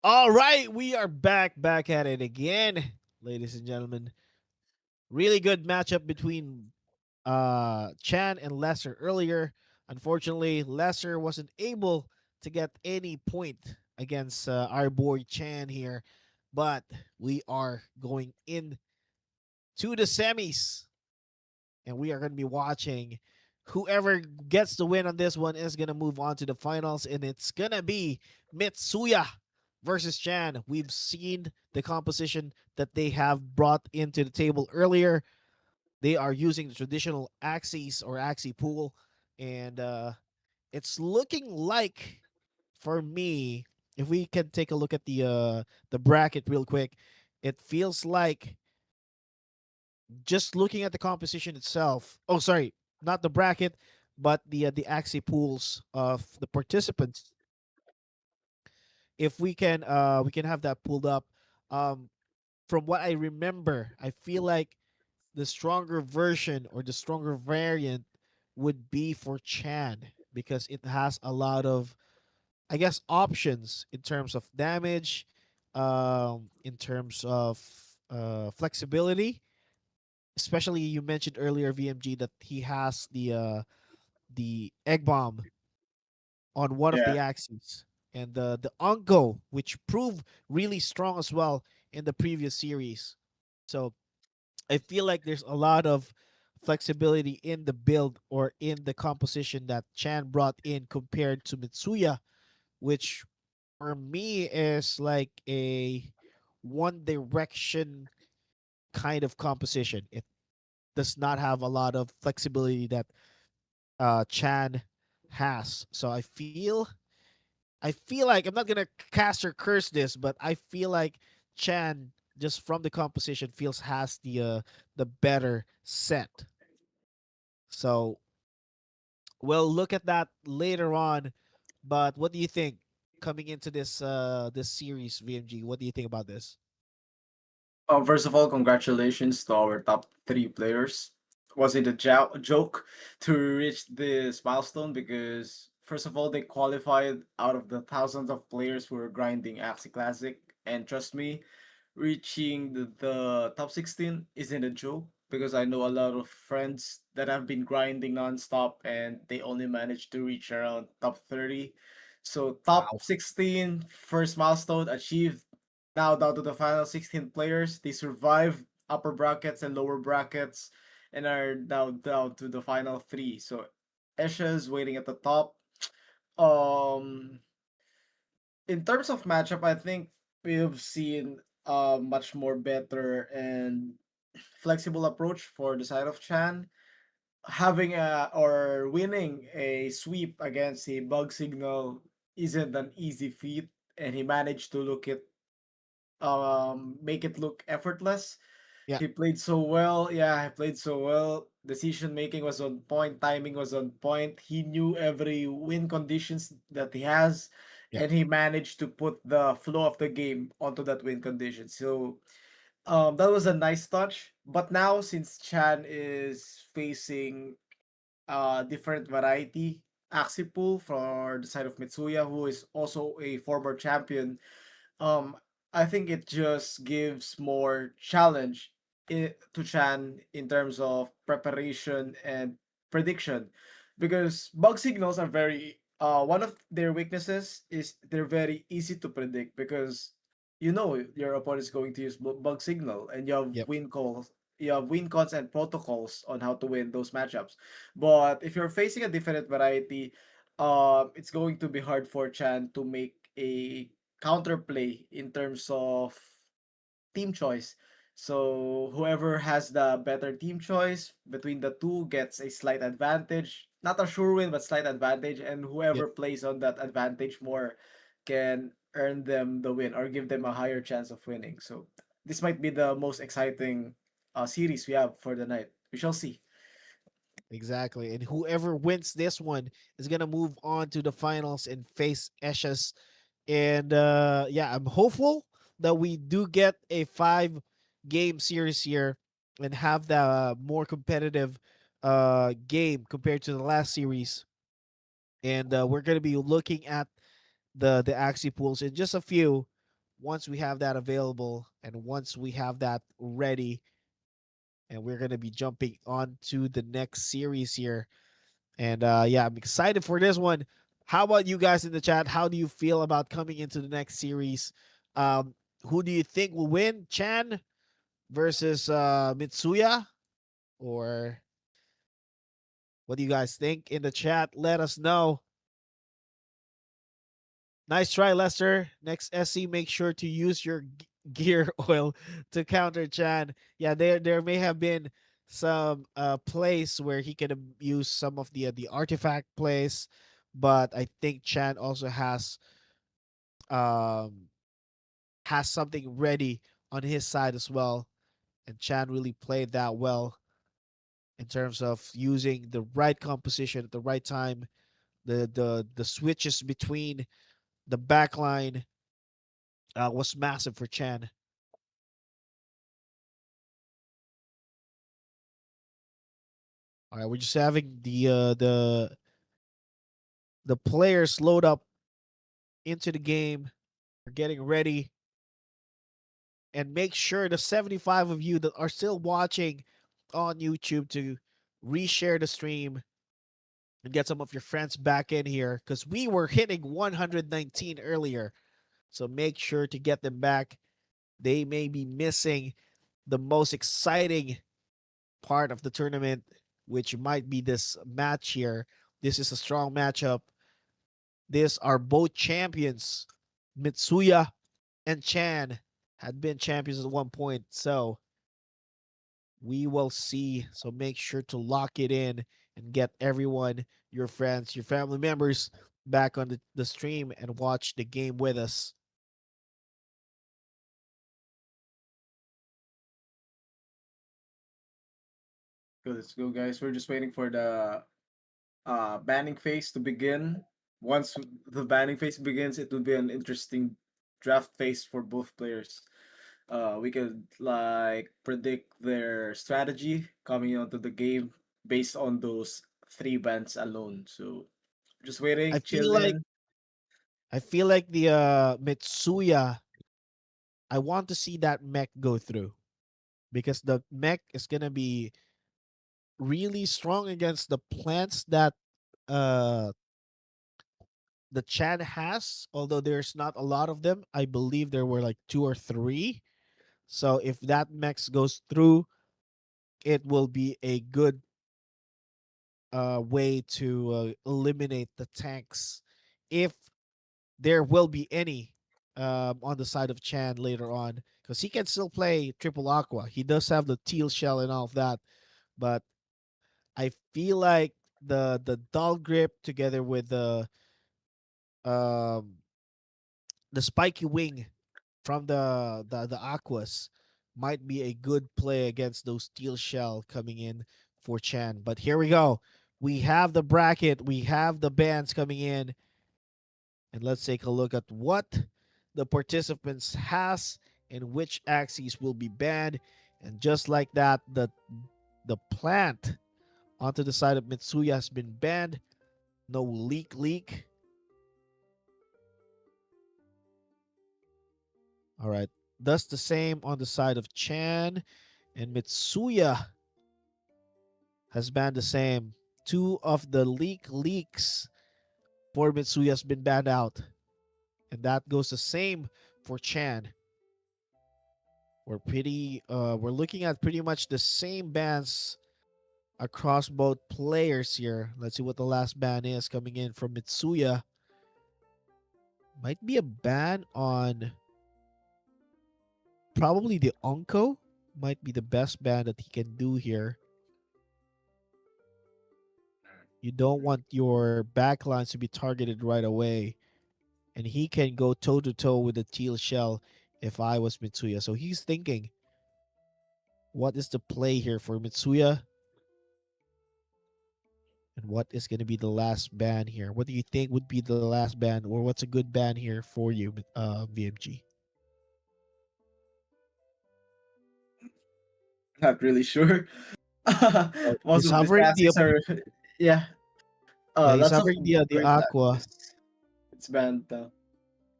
All right, we are back at it again, ladies and gentlemen. Really good matchup between Chan and Lesser earlier. Unfortunately, Lesser wasn't able to get any point against our boy Chan here, but we are going in to the semis, and we are going to be watching. Whoever gets the win on this one is going to move on to the finals, and it's going to be Mitsuya versus Chan. We've seen the composition that they have brought into the table earlier. They are using the traditional Axies or Axie pool, and it's looking like, for me, if we can take a look at the bracket real quick, it feels like, just looking at the composition itself. Oh, sorry, not the bracket, but the Axie pools of the participants. If we can have that pulled up. Um, from what I remember, I feel like the stronger version or the stronger variant would be for Chan because it has a lot of, I guess, options in terms of damage, in terms of flexibility. Especially, you mentioned earlier, VMG, that he has the egg bomb on one of Yeah. the axes, and the Ongo, which proved really strong as well in the previous series. So I feel like there's a lot of flexibility in the build or in the composition that Chan brought in compared to Mitsuya, which for me is like a one direction kind of composition. It does not have a lot of flexibility that Chan has. So I feel like, I'm not gonna cast or curse this, but I feel like Chan, just from the composition, feels has the better set. So we'll look at that later on. But what do you think coming into this series, VMG? What do you think about this? First of all, congratulations to our top three players. Was it a joke to reach this milestone? Because first of all, they qualified out of the thousands of players who were grinding Axie Classic, and trust me, reaching the top 16 isn't a joke. Because I know a lot of friends that have been grinding nonstop and they only managed to reach around top 30. So top Wow. 16, first milestone achieved. Now down to the final 16 players. They survived upper brackets and lower brackets and are now down to the final three. So Esha is waiting at the top. Um, in terms of matchup, I think we've seen a much more better and flexible approach for the side of Chan. Having a or winning a sweep against a bug signal isn't an easy feat, and he managed to make it look effortless. Yeah. He played so well. Yeah, he played so well. Decision making was on point, timing was on point. He knew every win conditions that he has, Yeah. and he managed to put the flow of the game onto that win condition. So that was a nice touch. But now since Chan is facing different variety Axie pool for the side of Mitsuya, who is also a former champion, um, I think it just gives more challenge to Chan in terms of preparation and prediction, because bug signals are very one of their weaknesses is they're very easy to predict because you know your opponent is going to use bug signal and Yep. you have win cons and protocols on how to win those matchups. But if you're facing a different variety, it's going to be hard for Chan to make a counterplay in terms of team choice. So whoever has the better team choice between the two gets a slight advantage. Not a sure win, but slight advantage. And Yep. whoever plays on that advantage more can earn them the win or give them a higher chance of winning. So this might be the most exciting series we have for the night. We shall see. Exactly. And whoever wins this one is gonna move on to the finals and face Eshes. And yeah, I'm hopeful that we do get a 5 game series here and have the more competitive game compared to the last series. And we're gonna be looking at the Axie pools in just a few. once we have that available and once we have that ready, and we're gonna be jumping on to the next series here. And yeah, I'm excited for this one. How about you guys in the chat? How do you feel about coming into the next series? Um, who do you think will win? Chan versus Mitsuya? Or what do you guys think in the chat? Let us know. Nice try, Lester. Next SC, make sure to use your gear oil to counter Chan. Yeah, there may have been some place where he could have used some of the artifact plays, but I think Chan also um has something ready on his side as well, and Chan really played that well in terms of using the right composition at the right time, the switches between the backline was massive for Chan. All right, we're just having the players load up into the game. We're getting ready, and make sure the 75 of you that are still watching on YouTube to reshare the stream and get some of your friends back in here because we were hitting 119 earlier. So make sure to get them back. They may be missing the most exciting part of the tournament, which might be this match here. This is a strong matchup. These are both champions. Mitsuya and Chan had been champions at one point. So we will see. So make sure to lock it in and get everyone, your friends, your family members back on the stream and watch the game with us. Good, let's go, guys. We're just waiting for the banning phase to begin. Once the banning phase begins, it will be an interesting draft phase for both players. We could like predict their strategy coming onto the game based on those three bans alone. So just I waiting, feel chill like in. I feel like the Mitsuya, I want to see that mech go through because the mech is gonna be really strong against the plants that uh the Chan has, although there's not a lot of them. I believe there were like two or three. So if that mech goes through, it will be a good way to eliminate the tanks, if there will be any on the side of Chan later on, because he can still play triple aqua. He does have the teal shell and all of that, but I feel like the dull grip together with um the spiky wing from the aquas might be a good play against those steel shell coming in for Chan. But here we go. We have the bracket, we have the bands coming in, and let's take a look at what the participants has and which axes will be banned. And just like that, the plant onto the side of Mitsuya has been banned. No leak. All right. Thus the same on the side of Chan, and Mitsuya has banned the same. Two of the leaks for Mitsuya has been banned out. And that goes the same for Chan. We're looking at pretty much the same bans across both players here. Let's see what the last ban is coming in from Mitsuya. Might be a ban on probably the Onko. Might be the best ban that he can do here. You don't want your backlines to be targeted right away. And he can go toe to toe with the teal shell if I was Mitsuya. So he's thinking, what is the play here for Mitsuya? And what is going to be the last ban here? What do you think would be the last ban, or what's a good ban here for you, VMG? Not really sure. Oh, Most he's of these hovering assets are yeah. yeah, he's Lots of hovering the great aqua. assets. It's banned.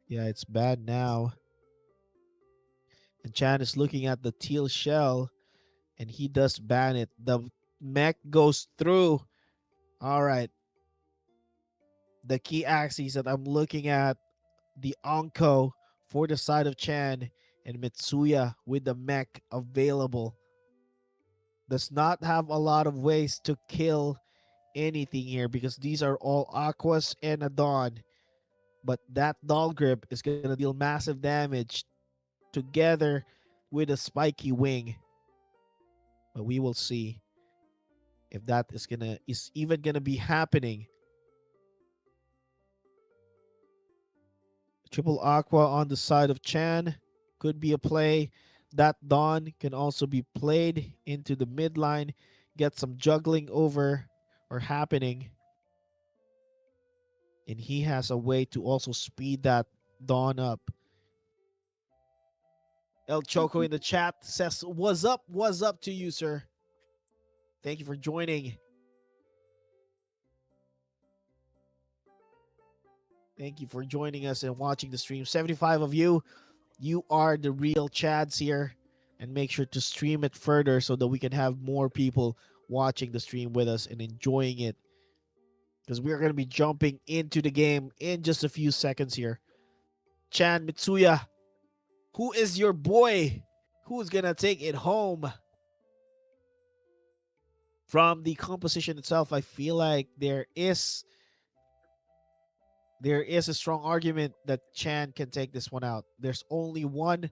Yeah, it's bad now. And Chan is looking at the teal shell, and he does ban it. The mech goes through. All right. The key axes that I'm looking at, the Onko for the side of Chan, and Mitsuya with the mech available. Does not have a lot of ways to kill anything here because these are all Aquas and a Dawn. But that Doll Grip is going to deal massive damage together with a spiky wing. But we will see if that is even gonna be happening. Triple Aqua on the side of Chan could be a play. That Dawn can also be played into the midline, get some juggling over or happening. And he has a way to also speed that Dawn up. El Choco in the chat says, "What's up? What's up to you, sir? Thank you for joining. Thank you for joining us and watching the stream. 75 of you, you are the real Chads here. And make sure to stream it further so that we can have more people watching the stream with us and enjoying it. Because we're going to be jumping into the game in just a few seconds here. Chan Mitsuya, who is your boy? Who's going to take it home? From the composition itself, I feel like there is a strong argument that Chan can take this one out. There's only one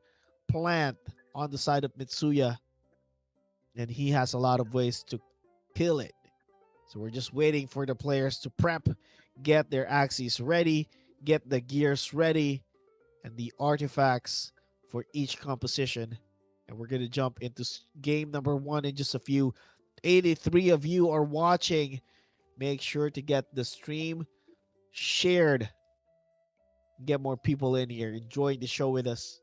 plant on the side of Mitsuya, and he has a lot of ways to kill it. So we're just waiting for the players to prep, get their axes ready, get the gears ready, and the artifacts for each composition. And we're going to jump into game number 1 in just a few. 83 of you are watching. Make sure to get the stream shared. Get more people in here enjoying the show with us.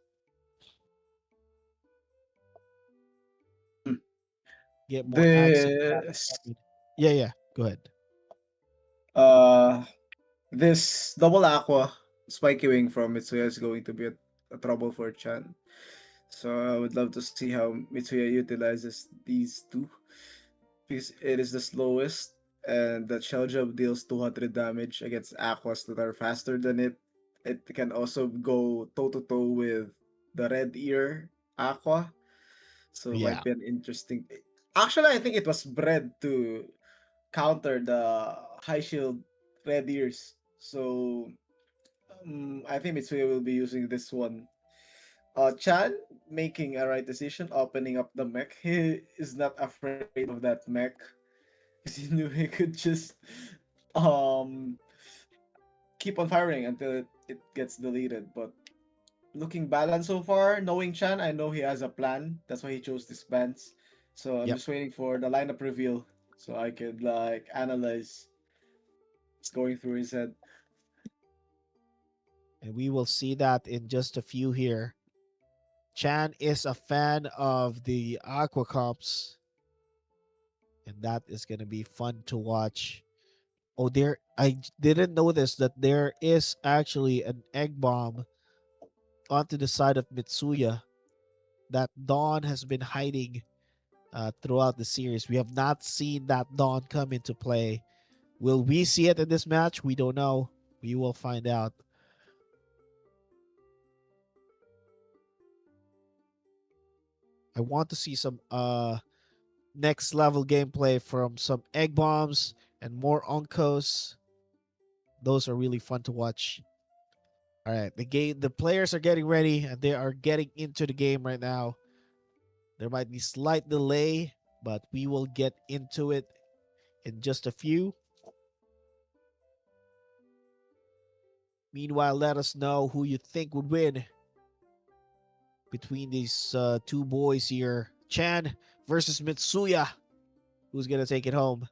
Get more Axie This traffic. Yeah. Go ahead. uh this double aqua spiky wing from Mitsuya is going to be a trouble for Chan. So I would love to see how Mitsuya utilizes these two because it is the slowest and the shell job deals 200 damage against aquas that are faster than it. It can also go toe to toe with the red ear aqua. So it Yeah. might be an interesting. Actually, I think it was bred to counter the high shield red ears. So I think Mitsuya will be using this one. Chan making a right decision, opening up the mech. He is not afraid of that mech because he knew he could just um keep on firing until it gets deleted. But looking balanced so far, knowing Chan, I know he has a plan. That's why he chose this bands. So I'm Yep. just waiting for the lineup reveal so I could like analyze what's going through his head. And we will see that in just a few here. Chan is a fan of the Aqua Comps, and that is going to be fun to watch. Oh, I didn't notice that there is actually an egg bomb onto the side of Mitsuya that Dawn has been hiding throughout the series. We have not seen that Dawn come into play. Will we see it in this match? We don't know. We will find out. I want to see some next level gameplay from some egg bombs and more onkos. Those are really fun to watch. All right, the players are getting ready and they are getting into the game right now. There might be slight delay, but we will get into it in just a few. Meanwhile, let us know who you think would win between these two boys here. Chan versus Mitsuya. Who's going to take it home?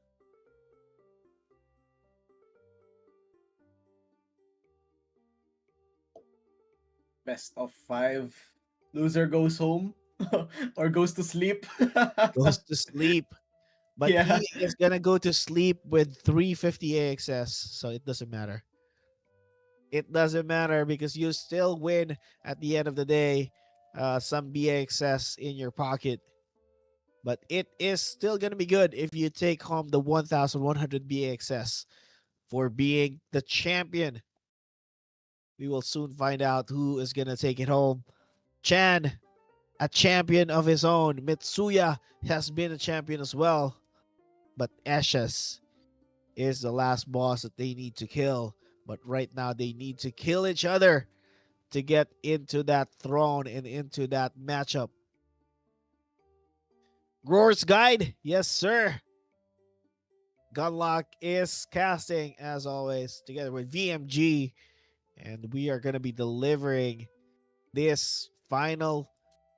Best of 5. Loser goes home or goes to sleep. Goes to sleep. But Yeah. he is going to go to sleep with 350 AXS. So it doesn't matter. It doesn't matter because you still win at the end of the day. some bAXS in your pocket, but it is still gonna be good if you take home the 1,100 bAXS for being the champion. We will soon find out who is gonna take it home. Chan, a champion of his own. Mitsuya has been a champion as well, but Ashes is the last boss that they need to kill. But right now, they need to kill each other to get into that throne and into that matchup. Roar's Guide, yes, sir. Gunlock is casting, as always, together with VMG, and we are going to be delivering this final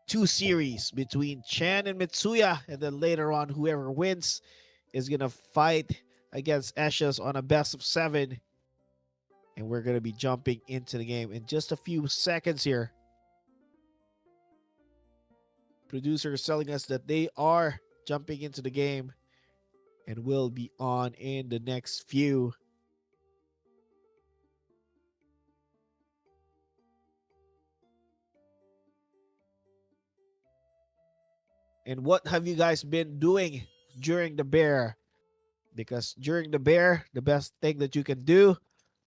two series between Chan and Mitsuya, and then later on, whoever wins is going to fight against Eshes on a best of 7. And we're going to be jumping into the game in just a few seconds here. Producer is telling us that they are jumping into the game and will be on in the next few. And what have you guys been doing during the bear? Because during the bear, the best thing that you can do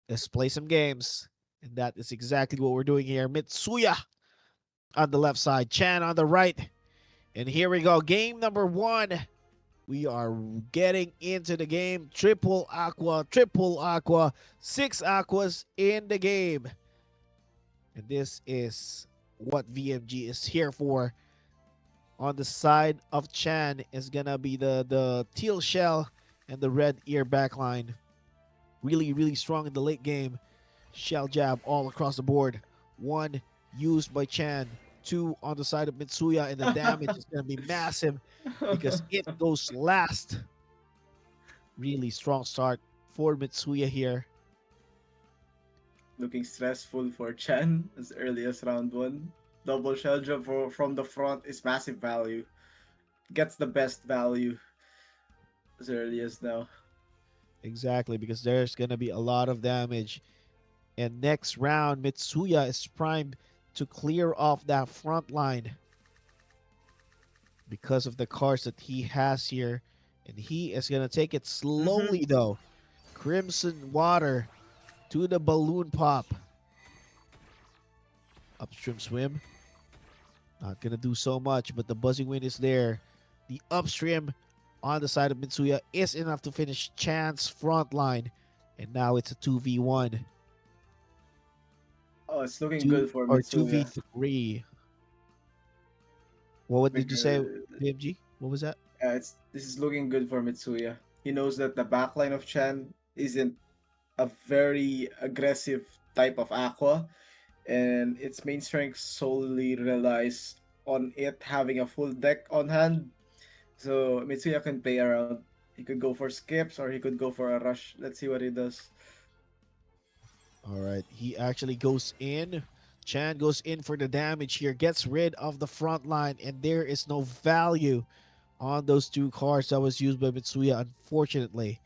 is play some games. And that is exactly what we're doing here. Mitsuya on the left side, Chan on the right. And here we go. Game number 1. We are getting into the game. Triple aqua, triple aqua, 6 aquas in the game. And this is what VMG is here for. On the side of Chan is gonna be the teal shell and the red ear backline. Really, really strong in the late game. Shell jab all across the board. 1 used by Chan. 2 on the side of Mitsuya, and the damage is gonna be massive because it goes last. Really strong start for Mitsuya here. Looking stressful for Chen as early as round 1. Double shell jump from the front is massive value. Gets the best value as early as now. Exactly, because there's gonna be a lot of damage. And next round, Mitsuya is primed to clear off that front line because of the cards that he has here. And he is gonna take it Mm-hmm. slowly though. Crimson Water to the balloon pop. Upstream swim. Not gonna do so much, but the buzzing wind is there. The upstream on the side of Mitsuya is enough to finish Chan's front line. And now it's a 2v1. Oh, it's looking Two good for or Mitsuya. 2v3. What did you say, Because VMG? What was that? this is looking good for Mitsuya. He knows that the backline of Chan isn't a very aggressive type of aqua, and its main strength solely relies on it having a full deck on hand. So Mitsuya can play around. He could go for skips or he could go for a rush. Let's see what he does. All right. He actually goes in. Chan goes in for the damage here, gets rid of the front line, and there is no value on those 2 cards that was used by Mitsuya, unfortunately.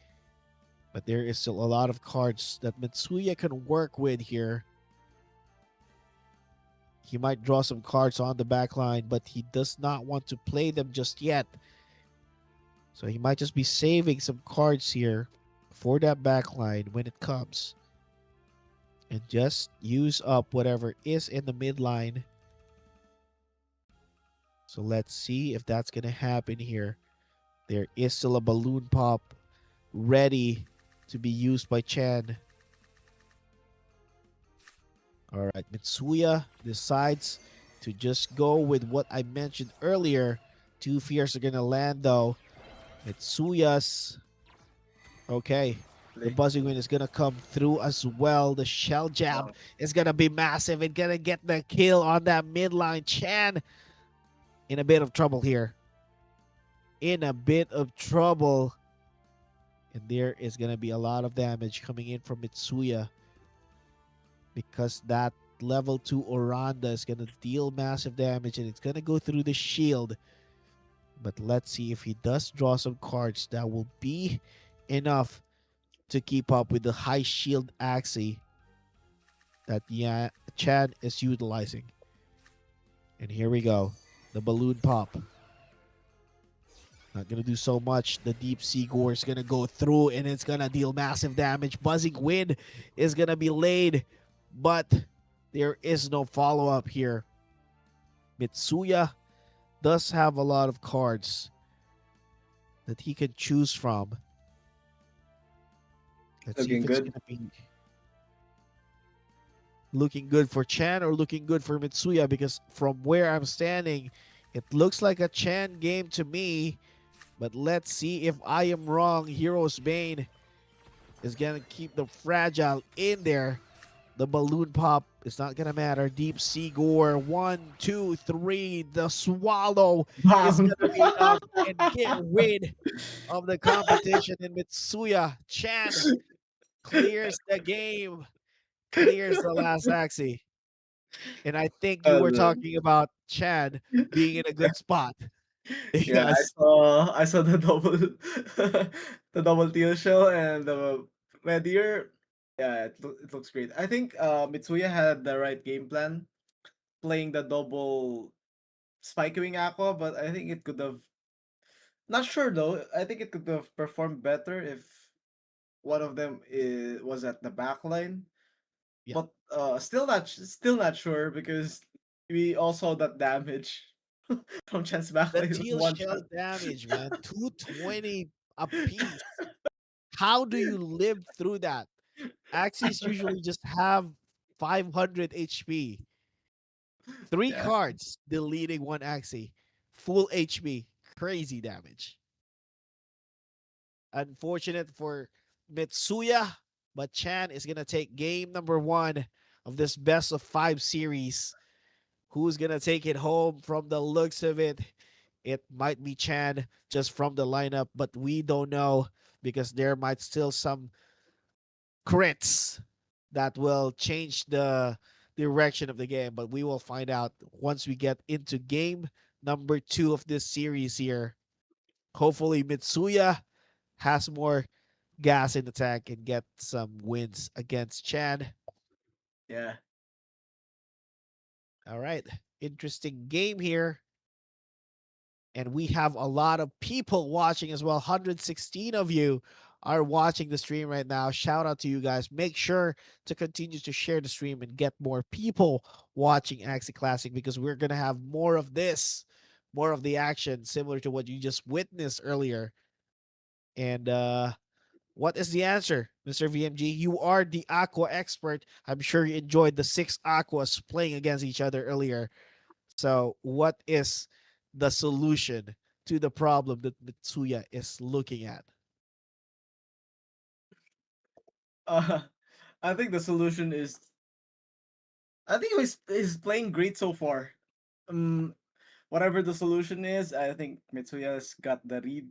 But there is still a lot of cards that Mitsuya can work with here. He might draw some cards on the back line, but he does not want to play them just yet. So he might just be saving some cards here for that back line when it comes. And just use up whatever is in the midline. So let's see if that's going to happen here. There is still a balloon pop ready to be used by Chan. All right, Mitsuya decides to just go with what I mentioned earlier. 2 fears are going to land though. Mitsuya's okay. The buzzing wind is gonna come through as well. The shell jab Wow. is gonna be massive. It's gonna get the kill on that midline. Chan in a bit of trouble here. In a bit of trouble. And there is gonna be a lot of damage coming in from Mitsuya. Because that level 2 Oranda is gonna deal massive damage and it's gonna go through the shield. But let's see if he does draw some cards that will be enough to keep up with the high shield Axie that Chan is utilizing. And here we go. The balloon pop. Not gonna do so much. The deep sea gore is gonna go through and it's gonna deal massive damage. Buzzing wind is gonna be laid, but there is no follow up here. Mitsuya does have a lot of cards that he can choose from. Let's see if Looking it's good. gonna be looking good for Chan or looking good for Mitsuya, because from where I'm standing, it looks like a Chan game to me. But let's see if I am wrong. Hero's Bane is gonna keep the fragile in there. The balloon pop is not gonna matter. Deep sea gore. One, two, three. The swallow is Bam! gonna be enough and get rid of the competition. And Mitsuya Chan clears the game, clears the last Axie. And I think you were Uh, talking about Chan being in a good spot. yeah, Yes, I saw the double the double teal shell and the Meteor. Yeah, it looks great. I think Mitsuya had the right game plan playing the double Spike Wing Aqua, but I think it could have, not sure though. I think it could have performed better if one of them was at the back line. yeah. But still not sure because we all saw that damage from Chance The backline with teal one shot. shell damage, man. 220 a piece. How do you live through that? Axes usually just have 500 HP. Three Yeah. cards deleting one Axie. Full HP. Crazy damage. Unfortunate for Mitsuya, but Chan is going to take game number one of this best of five series. Who's going to take it home from the looks of it? It might be Chan just from the lineup, but we don't know because there might still some crits that will change the direction of the game. But we will find out once we get into game number two of this series here. Hopefully, Mitsuya has more gas in the tank and get some wins against Chan. Yeah. All right. Interesting game here. And we have a lot of people watching as well. 116 of you are watching the stream right now. Shout out to you guys. Make sure to continue to share the stream and get more people watching Axie Classic, because we're going to have more of this, more of the action, similar to what you just witnessed earlier. And what is the answer, Mr. VMG? You are the Aqua expert. I'm sure you enjoyed the six Aquas playing against each other earlier. So, what is the solution to the problem that Mitsuya is looking at? Uh, I think the solution is, I think he's playing great so far. Um, Whatever the solution is, I think Mitsuya's got the read,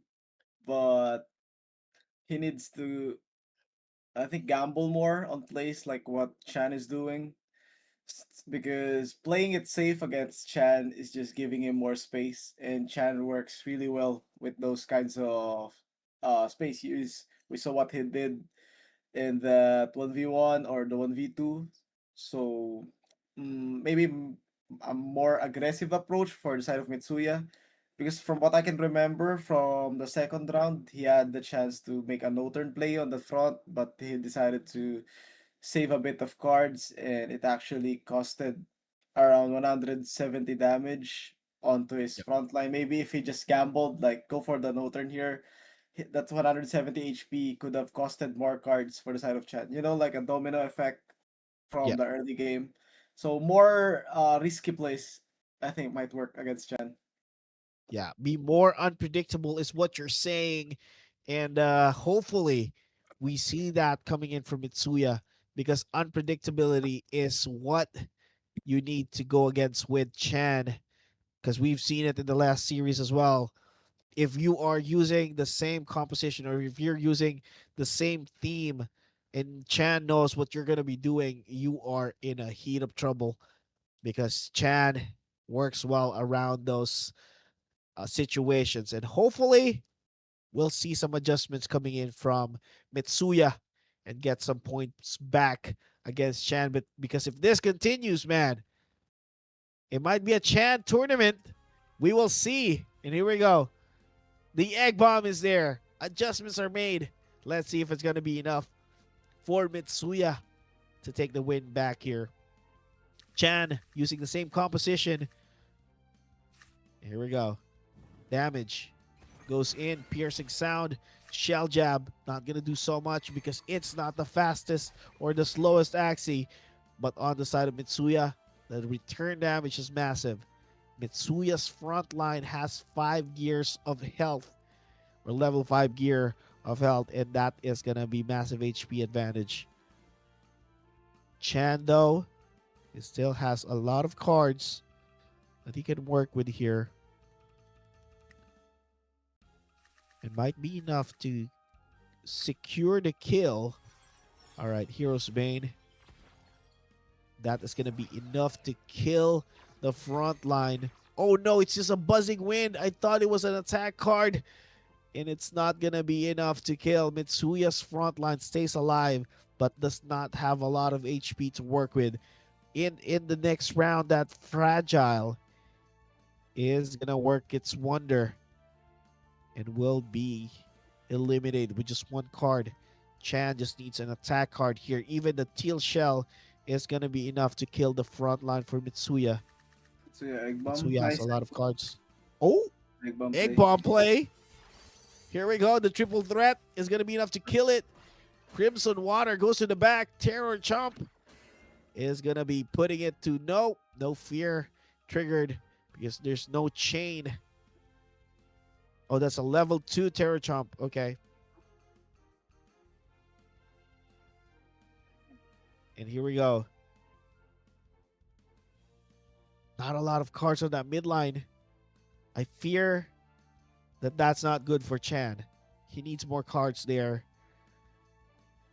but he needs to, I think, gamble more on plays like what Chan is doing. Because playing it safe against Chan is just giving him more space, and Chan works really well with those kinds of space use. We saw what he did in that 1v1 or the 1v2. So maybe a more aggressive approach for the side of Mitsuya. Because from what I can remember from the second round, he had the chance to make a no-turn play on the front, but he decided to save a bit of cards, and it actually costed around 170 damage onto his Yep. front line. Maybe if he just gambled, like go for the no turn here, that 170 HP could have costed more cards for the side of Chan. You know, like a domino effect from Yep. the early game. So more risky plays, I think, might work against Chan. Yeah. Be more unpredictable is what you're saying. And hopefully, we see that coming in from Mitsuya, because unpredictability is what you need to go against with Chan, because we've seen it in the last series as well. If you are using the same composition, or if you're using the same theme and Chan knows what you're going to be doing, you are in a heat of trouble, because Chan works well around those situations. And hopefully, we'll see some adjustments coming in from Mitsuya and get some points back against Chan. But because if this continues, man, It might be a Chan tournament. We will see. And here we go. The egg bomb is there. Adjustments are made. Let's see if it's going to be enough for Mitsuya to take the win back here. Chan using the same composition. Here we go. Damage goes in, piercing sound, shell jab. Not gonna do so much because it's not the fastest or the slowest Axie. But on the side of Mitsuya, the return damage is massive. Mitsuya's front line has 5 gears of health, or level 5 gear of health, and that is gonna be massive HP advantage. Chan though, he still has a lot of cards that he can work with here. It might be enough to secure the kill. All right, Hero's Bane. That is going to be enough to kill the front line. Oh no, it's just a buzzing wind. I thought it was an attack card. And it's not going to be enough to kill. Mitsuya's front line stays alive, but does not have a lot of HP to work with. In the next round, that Fragile is going to work its wonder and will be eliminated with just one card. Chan just needs an attack card here. Even the teal shell is going to be enough to kill the front line for Mitsuya. So yeah, egg bomb. Mitsuya has Nice a lot of cards. Oh, egg bomb egg play. bomb play. Here we go. The triple threat is going to be enough to kill it. Crimson Water goes to the back. Terror Chomp is going to be putting it to no fear triggered because there's no chain. Oh, that's a level 2 Terror Chomp. Okay. And here we go. Not a lot of cards on that midline. I fear that that's not good for Chan. He needs more cards there.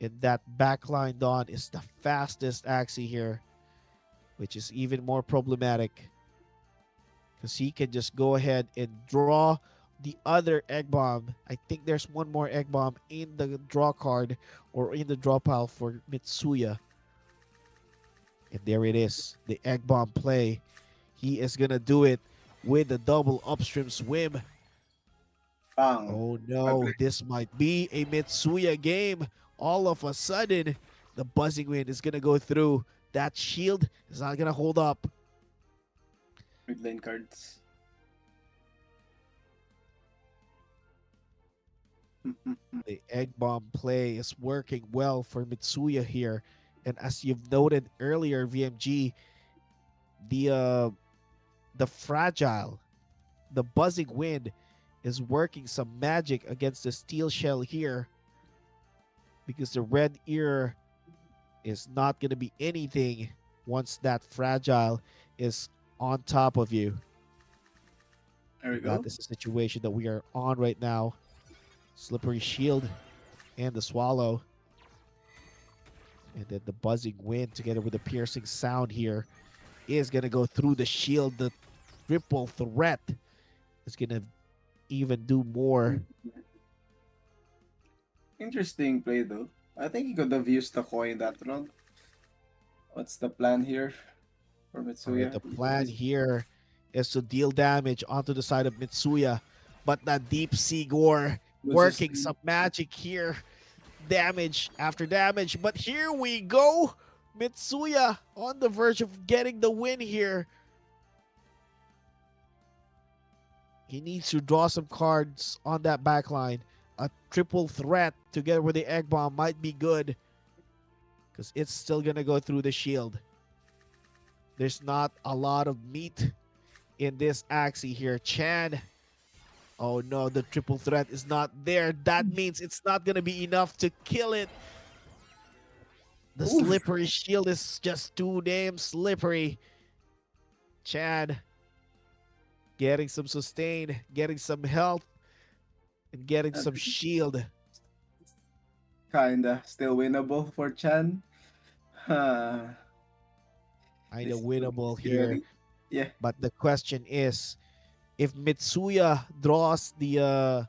And that backline Dawn is the fastest Axie here, which is even more problematic. Because he can just go ahead and draw the other egg bomb. I think there's one more egg bomb in the draw card or in the draw pile for Mitsuya. And there it is, the egg bomb play. He is going to do it with the double upstream swim. Bang. Oh no, this might be a Mitsuya game. All of a sudden, the buzzing wind is going to go through. That shield is not going to hold up. Mid lane cards. The egg bomb play is working well for Mitsuya here. And as you've noted earlier, VMG, the fragile, the buzzing wind is working some magic against the steel shell here, because the red ear is not going to be anything once that fragile is on top of you. There we go. That is the situation that we are on right now. Slippery shield and the swallow. And then the buzzing wind together with the piercing sound here is going to go through the shield. The triple threat is going to even do more. Interesting play though. I think he could have used the coin that round. What's the plan here for All Mitsuya? right, the plan here is to deal damage onto the side of Mitsuya. But that deep sea gore working some magic here. Damage after damage. But here we go. Mitsuya on the verge of getting the win here. He needs to draw some cards on that backline. A triple threat together with the egg bomb might be good, because it's still going to go through the shield. There's not a lot of meat in this Axie here. Chan. Oh no, the triple threat is not there. That means it's not going to be enough to kill it. The slippery shield is just too damn slippery. Chan getting some sustain, getting some health, and getting some shield. Kinda still winnable for Chan. Kinda This winnable is here. scary. Yeah. But the question is, if Mitsuya draws the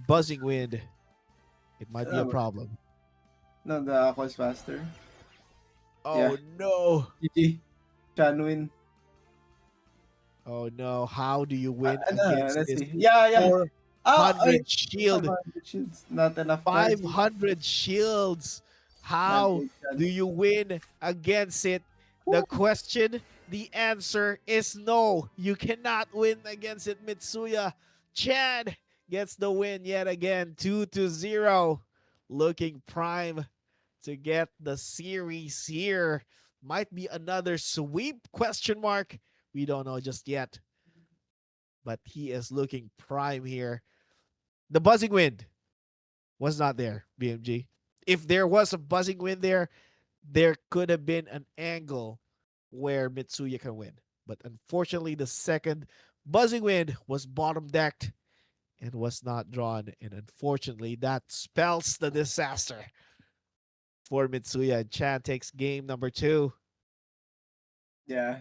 buzzing wind, it might be a problem. No, the Aqua's faster. Oh Yeah. no. GG. Chan win. Oh no, how do you win against Let's this see. Yeah, yeah. Oh, 400 shield? 500 shields. Not enough cards. 500 shields. Man, How take do chance. you win against it? The Woo. question, the answer is no. You cannot win against it, Mitsuya. Chan gets the win yet again, 2-0. Looking prime to get the series here. Might be another sweep question mark. We don't know just yet, but he is looking prime here. The buzzing wind was not there, BMG. If there was a buzzing wind there could have been an angle where Mitsuya can win. But unfortunately, the second buzzing wind was bottom decked and was not drawn. And unfortunately, that spells the disaster for Mitsuya. And Chan takes game number two. Yeah.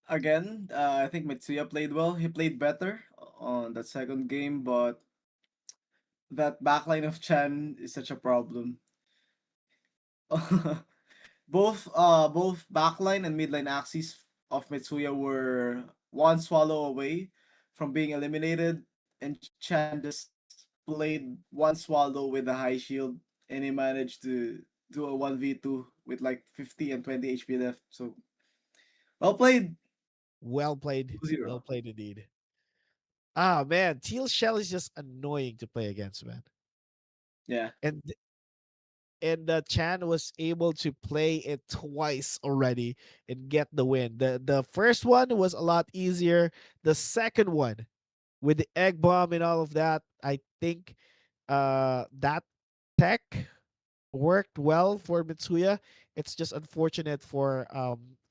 Again, I think Mitsuya played well. He played better on that second game, but that backline of Chan is such a problem. Both backline and midline axes of Mitsuya were one swallow away from being eliminated, and Chan just played one swallow with a high shield, and he managed to do a 1v2 with like 50 and 20 HP left. So well played. Well played. 2-0. Well played indeed. Ah man, Teal Shell is just annoying to play against, man. Yeah. And Chan was able to play it twice already and get the win. The first one was a lot easier. The second one with the egg bomb and all of that, I think that tech worked well for Mitsuya. It's just unfortunate for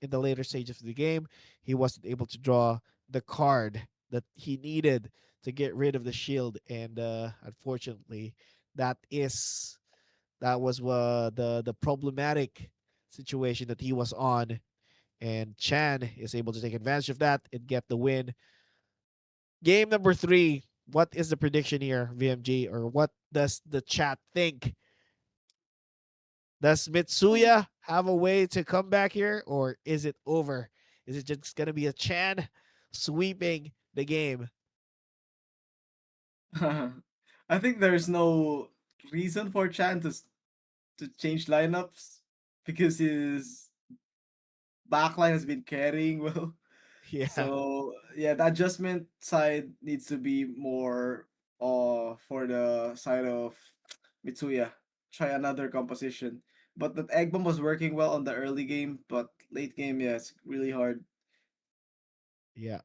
in the later stage of the game, he wasn't able to draw the card that he needed to get rid of the shield, and unfortunately, that is that was the problematic situation that he was on, and Chan is able to take advantage of that and get the win. Game number three. What is the prediction here, VMG, or what does the chat think? Does Mitsuya have a way to come back here, or is it over? Is it just gonna be a Chan sweeping the game? I think there's no reason for Chan to change lineups because his backline has been carrying well. Yeah, So yeah, the adjustment side needs to be more for the side of Mitsuya. Try another composition. But that egg bomb was working well on the early game, but late game, yeah, it's really hard. yeah.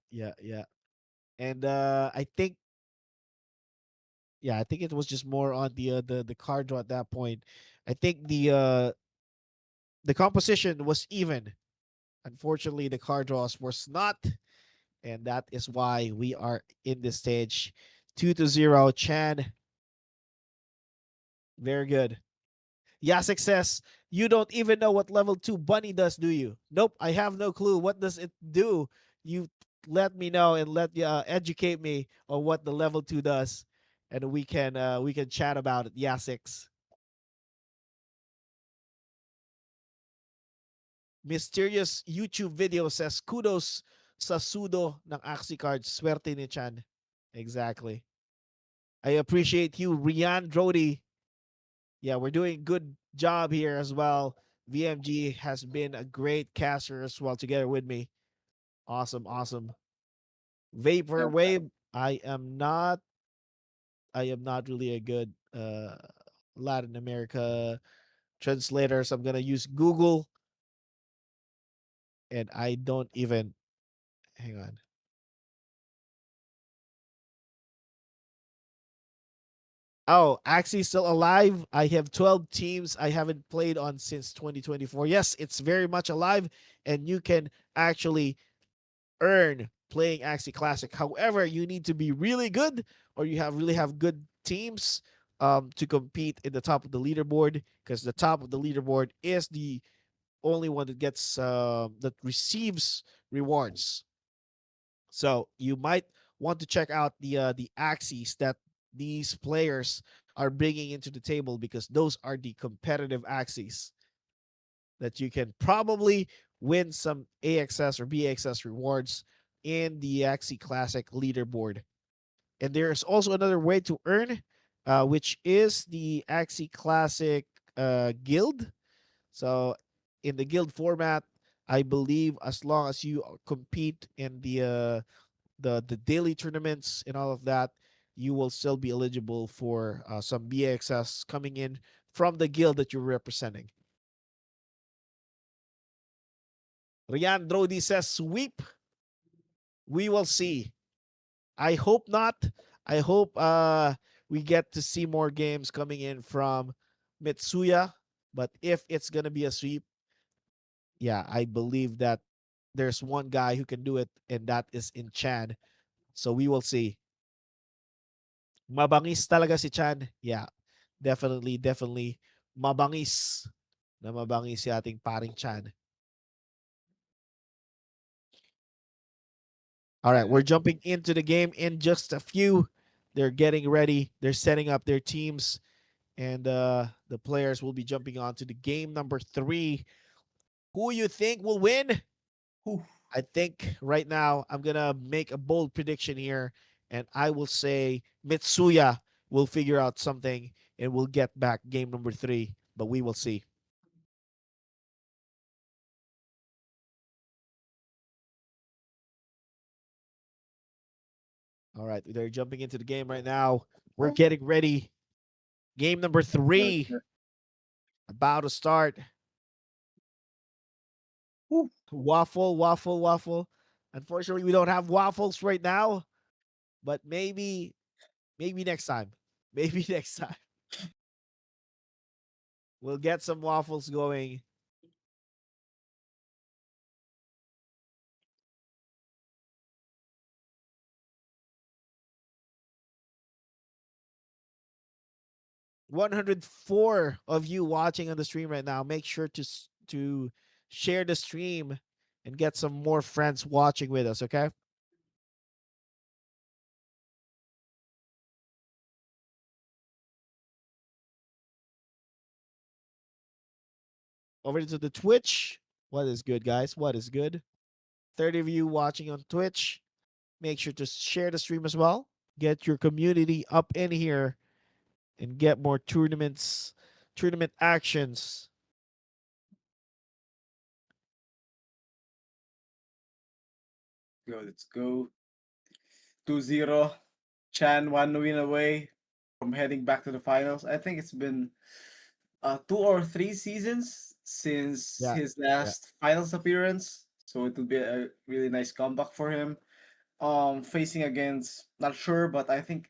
And I think I think it was just more on the card draw at that point. I think the composition was even. Unfortunately, the card draws was not, and that is why we are in this stage. 2-0. Chan, very good. Yasek says, "You don't even know what level 2 bunny does, do you?" Nope, I have no clue. What does it do? You let me know and let educate me on what the level 2 does, and we can chat about it. Yaseks. Mysterious YouTube video says, "Kudos sa sudo ng Axie cards. Swerte ni Chan." Exactly. I appreciate you, Rian Drody. Yeah, we're doing a good job here as well. VMG has been a great caster as well together with me. Awesome, awesome. Vapor Yep. Wave. I am not really a good Latin America translator, so I'm gonna use Google, and I don't even hang on. Oh, Axie still alive. I have 12 teams I haven't played on since 2024. Yes, it's very much alive, and you can actually earn playing Axie Classic. However, you need to be really good, or you have really have good teams to compete in the top of the leaderboard, because the top of the leaderboard is the only one that gets that receives rewards. So you might want to check out the Axies that these players are bringing into the table, because those are the competitive Axies that you can probably win some AXS or bAXS rewards in the Axie Classic leaderboard. And there's also another way to earn, which is the Axie Classic Guild. So in the guild format, I believe as long as you compete in the daily tournaments and all of that, you will still be eligible for some bAXS coming in from the guild that you're representing. Rian Drody says sweep. We will see. I hope not. I hope we get to see more games coming in from Mitsuya. But if it's gonna be a sweep, yeah, I believe that there's one guy who can do it, and that is in Chan. So we will see. Mabangis talaga si Chan. Yeah, definitely, definitely. Mabangis na mabangis si ating paring Chan. All right, we're Yeah. jumping into the game in just a few. They're getting ready. They're setting up their teams, and the players will be jumping on to the game number 3. Who you think will win? Whew. I think right now I'm gonna make a bold prediction here, and I will say Mitsuya will figure out something and we'll get back game number 3. But we will see. All right, they're jumping into the game right now. We're getting ready. Game number Good, 3 good. about to start. Whew. Waffle, waffle, waffle. Unfortunately, we don't have waffles right now, but maybe next time. Maybe next time we'll get some waffles going. 104 of you watching on the stream right now. Make sure to share the stream and get some more friends watching with us, okay? Over to the Twitch. What is good, guys? What is good? 30 of you watching on Twitch. Make sure to share the stream as well. Get your community up in here and get more tournament actions. Go, let's go. 2-0. Chan 1 win away from heading back to the finals. I think it's been 2 or 3 seasons since Yeah. his Yeah. last finals appearance. So it will be a really nice comeback for him. Facing against, not sure, but I think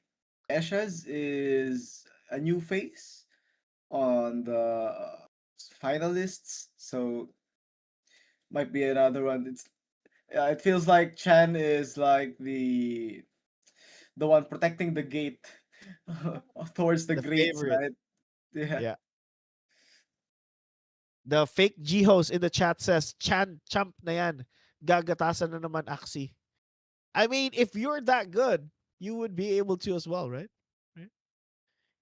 Eshez is a new face on the finalists. So might be another one. It feels like Chan is like the one protecting the gate towards the The greats, favorite. right? Yeah. Yeah. The fake G-host in the chat says, Chan, champ na yan. Gagatasan na naman Axie. I mean, if you're that good, you would be able to as well, right? Right?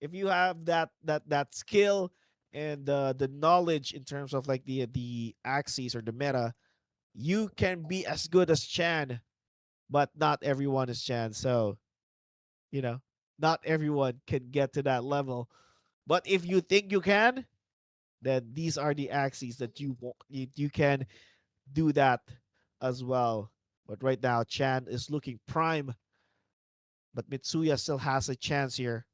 If you have that skill and the knowledge in terms of like the axes or the meta, you can be as good as Chan, but not everyone is Chan. So, you know, not everyone can get to that level. But if you think you can, then these are the axes that you can do that as well. But right now, Chan is looking prime, but Mitsuya still has a chance here.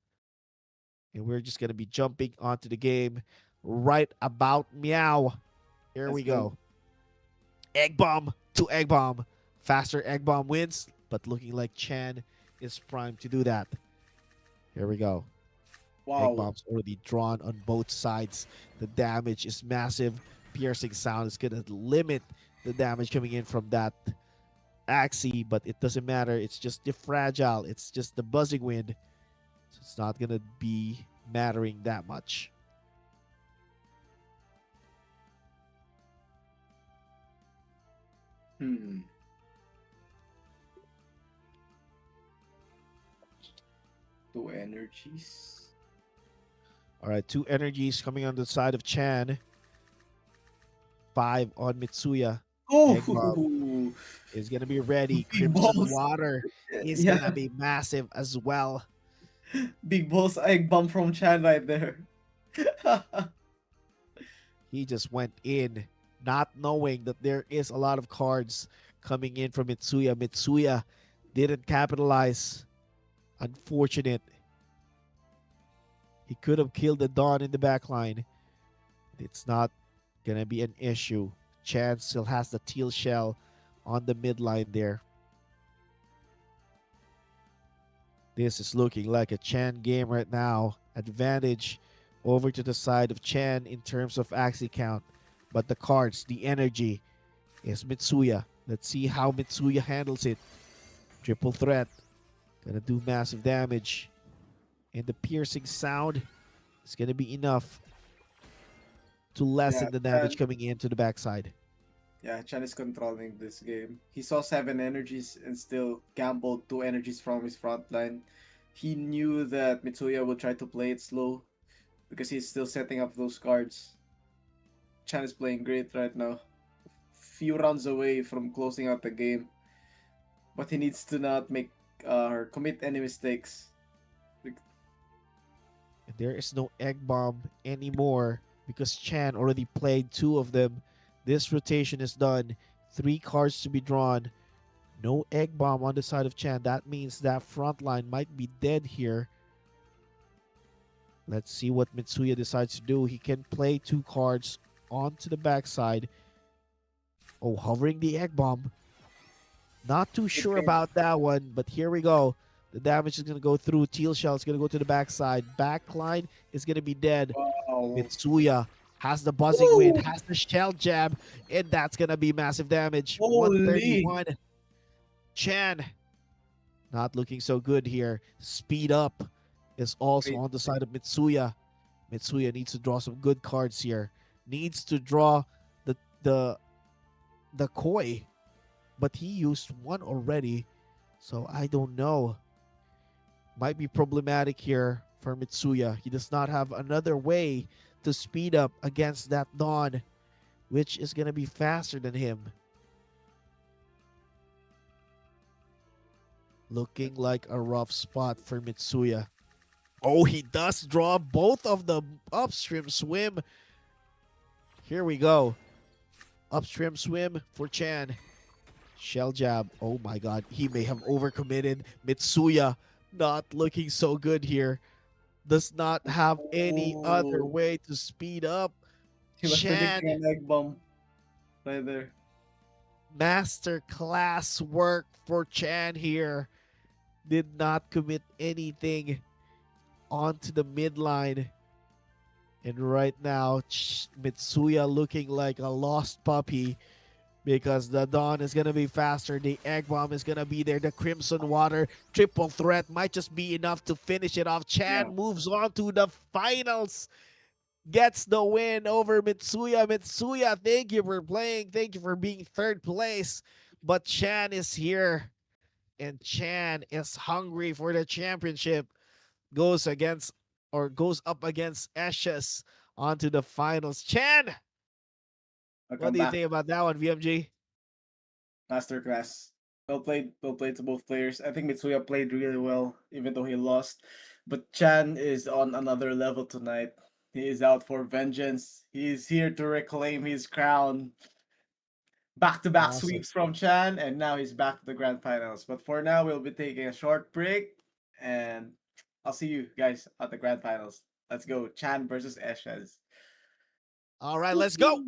And we're just going to be jumping onto the game right about meow. Here Let's we go. go. Egg bomb to egg bomb. Faster egg bomb wins, but looking like Chan is primed to do that. Here we go. Egg Wow. bomb's already drawn on both sides. The damage is massive. Piercing sound is going to limit the damage coming in from that Axie, but it doesn't matter. It's just the fragile. It's just the buzzing wind. So it's not going to be mattering that much. Hmm. Two energies. All right, 2 energies coming on the side of Chan. 5 on Mitsuya. Egg bomb. Oh, is gonna be ready. Big Crimson balls. Water is Yeah, gonna be massive as well. big balls egg bomb from Chan right there. He just went in, not knowing that there is a lot of cards coming in from Mitsuya. Mitsuya didn't capitalize. Unfortunate. He could have killed the Dawn in the back line. It's not gonna be an issue. Chan still has the teal shell on the midline there. This is looking like a Chan game right now. Advantage over to the side of Chan in terms of Axie count. But the cards, the energy is Mitsuya. Let's see how Mitsuya handles it. Triple threat. Gonna do massive damage. And the piercing sound is gonna be enough to Yeah, lessen the damage coming into the backside. Chan is controlling this game. He saw 7 energies and still gambled 2 energies from his front line. He knew that Mitsuya would try to play it slow because he's still setting up those cards. Chan is playing great right now. Few rounds away from closing out the game, but he needs to not make or commit any mistakes. There is no egg bomb anymore because Chan already played two of them. This rotation is done. 3 cards to be drawn. No egg bomb on the side of Chan. That means that front line might be dead here. Let's see what Mitsuya decides to do. He can play 2 cards onto the backside. Oh, hovering the egg bomb. Not too sure Okay. about that one, but here we go. The damage is going to go through. Teal Shell is going to go to the backside. Backline is going to be dead. Wow. Mitsuya has the buzzing wind, Woo! has the shell jab, and that's going to be massive damage. Holy! 131. Chan not looking so good here. Speed up is also Great. on the side of Mitsuya. Mitsuya needs to draw some good cards here. Needs to draw the the the koi, but he used one already. So I don't know. Might be problematic here for Mitsuya. He does not have another way to speed up against that Dawn, which is going to be faster than him. Looking like a rough spot for Mitsuya. Oh, he does draw both of the upstream swim. Here we go. Upstream swim for Chan. Shell jab. Oh my god. He may have overcommitted. Mitsuya not looking so good here. Does not have any other Oh, way to speed up. he was Chan, predicting an egg bomb right there. master class work for Chan here. Did not commit anything onto the midline. And right now, Mitsuya looking like a lost puppy because the Dawn is going to be faster. The Egg Bomb is going to be there. The Crimson Water triple threat might just be enough to finish it off. Yeah. Chan moves on to the finals. Gets the win over Mitsuya. Mitsuya, thank you for playing. Thank you for being third place. But Chan is here. And Chan is hungry for the championship. Goes against or goes up against Ashes onto the finals. Chan, what Welcome do you back. think about that one, VMG? Masterclass. Well played to both players. I think Mitsuya played really well, even though he lost. But Chan is on another level tonight. He is out for vengeance. He is here to reclaim his crown. Back to back Awesome. sweeps from Chan, and now he's back to the grand finals. But for now, we'll be taking a short break, and I'll see you guys at the grand finals. Let's go. Chan versus Eshez. All right, let's go.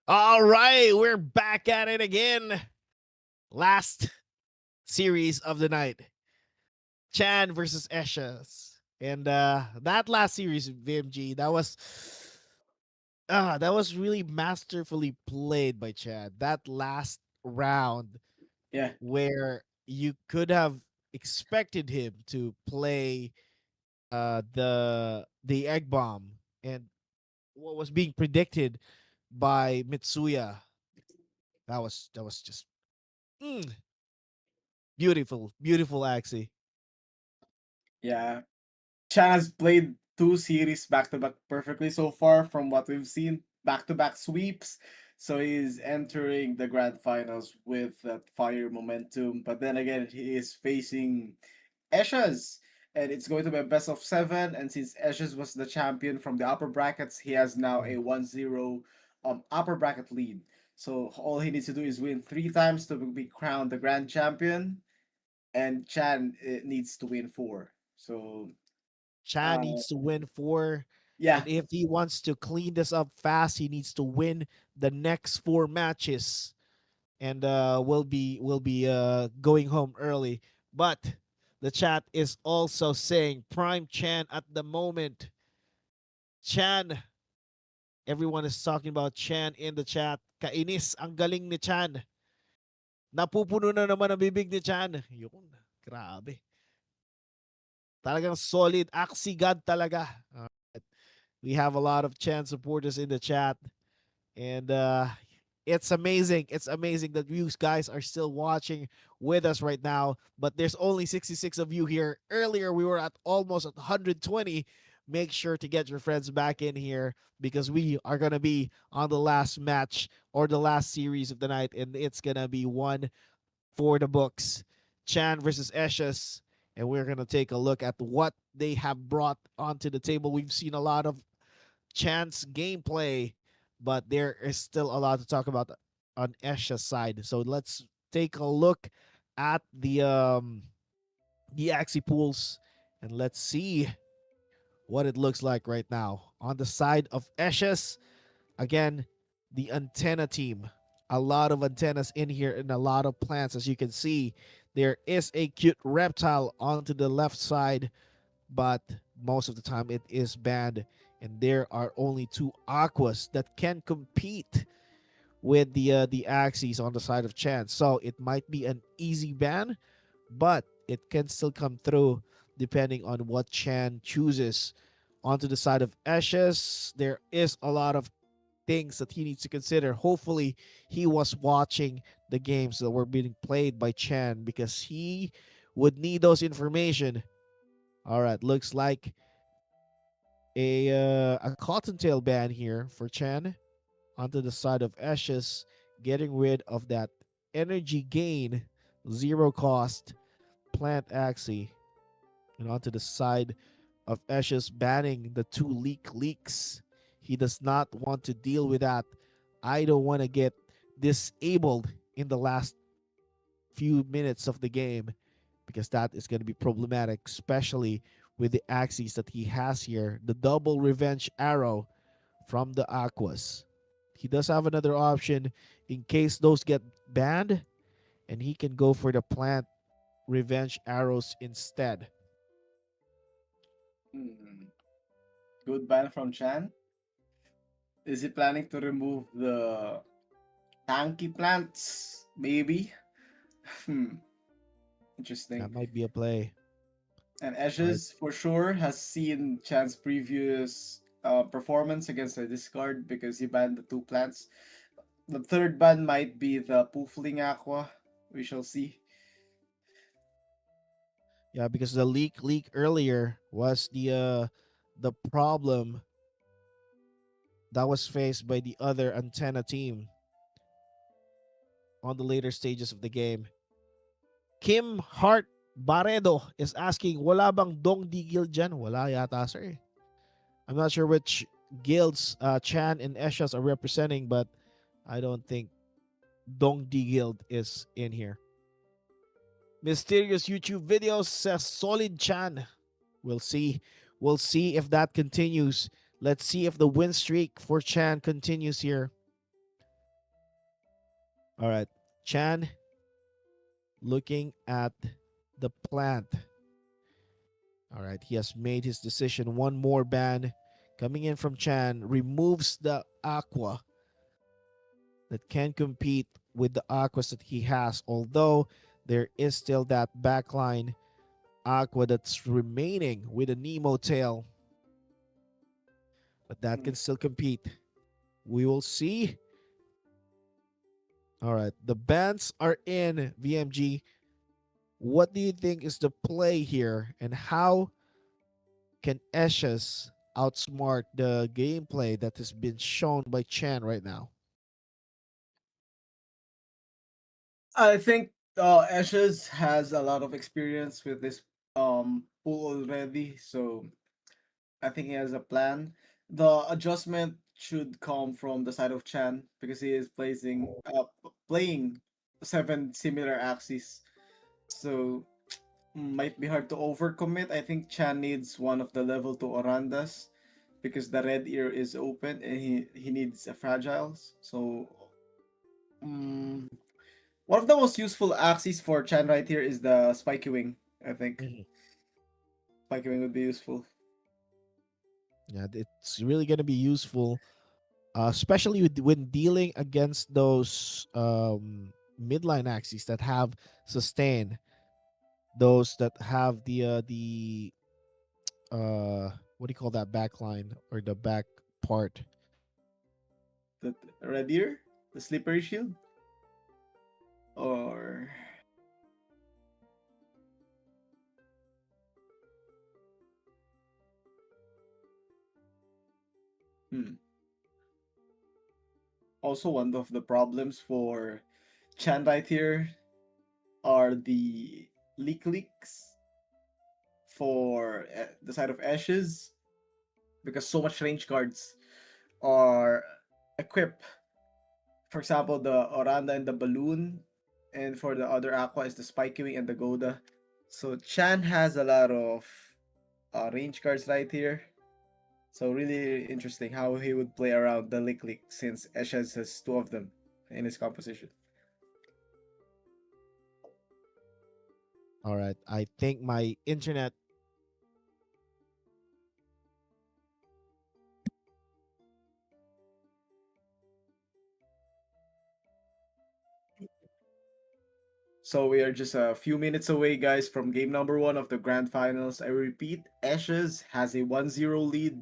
All right, we're back at it again. Last series of the night. Chan versus Eshes. And that last series, VMG, that was really masterfully played by Chan. That last round Yeah, where you could have expected him to play the egg bomb, and what was being predicted by Mitsuya. That was just mm, beautiful, beautiful Axie. yeah. Chan has played two series back to back perfectly so far from what we've seen. Back to back sweeps. So he's entering the grand finals with that fire momentum. But then again, he is facing Eshes. And it's going to be a best of seven. And since Eshes was the champion from the upper brackets, he has now Mm. a 1-0 upper bracket lead. So all he needs to do is win three times to be crowned the grand champion. And Chan needs to win four. So Chan uh, needs to win four, yeah, and if he wants to clean this up fast, he needs to win the next four matches, and will be going home early. But the chat is also saying Prime Chan at the moment. Chan, everyone is talking about Chan in the chat. Kainis, ang galing ni Chan. Napupuno na naman ang bibig ni Chan. Yun, grabe. Talagang solid. Axie God talaga. We have a lot of Chan supporters in the chat. And it's amazing. It's amazing that you guys are still watching with us right now. But there's only 66 of you here. Earlier, we were at almost at 120. Make sure to get your friends back in here because we are going to be on the last match or the last series of the night. And it's going to be one for the books. Chan versus Eshes. And we're going to take a look at what they have brought onto the table. We've seen a lot of Chan's gameplay, but there is still a lot to talk about on Esha's side. So let's take a look at the Axie pools and let's see what it looks like right now. On the side of Esha's, again, the antenna team. A lot of antennas in here and a lot of plants. As you can see, there is a cute reptile onto the left side, but most of the time it is banned. And there are only two aquas that can compete with the Axies on the side of Chance. So it might be an easy ban, but it can still come through depending on what Chan chooses. Onto the side of Ashes, there is a lot of things that he needs to consider. Hopefully, he was watching the games that were being played by Chan because he would need those information. All right, looks like a cottontail ban here for Chan onto the side of Ashes, getting rid of that energy gain, zero cost plant Axie, and onto the side of Ashes, banning the two leaks. He does not want to deal with that. I don't want to get disabled in the last few minutes of the game because that is going to be problematic, especially with the axes that he has here. The double revenge arrow from the Aquas. He does have another option in case those get banned, and he can go for the plant revenge arrows instead. hmm, good ban from Chan. Is he planning to remove the tanky plants? Maybe. Hmm, That interesting. might be a play. And All right. Ashes for sure has seen Chan's previous performance against the discard because he banned the two plants. The third ban might be the Poofling Aqua. We shall see. Yeah, because the leak earlier was the problem that was faced by the other antenna team on the later stages of the game. Kim Hart Baredo is asking, wala bang Dong Di Guild dyan? Wala yata, sir. I'm not sure which guilds Chan and Eshas are representing, but I don't think Dong Di Guild is in here. Mysterious YouTube videos says Solid Chan. We'll see. We'll see if that continues. Let's see if the win streak for Chan continues here. All right. Chan looking at the plant. All right. He has made his decision. One more ban coming in from Chan removes the aqua that can compete with the aquas that he has. Although there is still that backline aqua that's remaining with a Nemo tail, but that Mm. can still compete. We will see. All right. The bans are in VMG. What do you think is the play here, and how can Eshes outsmart the gameplay that has been shown by Chan right now? I think Ashes has a lot of experience with this pool already, so I think he has a plan. The adjustment should come from the side of Chan because he is playing seven similar axes. So might be hard to overcommit. I think Chan needs one of the level 2 Orandas because the red ear is open and he needs a fragiles. So um, one of the most useful axes for Chan right here is the spiky wing. I think Mhm. spiky wing would be useful. Yeah, it's really going to be useful, especially when dealing against those midline axes that have sustain, those that have the what do you call that back line or the back part? The red ear, the slippery shield, or hmm. Also, one of the problems for Chan right here are the leaks for the side of Ashes because so much range cards are equipped. For example, the Oranda and the Balloon, and for the other Aqua is the Spiky Wing and the Goda. So Chan has a lot of range cards right here. So really interesting how he would play around the Lick since Ashes has two of them in his composition. All right, I think my internet. So we are just a few minutes away, guys, from game number one of the grand finals. I repeat, Ashes has a 1-0 lead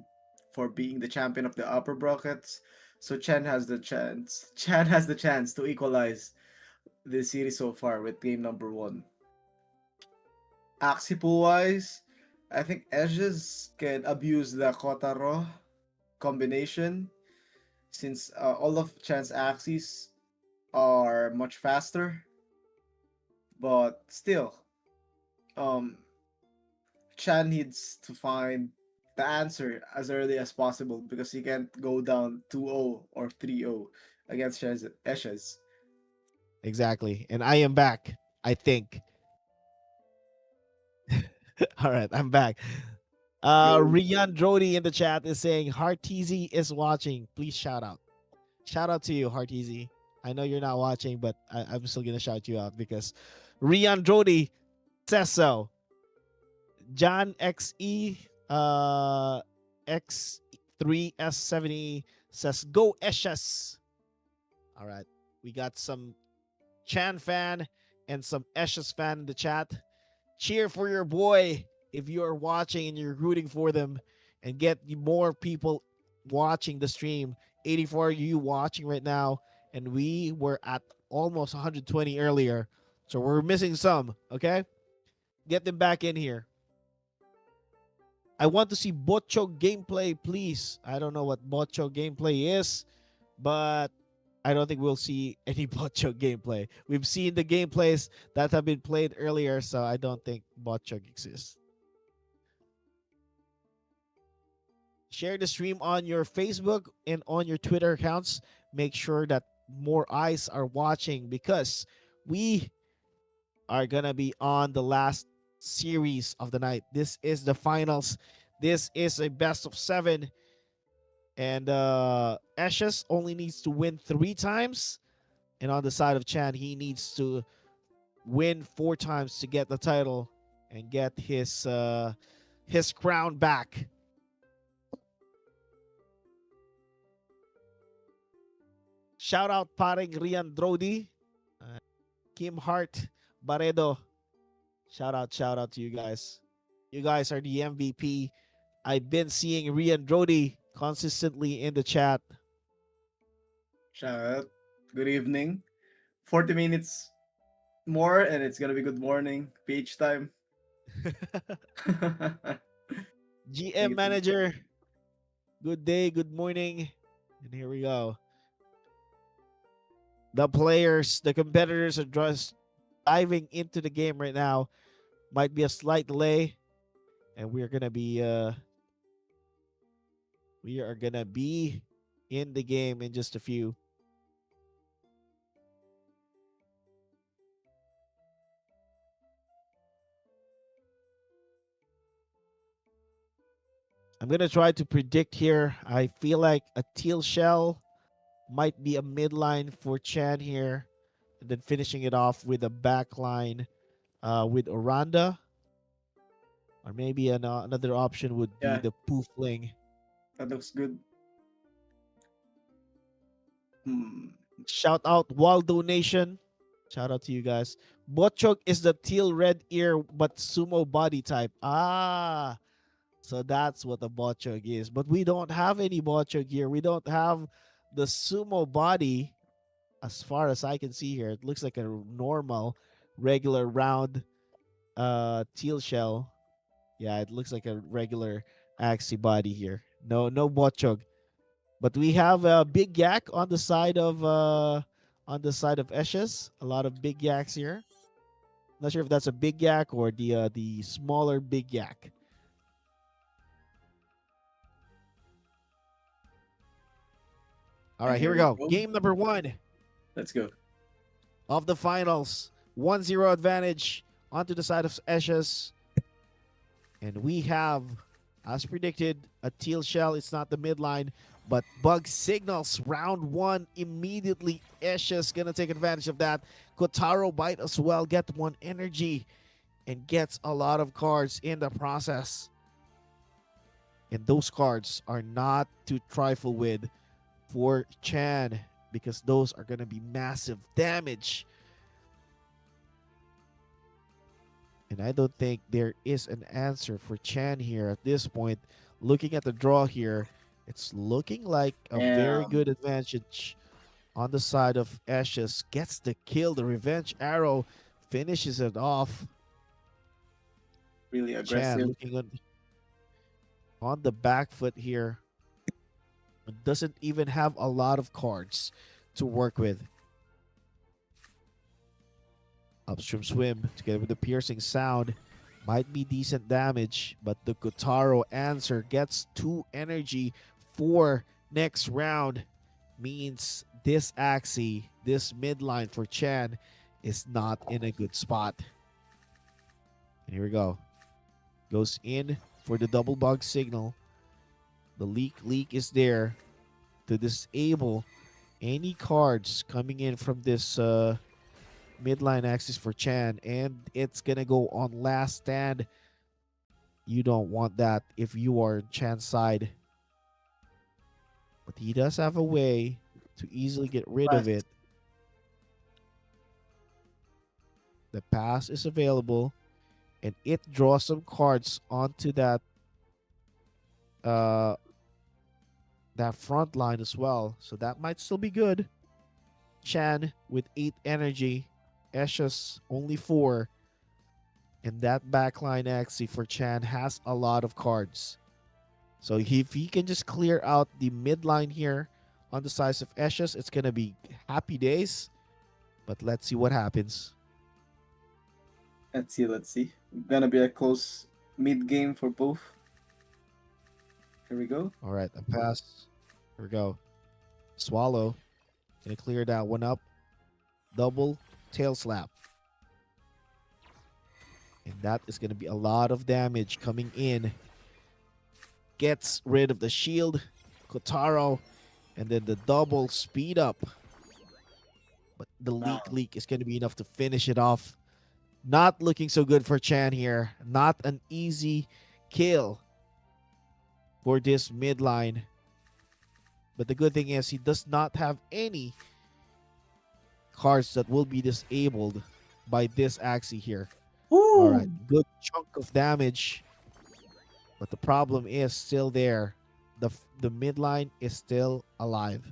for being the champion of the upper brackets. So Chen has the chance. Chan has the chance to equalize this series so far with game number one. Axie pool wise, I think Ashes can abuse the Kotaro combination since all of Chan's axes are much faster, but still, um, Chan needs to find the answer as early as possible because he can't go down 2-0 or 3-0 against Eshes. Exactly, and I am back. I think. All right, I'm back. Go. Rian Drody in the chat is saying Hearteasy is watching. Please shout out. Shout out to you, Hearteasy. I know you're not watching, but I'm still gonna shout you out because Rian Drody says so. John XE X3S70 says go Eshes. All right. We got some Chan fan and some Eshes fan in the chat. Cheer for your boy if you are watching and you're rooting for them, and get more people watching the stream. 84 you watching right now, and we were at almost 120 earlier. So we're missing some, okay? Get them back in here. I want to see Bocho gameplay, please. I don't know what Bocho gameplay is, but I don't think we'll see any Bocho gameplay. We've seen the gameplays that have been played earlier, so I don't think Bocho exists. Share the stream on your Facebook and on your Twitter accounts. Make sure that more eyes are watching because we are going to be on the last series of the night. This is the finals. This is a best of 7, and Ashes only needs to win 3 times And on the side of Chan, he needs to win 4 times to get the title and get his crown back. Shout out paring Rian Drodi, uh, Kim Hart, Baredo. Shout out to you guys. You guys are the MVP. I've been seeing Rian Drodi consistently in the chat. Shout out. Good evening. 40 minutes more, and it's gonna be good morning. PH time. GM Thank you. manager, good day, good morning. And here we go. The players, the competitors are just diving into the game right now. Might be a slight delay, and we are gonna be in the game in just a few. I'm gonna try to predict here. I feel like a teal shell might be a midline for Chan here, and then finishing it off with a backline with Oranda, or maybe another option would be Yeah, the Poofling. that looks good. Hmm. Shout out Waldo Nation. Shout out to you guys. Botchog is the teal red ear but sumo body type. Ah, so that's what the Botchog is. But we don't have any Botchog here. We don't have the sumo body as far as I can see here. It looks like a normal, regular round teal shell. Yeah, it looks like a regular Axie body here. No Botchog. But we have a big yak on the side of Eshes. A lot of big yaks here. Not sure if that's a big yak or the smaller big yak. All And right, here here we we go. go. Game number 1 Let's go. of the finals. 1-0 advantage onto the side of Eshes. And we have, as predicted, a teal shell. It's not the midline, but bug signals round 1 immediately. Eshes gonna take advantage of that. Kotaro bite as well, get 1 energy and gets a lot of cards in the process. And those cards are not to trifle with for Chan because those are gonna be massive damage. And I don't think there is an answer for Chan here at this point. Looking at the draw here, it's looking like a very Damn. good advantage on the side of Ashes. Gets the kill, the revenge arrow finishes it off. Really Chan aggressive. looking on the back foot here. Doesn't even have a lot of cards to work with. Upstream swim together with the piercing sound might be decent damage, but the Kotaro answer gets 2 energy for next round. Means this Axie, this midline for Chan is not in a good spot. And here we go. Goes in for the double bug signal. The leak is there to disable any cards coming in from this midline axis for Chan, and it's gonna go on last stand. You don't want that if you are Chan's side, but he does have a way to easily get rid of Fast. it. The pass is available, and it draws some cards onto uh that front line as well, so that might still be good. Chan with 8 energy, Eshes only 4. And that backline Axie for Chan has a lot of cards. So if he can just clear out the midline here on the size of Eshes, it's going to be happy days. But let's see what happens. Let's see. Let's see. Gonna be a close mid game for both. Here we go. All right, a pass. Here we go. Swallow. Going to clear that one up. Double tail slap. And that is going to be a lot of damage coming in. Gets rid of the shield. Kotaro. And then the double speed up. But the Wow. leak is going to be enough to finish it off. Not looking so good for Chan here. Not an easy kill for this mid line. But the good thing is he does not have any cards that will be disabled by this Axie here. All right, Woo! good chunk of damage, but the problem is still there. The mid line is still alive.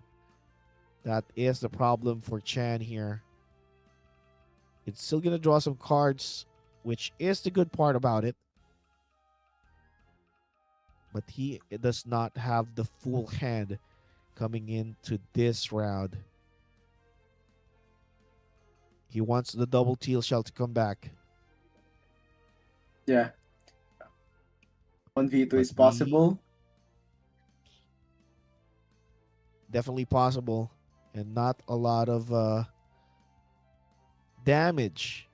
That is the problem for Chan here. It's still gonna draw some cards, which is the good part about it. But he does not have the full hand coming into this round. He wants the double teal shell to come back, Yeah, 1v2 but is we possible. definitely possible, and not a lot of damage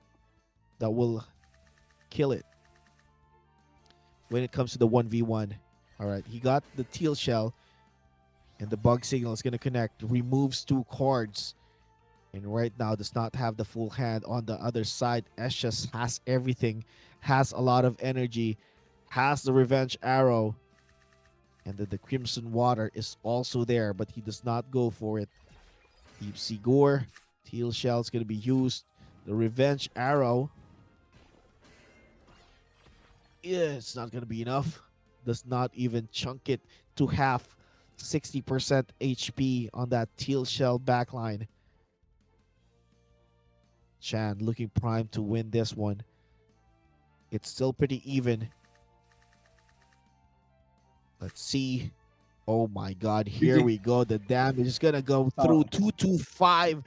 that will kill it when it comes to the 1v1. All right, he got the teal shell, and the bug signal is going to connect, removes two cards, and right now does not have the full hand on the other side. Esches has everything, has a lot of energy, has the revenge arrow, and the crimson water is also there, but he does not go for it. Deep Sea Gore, teal shell is going to be used. The revenge arrow, yeah, it's not going to be enough. Does not even chunk it to half. 60% HP on that teal shell backline. Chan looking primed to win this one. It's still pretty even. Let's see. Oh my god, here GG. we go. The damage is gonna go through Oh, 225.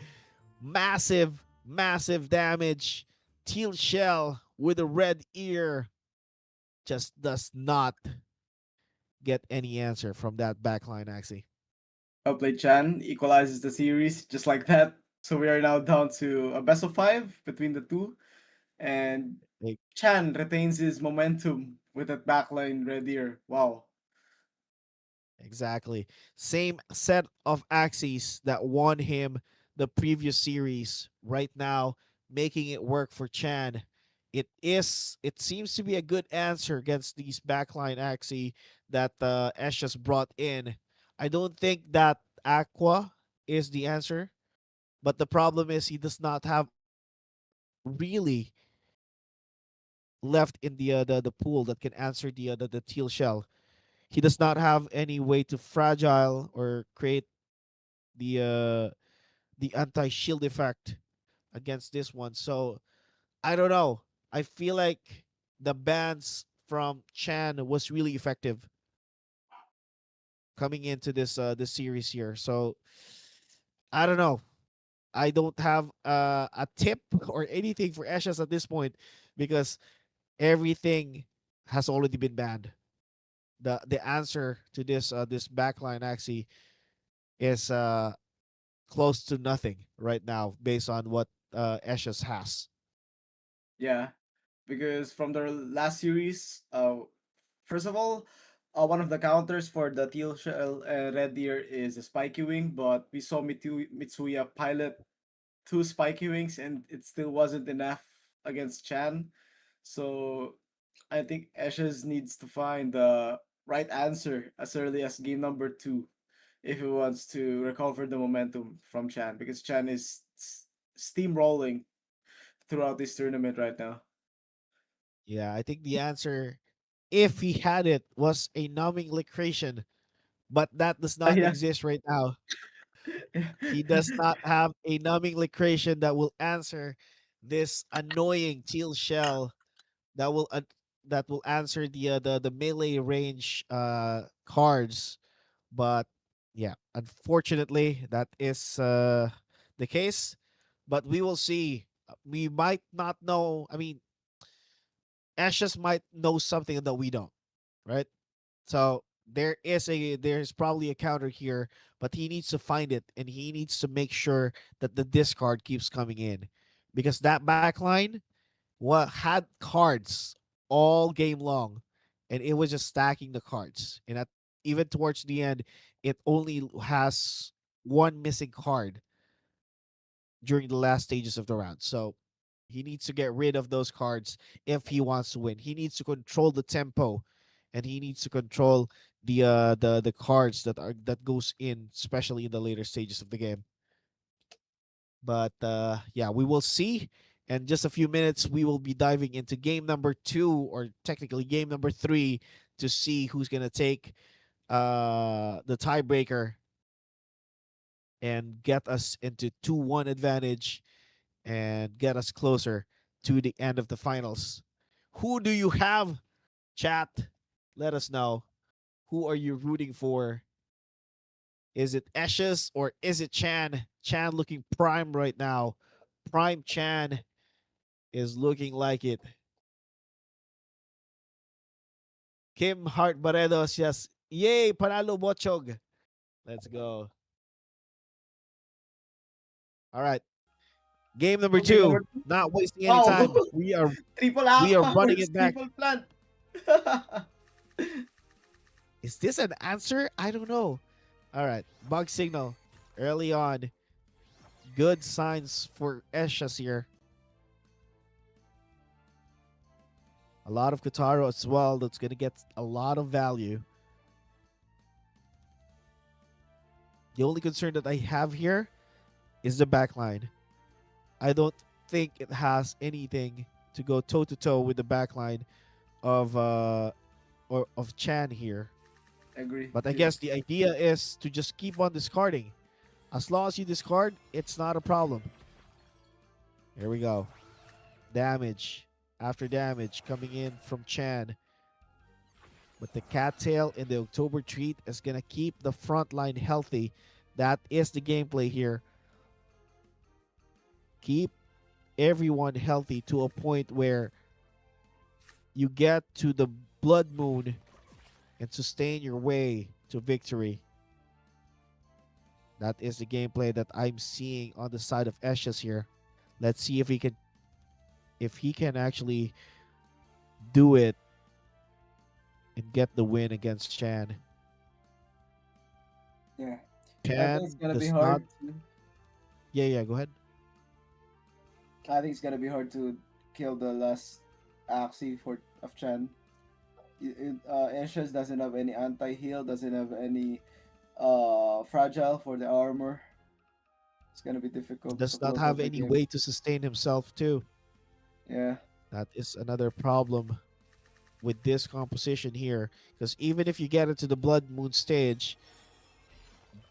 Massive, massive damage. Teal shell with a red ear just does not get any answer from that backline, Axie. Outplay Chan equalizes the series just like that. So we are now down to a best of five between the two, and Like, Chan retains his momentum with that backline red ear. Wow. exactly. Same set of axes that won him the previous series. Right now, making it work for Chan. It seems to be a good answer against these backline axes that Esh just brought in. I don't think that Aqua is the answer, but the problem is he does not have a card really left in the pool that can answer the teal shell. He does not have any way to fragile or create the anti shield effect against this one. So I don't know. I feel like the bans from Chan was really effective coming into this series here. So I don't know. I don't have a tip or anything for Ashes at this point because everything has already been banned. The answer to this backline actually is close to nothing right now based on what Ashes has. Yeah, because from the last series, first of all, one of the counters for the teal shell red deer is a spiky wing, but we saw Mitsuya pilot two spiky wings, and it still wasn't enough against Chan. So I think Ashes needs to find the right answer as early as game number two if he wants to recover the momentum from Chan, because Chan is steamrolling throughout this tournament right now. Yeah, I think the answer, if he had it, was a numbing liquration, but that does not Yeah. exist right now. He does not have a numbing liquation that will answer this annoying teal shell that will answer the melee range cards. But yeah, unfortunately, that is the case. But we will see. We might not know. I mean, Ashes might know something that we don't, right? So there's probably a counter here, but he needs to find it and he needs to make sure that the discard keeps coming in, because that backline what had cards all game long, and it was just stacking the cards. And even towards the end, it only has one missing card. during the last stages of the round. So he needs to get rid of those cards if he wants to win. He needs to control the tempo, and he needs to control the cards that goes in, especially in the later stages of the game. But yeah, we will see. In just a few minutes, we will be diving into game number two, or technically game number three, to see who's gonna take the tiebreaker and get us into 2-1 advantage and get us closer to the end of the finals. Who do you have, chat? Let us know. Who are you rooting for? Is it Ashes or is it Chan? Chan looking prime right now. Prime Chan is looking like it. Kim Hart Barredos, yes. Yay, Panalo Bochog. Let's go. All right. Game number Okay, two. number two. Not wasting any Wow, time. triple We are aqua running versus it back. triple plant. Is this an answer? I don't know. All right. Bug signal early on. Good signs for Eshas here. A lot of Kotaro as well. That's going to get a lot of value. The only concern that I have here is the backline. I don't think it has anything to go toe to toe with the backline of or of Chan here. Agree. But I Yeah. guess the idea is to just keep on discarding. As long as you discard, it's not a problem. Here we go. Damage after damage coming in from Chan. But the cattail in the October treat is going to keep the front line healthy. That is the gameplay here. Keep everyone healthy to a point where you get to the blood moon and sustain your way to victory. That is the gameplay that I'm seeing on the side of Eshes here. Let's see if he can actually do it and get the win against Chan. Yeah. I think it's Chan gonna be does not. hard. Yeah, go ahead. I think it's gonna be hard to kill the last Axie for of Chan. Ashes doesn't have any anti-heal, doesn't have any fragile for the armor. It's gonna be difficult to Does not close out have the any game. way to sustain himself too. Yeah, That is another problem with this composition here. Because even if you get into the Blood Moon stage,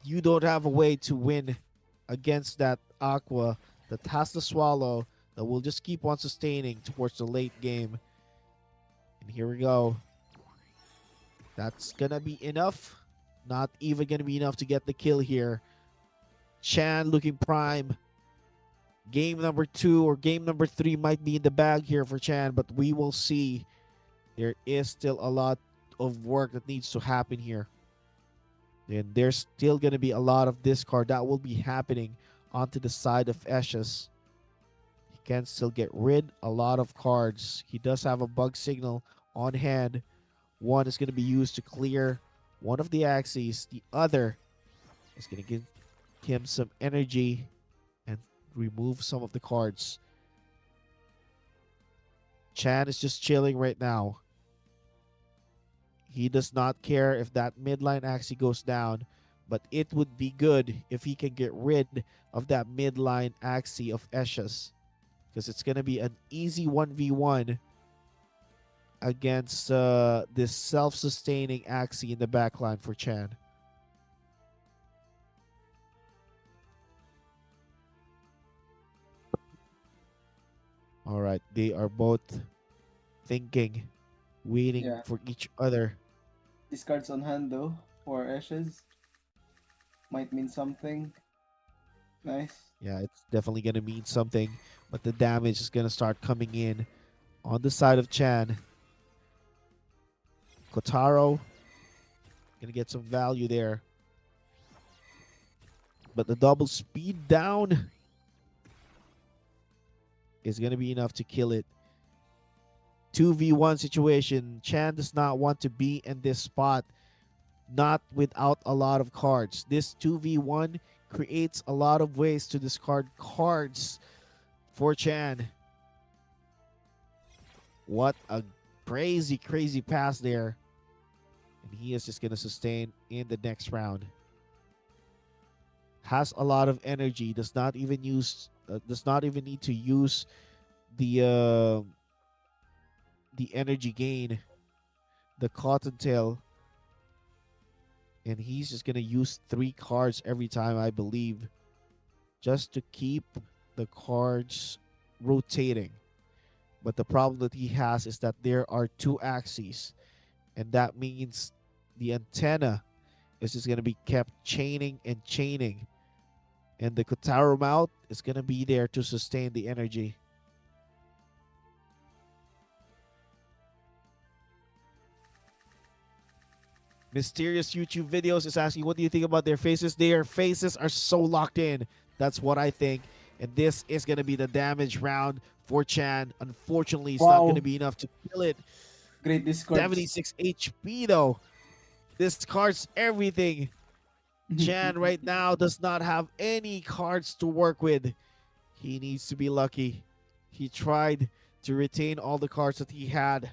you don't have a way to win against that Aqua that has the swallow that will just keep on sustaining towards the late game. And here we go. That's gonna be enough. Not even gonna be enough to get the kill here. Chan looking prime. Game number two or game number three might be in the bag here for Chan, but we will see. There is still a lot of work that needs to happen here. And there's still going to be a lot of discard that will be happening onto the side of Eshes. He can still get rid a lot of cards. He does have a bug signal on hand. One is going to be used to clear one of the Axies. The other is going to give him some energy and remove some of the cards. Chan is just chilling right now. He does not care if that midline Axie goes down, but it would be good if he can get rid of that midline Axie of Eshes, because it's going to be an easy 1v1 against this self-sustaining Axie in the backline for Chan. All right, they are both thinking, waiting yeah. for each other. These cards on hand though for Ashes might mean something. Nice. Yeah, it's definitely going to mean something, but the damage is going to start coming in on the side of Chan. Kotaro gonna get some value there. But the double speed down is gonna be enough to kill it. 2v1 situation. Chan does not want to be in this spot, not without a lot of cards. This 2v1 creates a lot of ways to discard cards for Chan. What a crazy, crazy pass there. And he is just going to sustain in the next round. Has a lot of energy. Does not even need to use the energy gain, the Cottontail, and he's just gonna use 3 cards every time, I believe, just to keep the cards rotating. But the problem that he has is that there are 2 axes, and that means the antenna is just gonna be kept chaining and chaining, and the Kotaro mouth is gonna be there to sustain the energy. Mysterious YouTube videos is asking, what do you think about their faces? Their faces are so locked in. That's what I think. And this is going to be the damage round for Chan. Unfortunately, it's not going to Wow. be enough to kill it. Great discards. 76 HP, though. This cards everything. Chan right now does not have any cards to work with. He needs to be lucky. He tried to retain all the cards that he had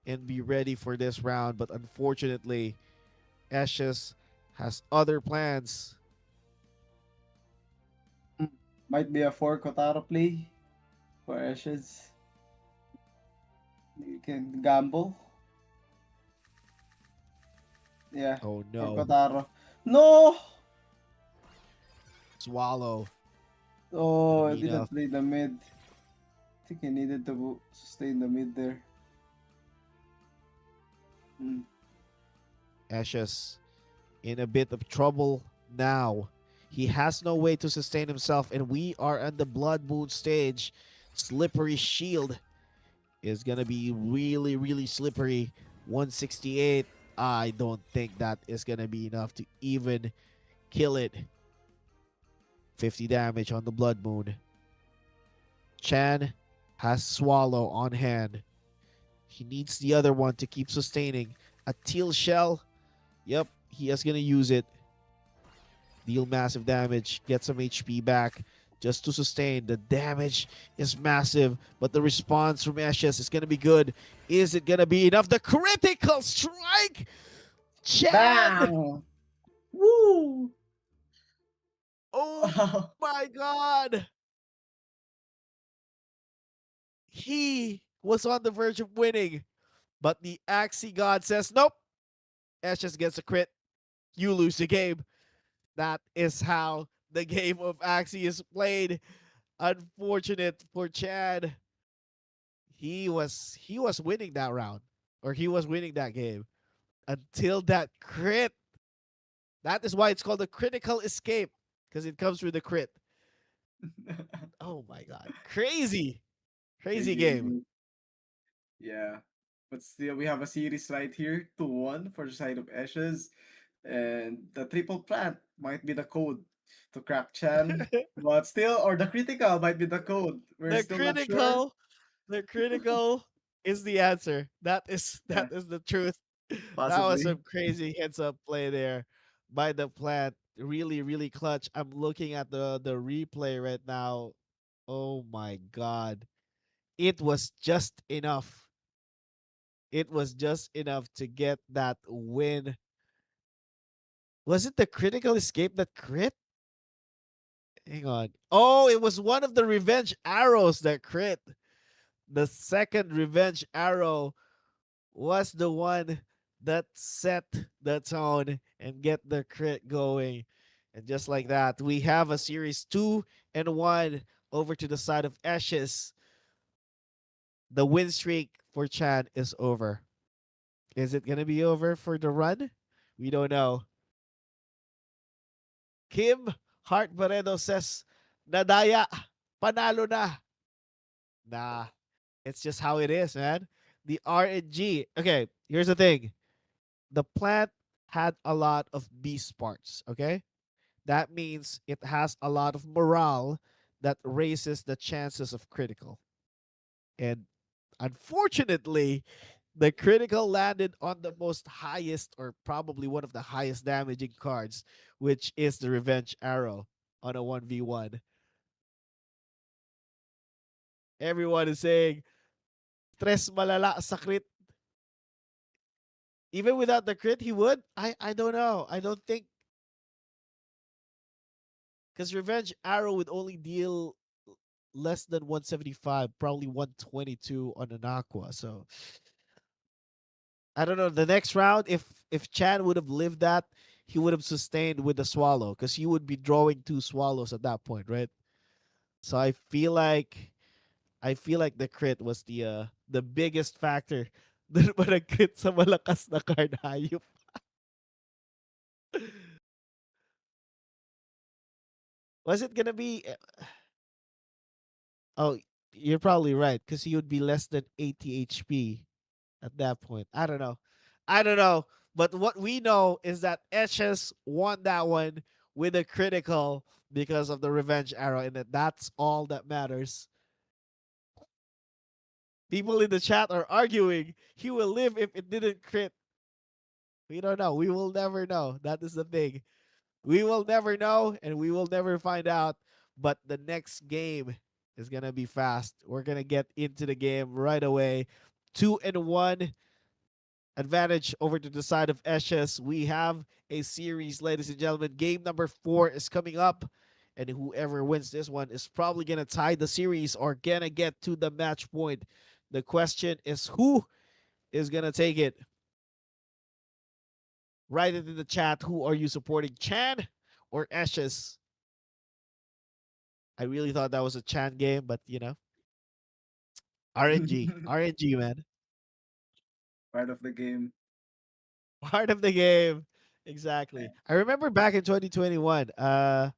and be ready for this round, but unfortunately, Ashes has other plans. Might be a 4 Kotaro play for Ashes. You can gamble. Yeah, Oh for no. Kotaro. No! Swallow. Gonna Oh, I be enough. didn't play the mid. I think I needed to sustain the mid there. Mm. Ashes in a bit of trouble now. He has no way to sustain himself, and we are at the Blood Moon stage. Slippery Shield is gonna be really, really slippery. 168. I don't think that is gonna be enough to even kill it. 50 damage on the Blood Moon. Chan has Swallow on hand. He needs the other one to keep sustaining. A Teal Shell. Yep, he is going to use it. Deal massive damage. Get some HP back just to sustain. The damage is massive, but the response from Ashes is going to be good. Is it going to be enough? The critical strike! Chan! Bang! Woo! Oh my god! He was on the verge of winning, but the Axie God says, nope. Ashes gets a crit. You lose the game. That is how the game of Axie is played. Unfortunate for Chad. He was winning that round, or he was winning that game until that crit. That is why it's called a critical escape, because it comes with the crit. Oh my god. Crazy. Crazy Crazy game. indeed. Yeah. But still, we have a series right here, 2-1 for the side of Ashes. And the triple plant might be the code to crack Chan. But still, or the critical might be the code. We're the still not sure. critical, the critical is the answer. That is Yeah, that is the truth. That was possibly. some crazy heads up play there by the plant. Really, really clutch. I'm looking at the replay right now. Oh my god. It was just enough. It was just enough to get that win. Was it the critical escape that crit? Hang on. Oh, it was one of the revenge arrows that crit. The second revenge arrow was the one that set the tone and get the crit going. And just like that, we have a series 2-1 over to the side of Ashes. The win streak for Chan is over. Is it gonna be over for the run? We don't know. Kim Hart Barredo says, Nadaya, panalo na. Nah, it's just how it is, man. The RNG. Okay, here's the thing. The plant had a lot of beast parts, okay? That means it has a lot of morale that raises the chances of critical. And unfortunately, The critical landed on the most highest, or probably one of the highest damaging cards, which is the Revenge Arrow on a 1v1. Everyone is saying, stress malala sa crit. Even without the crit, he would? I don't know. I don't think, because Revenge Arrow would only deal less than 175, probably 122 on an Aqua. So I don't know. The next round, if Chan would have lived that, he would have sustained with the swallow because he would be drawing two swallows at that point, right? So I feel like the crit was the biggest factor. Doon pa nag-crit sa malakas na card hayop. Was it gonna be? Oh, you're probably right because he would be less than 80 HP at that point. I don't know. I don't know. But what we know is that Etches won that one with a critical because of the revenge arrow, and that's all that matters. People in the chat are arguing he will live if it didn't crit. We don't know. We will never know. That is the thing. We will never know, and we will never find out. But the next game is gonna be fast. We're gonna get into the game right away. 2-1 advantage over to the side of Eshes. We have a series, ladies and gentlemen. Game number 4 is coming up, and whoever wins this one is probably gonna tie the series or gonna get to the match point. The question is, who is gonna take it? Write it in the chat. Who are you supporting, Chan or Eshes? I really thought that was a Chan game, but RNG, RNG, man, Part of the game. part of the game. Exactly. I remember back in 2021. Uh,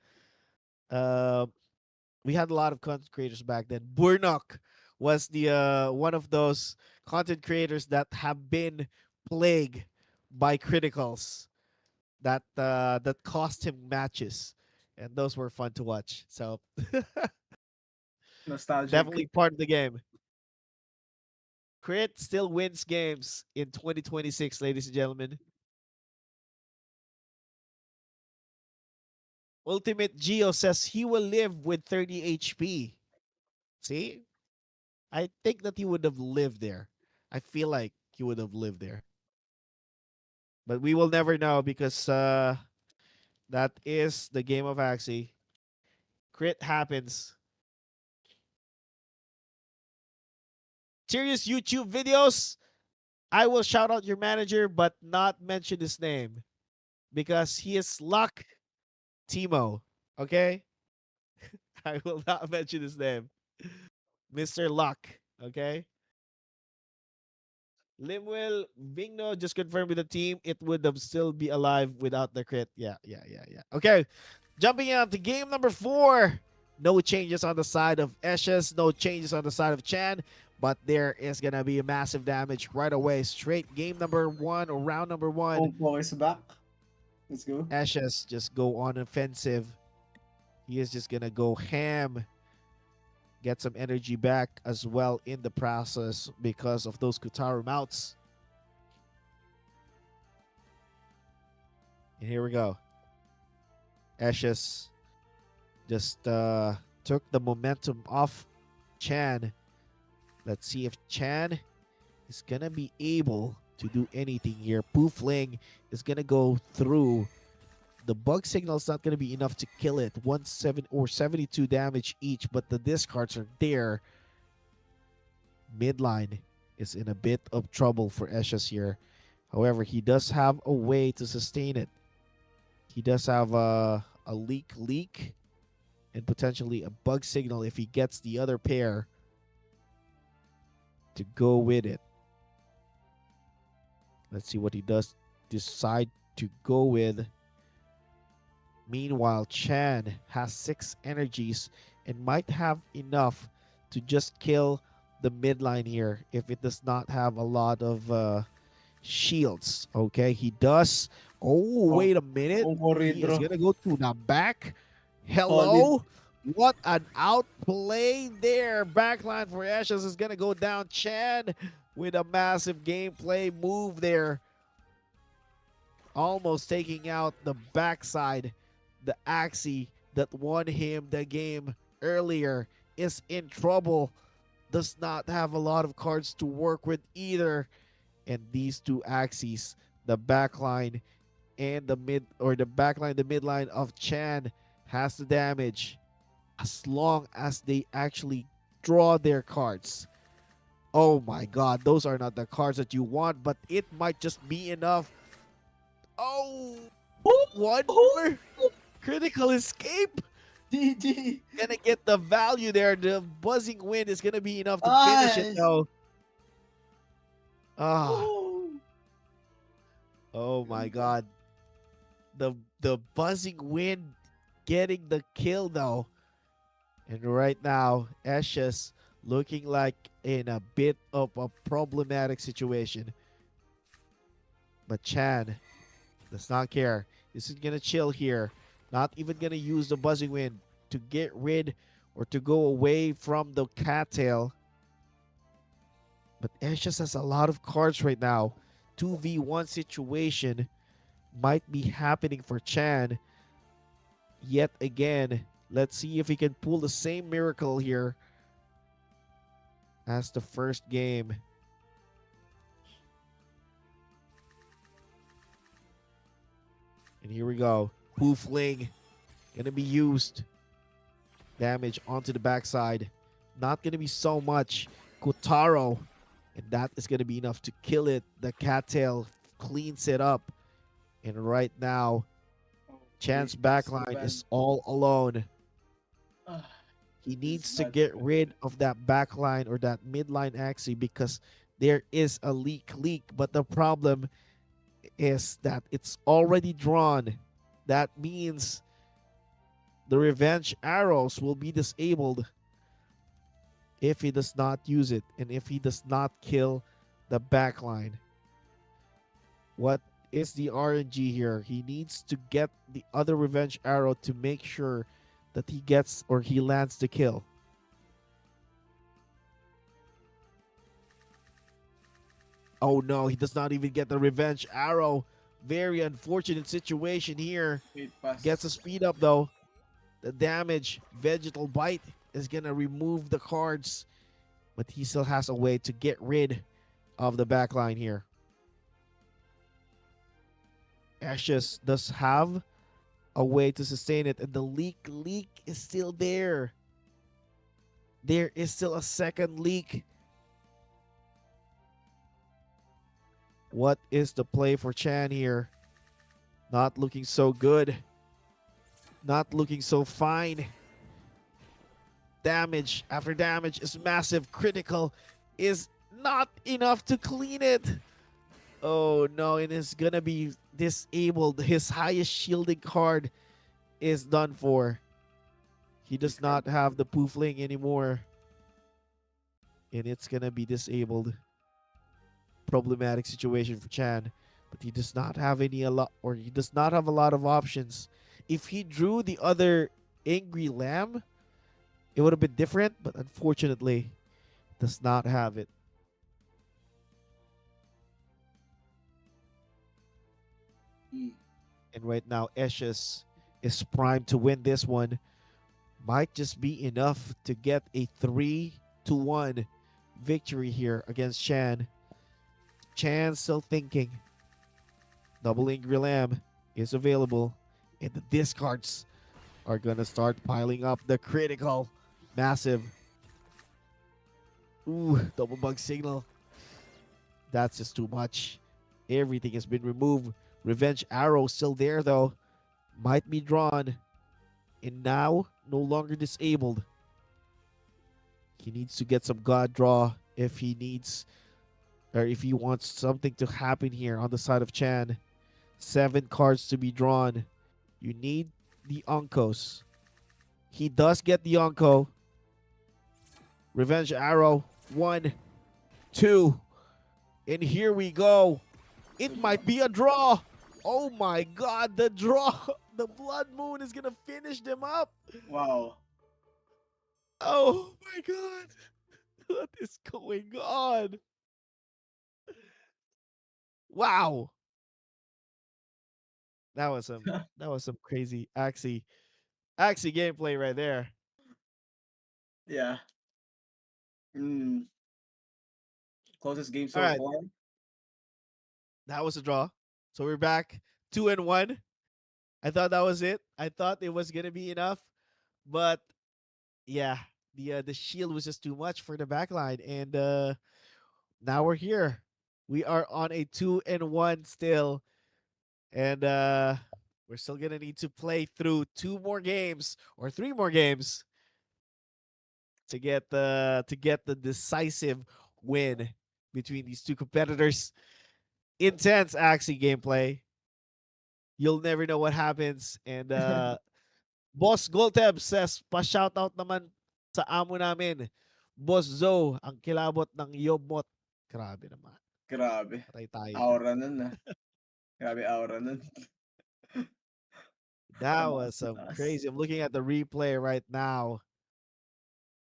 we had a lot of content creators back then. Burnok was the one of those content creators that have been plagued by criticals that cost him matches, and those were fun to watch. So Nostalgic. definitely part of the game. Crit still wins games in 2026, ladies and gentlemen. Ultimate Geo says he will live with 30 HP. See? I think that he would have lived there. I feel like he would have lived there. But we will never know because that is the game of Axie. Crit happens. Serious YouTube videos, I will shout out your manager but not mention his name because he is Luck Timo. Okay? I will not mention his name. Mr. Luck. Okay? Limwell Vigno just confirmed with the team. It would have still be alive without the crit. Yeah, yeah, yeah, yeah. Okay. Jumping out to game number 4. No changes on the side of Eshes. No changes on the side of Chan. But there is going to be a massive damage right away. Straight game number 1 or round number 1. Opo is back. Let's go. Eshes just go on offensive. He is just going to go ham. Get some energy back as well in the process because of those Kutaru mounts. And here we go. Ashes just took the momentum off Chan. Let's see if Chan is going to be able to do anything here. Poofling is going to go through. The bug signal is not going to be enough to kill it. 17 or 72 damage each, but the discards are there. Midline is in a bit of trouble for Eshes here. However, he does have a way to sustain it. He does have a leak, and potentially a bug signal if he gets the other pair to go with it. Let's see what he does decide to go with. Meanwhile, Chan has 6 energies and might have enough to just kill the midline here if it does not have a lot of shields. Okay, he does. Oh, Oh, wait a minute. oh, He is Corridro. going to go to the back. Solid. Hello. What an outplay there. Backline for Ashes is going to go down. Chan with a massive gameplay move there, almost taking out the backside. The Axie that won him the game earlier is in trouble. Does not have a lot of cards to work with either. And these two Axies, the backline and the mid, or the backline, the midline of Chan, has the damage as long as they actually draw their cards. Oh my god, those are not the cards that you want, but it might just be enough. Oh, one more critical escape. GG. Gonna get the value there. The buzzing wind is gonna be enough to finish it Nice. though. Ah, Oh. oh my god. The buzzing wind getting the kill though. And right now, Ashes looking like in a bit of a problematic situation. But Chan does not care. This is gonna chill here. Not even gonna use the buzzing wind to get rid or to go away from the cattail. But Ashes has a lot of cards right now. 2v1 situation might be happening for Chan yet again. Let's see if he can pull the same miracle here as the first game. And here we go. Poofling gonna be used. Damage onto the backside. Not gonna be so much. Kotaro. And that is gonna be enough to kill it. The cattail cleans it up. And right now, Okay, Chan's that's too backline bad. is all alone. Ah, He this is needs to bad get for him. rid of that backline or that midline Axie because there is a leak. But the problem is that it's already drawn. That means the revenge arrows will be disabled if he does not use it and if he does not kill the backline. What is the RNG here? He needs to get the other revenge arrow to make sure that he gets or he lands the kill. Oh no, he does not even get the revenge arrow. Very unfortunate situation here. Wait, Gets a pass. speed up though. The damage, vegetal bite is gonna remove the cards, but he still has a way to get rid of the backline here. Ashes does have a way to sustain it, and the leak is still there. There is still a second leak. What is the play for Chan here? Not looking so good. Not looking so fine. Damage after damage is massive. Critical is not enough to clean it. Oh no, it is gonna be disabled. His highest shielding card is done for. He does not have the poofling anymore. And it's gonna be disabled. Problematic situation for Chan. But he does not have any a lot or he does not have a lot of options. If he drew the other angry lamb, it would have been different, but unfortunately does not have it. Mm. And right now Eshes is primed to win this one. Might just be enough to get a 3-1 victory here against Chan. Chan still thinking. Double Angry Lamb is available. And the discards are going to start piling up the critical. Massive. Ooh, double bug signal. That's just too much. Everything has been removed. Revenge arrow still there though. Might be drawn. And now no longer disabled. He needs to get some god draw if he needs or if he wants something to happen here on the side of Chan. 7 cards to be drawn. You need the Uncos. He does get the Unco. Revenge arrow. 1, 2. And here we go. It might be a draw. Oh my god, the draw. The Blood Moon is going to finish them up. Wow. Oh my god. What is going on? Wow, that was some crazy Axie gameplay right there. Yeah. Mm. Closest game All so right, far. that was a draw. So we're back 2-1. I thought that was it. I thought it was gonna be enough, but yeah, the shield was just too much for the backline, and now we're here. We are on a 2-1 still, and we're still gonna need to play through two more games or three more games to get the decisive win between these two competitors. Intense Axie gameplay. You'll never know what happens. And Boss Golteb says, pa-shoutout naman sa amo namin. Boss Zoe, ang kilabot ng Yobot. Grabe naman. Grabe. Patay tayo dyan. Aura nun ah. Grabe aura nun. That was Tumaas na some taas. crazy. I'm looking at the replay right now.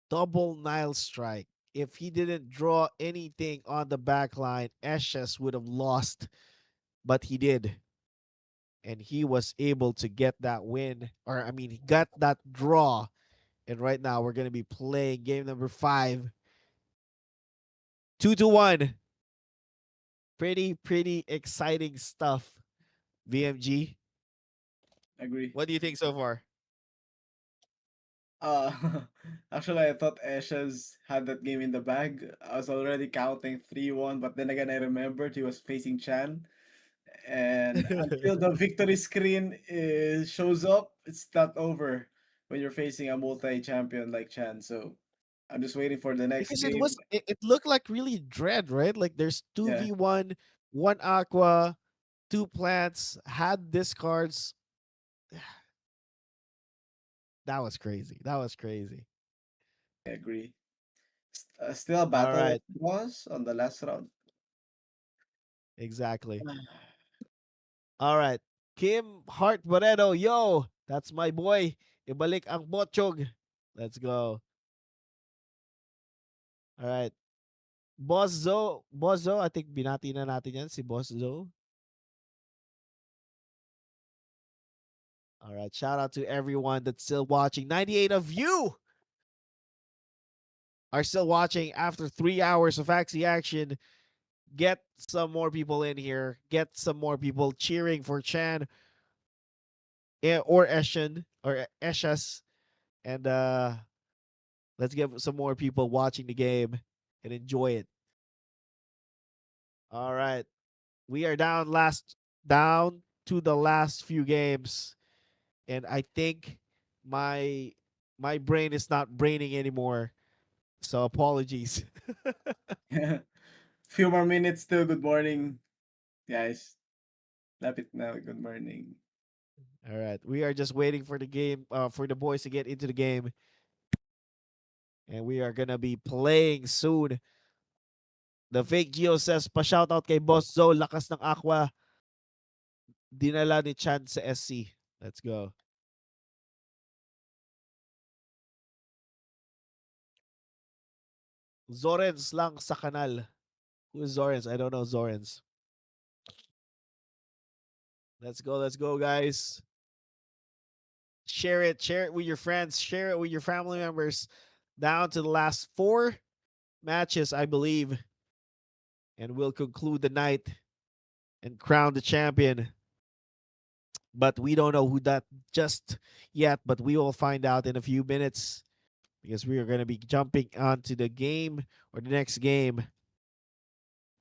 Double Nile strike. If he didn't draw anything on the back line, Eshes would have lost, but he did. And he was able to get that win, or I mean, he got that draw. And right now, we're going to be playing game number 5, 2-1. Pretty exciting stuff. VMG, Agree. what do you think so far? Uh, actually, I thought Ashes had that game in the bag. I was already counting 3-1, but then again, I remembered he was facing Chan. And until the victory screen shows up, it's not over when you're facing a multi-champion like Chan. So I'm just waiting for the next Because game. it looked like really dread, right? Like there's Yeah, 2v1, one aqua, two plants, had discards. That was crazy. That was crazy. I agree. Still a All battle of right. was on the last round. Exactly. All right. Kim Hart Barreto, yo, that's my boy. Ibalik ang botchog. Let's go. All right. Boss Zo, I think binati na natin yan si Boss Zo. All right. Shout out to everyone that's still watching. 98 of you are still watching after 3 hours of Axie action. Get some more people in here. Get some more people cheering for Chan or Eshen or Eshes. And let's get some more people watching the game and enjoy it. All right. We are down to the last few games. And I think my my brain is not braining anymore. So apologies. Few more minutes still. Good morning, guys. Lapit now. Good morning. All right. We are just waiting for the game, for the boys to get into the game. And we are gonna be playing soon. The fake Geo says, pa-shoutout kay Boss Zo, lakas ng aqua, dinala ni Chan sa SC. Let's go. Zorens lang sa kanal. Who is Zorens? I don't know Zorens. Let's go, guys. Share it with your friends, share it with your family members. Down to the last 4 matches, I believe. And we'll conclude the night and crown the champion. But we don't know who that just yet, but we will find out in a few minutes because we are going to be jumping onto the game or the next game.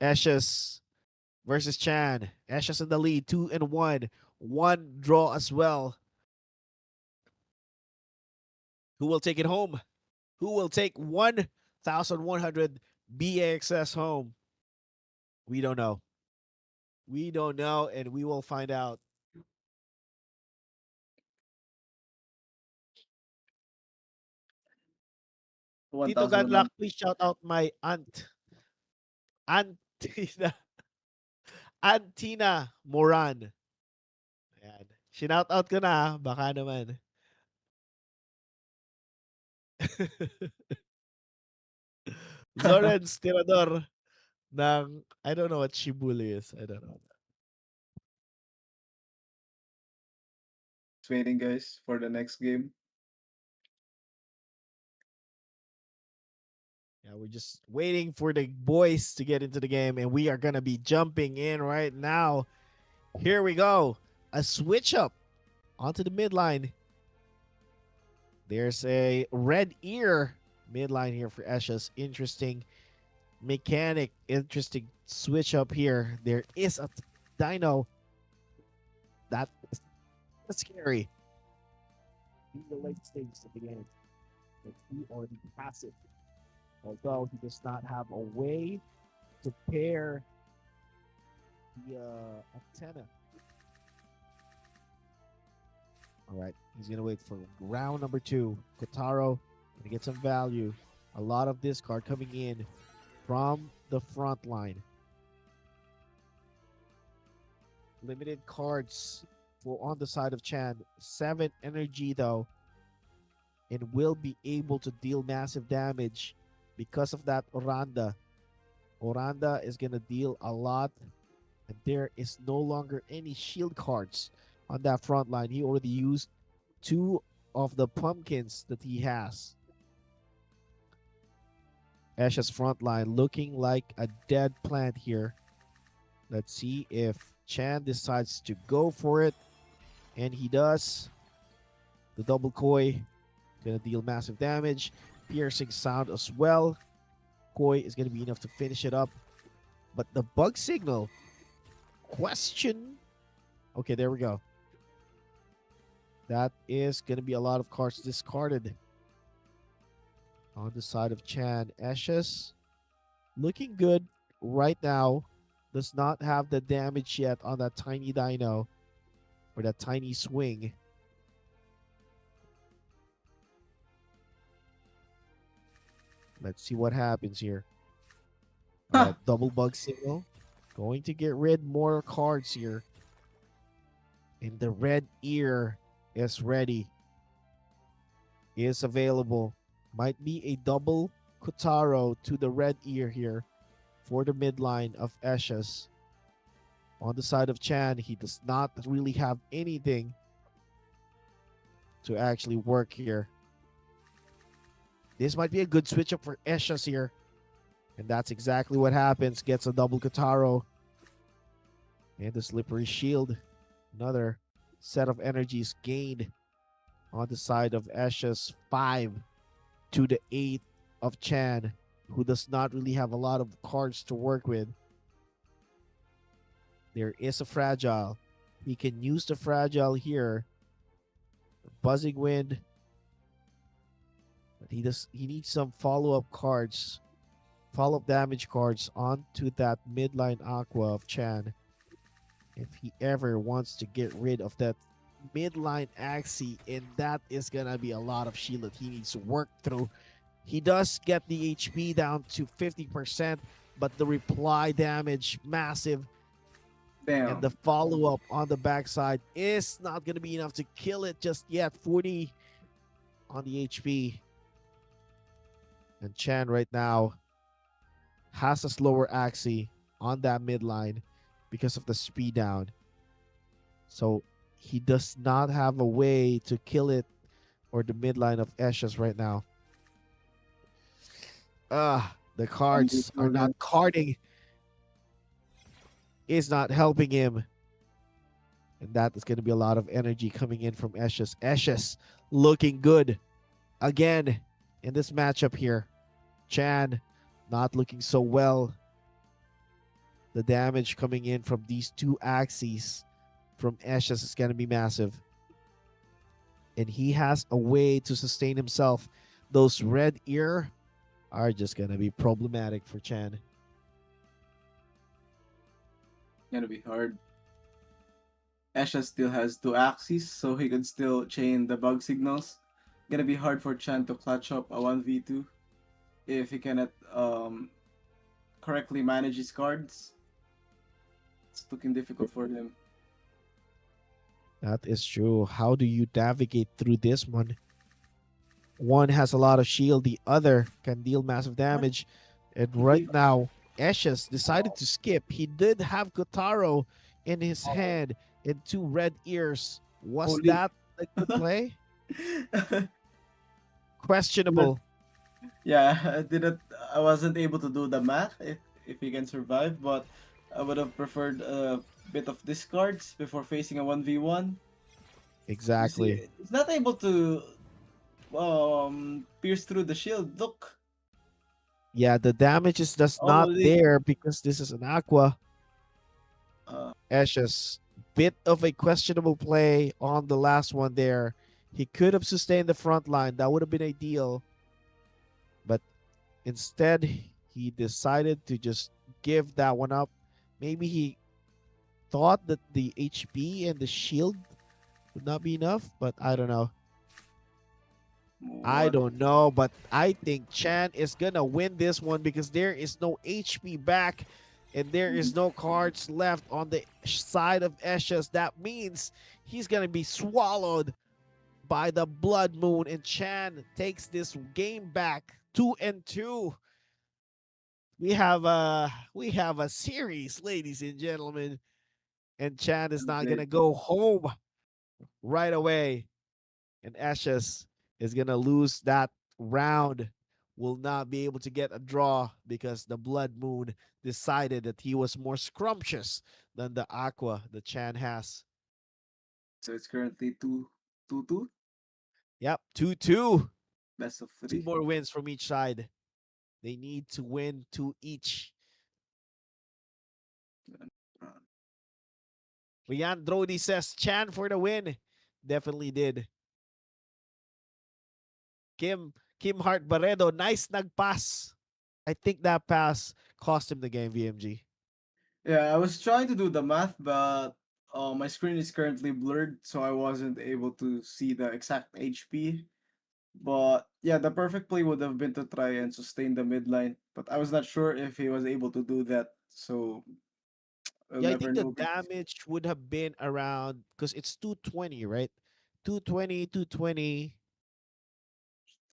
Ashes versus Chan. Ashes in the lead, 2-1. One draw as well. Who will take it home? Who will take 1,100 bAXS home? We don't know. We don't know, and we will find out. Tito 1,100. Ganlak, please shout out my Antina, Antina Moran. Ayan. Shinout out ko na, baka naman. Zoren Stirador. I don't know what Shibuli is. I don't know. Just waiting, guys, for the next game. Yeah, we're just waiting for the boys to get into the game, and we are gonna be jumping in right now. Here we go. A switch up onto the midline. There's a red ear midline here for Eshes. Interesting mechanic. Interesting switch up here. There is a dino that is scary. In the late stages of the game, but he already passes. Although he does not have a way to pair the antenna. All right, he's gonna wait for round number two. Kotaro gonna get some value. A lot of discard coming in from the front line. Limited cards for on the side of Chan. 7 energy though, and will be able to deal massive damage because of that Oranda. Oranda is gonna deal a lot, and there is no longer any shield cards on that front line. He already used 2 of the pumpkins that he has. Ash's front line looking like a dead plant here. Let's see if Chan decides to go for it. And he does. The double koi gonna deal massive damage. Piercing sound as well. Koi is gonna be enough to finish it up. But the bug signal. Question. Okay, there we go. That is gonna be a lot of cards discarded. On the side of Chan. Ashes looking good right now. Does not have the damage yet on that tiny dino or that tiny swing. Let's see what happens here. All right, double bug signal. Going to get rid more cards here. And the red ear is ready. Is available. Might be a double Kotaro to the red ear here for the midline of Eshes. On the side of Chan, he does not really have anything to actually work here. This might be a good switch up for Eshes here. And that's exactly what happens. Gets a double Kotaro. And the slippery shield. Another set of energies gained on the side of Eshes. 5 to the 8 of Chan, who does not really have a lot of cards to work with. There is a fragile. He can use the fragile here. Buzzing wind. But he needs some follow-up cards. Follow-up damage cards onto that midline aqua of Chan. If he ever wants to get rid of that midline Axie, and that is gonna be a lot of shield that he needs to work through. He does get the HP down to 50%, but the reply damage massive. And the Damn. follow-up on the backside is not gonna be enough to kill it just yet. 40 on the HP. And Chan right now has a slower Axie on that midline because of the speed down. So he does not have a way to kill it or the midline of Eshes right now. The cards are not carding. Is not helping him. And that is going to be a lot of energy coming in from Eshes. Eshes looking good again in this matchup here. Chan not looking so well. The damage coming in from these 2 Axies from Eshes is going to be massive. And he has a way to sustain himself. Those red ear are just going to be problematic for Chan. Gonna be hard. Esha still has 2 axes, so he can still chain the bug signals. Gonna be hard for Chan to clutch up a 1v2 if he cannot correctly manage his cards. It's looking difficult for him. That is true. How do you navigate through this one? One has a lot of shield, the other can deal massive damage. And right now, Esches decided to skip. He did have Kotaro in his hand and two red ears. Was Holy. that a good play? But Questionable. yeah, I didn't. I wasn't able to do the math if he can survive, but I would have preferred a bit of discards before facing a 1v1. You Exactly. see, it's not able to pierce through the shield. Look, Yeah, the damage is just not holy. there because this is an Aqua. Uh, Esches, bit of a questionable play on the last one there. He could have sustained the front line. That would have been ideal. But instead, he decided to just give that one up. Maybe he thought that the HP and the shield would not be enough, but I don't know. I what? don't know, but I think Chan is gonna win this one because there is no HP back and there is no cards left on the side of Eshes. That means he's gonna be swallowed by the Blood Moon, and Chan takes this game back 2-2. We have a series, ladies and gentlemen, and Chan is not Okay. gonna go home right away. And Ashes is gonna lose that round. Will not be able to get a draw because the Blood Moon decided that he was more scrumptious than the Aqua that Chan has. So it's currently 2-2, Yep, 2-2. best of Two three. more wins from each side. They need to win two each. Uh, Rian Drodi says Chan for the win. Definitely did. Kim Hart Barredo, nice nagpass. I think that pass cost him the game, VMG. Yeah, I was trying to do the math, but my screen is currently blurred, so I wasn't able to see the exact HP. But yeah, the perfect play would have been to try and sustain the midline, but I was not sure if he was able to do that, so we'll Yeah, I never think the know. damage would have been around because it's 220, right? 220, 220.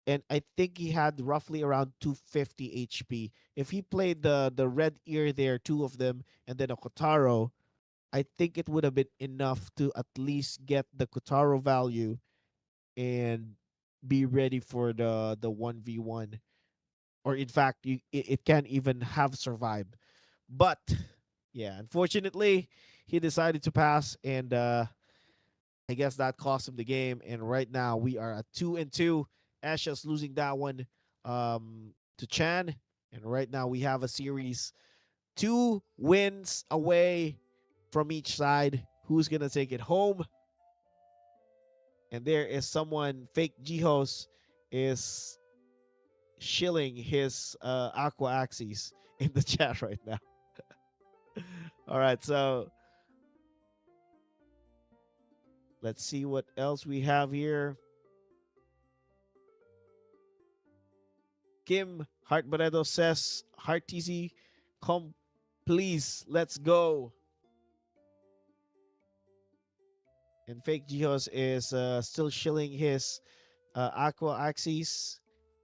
And I think he had roughly around 250 HP. If he played the red ear there, two of them, and then a Kotaro, I think it would have been enough to at least get the Kotaro value and be ready for the 1v1. Or in fact, it can't even have survived. But yeah, unfortunately, he decided to pass, and I guess that cost him the game. And right now we are at 2-2. Ashes losing that one to Chan, and right now we have a series, two wins away from each side. Who's gonna take it home? And there is someone, fake Jihos, is shilling his Aqua Axes in the chat right now. All right, so let's see what else we have here. Kim Heart Barredo says, Heart TZ, come please, let's go. And Fake Jihos is still shilling his Aqua Axis.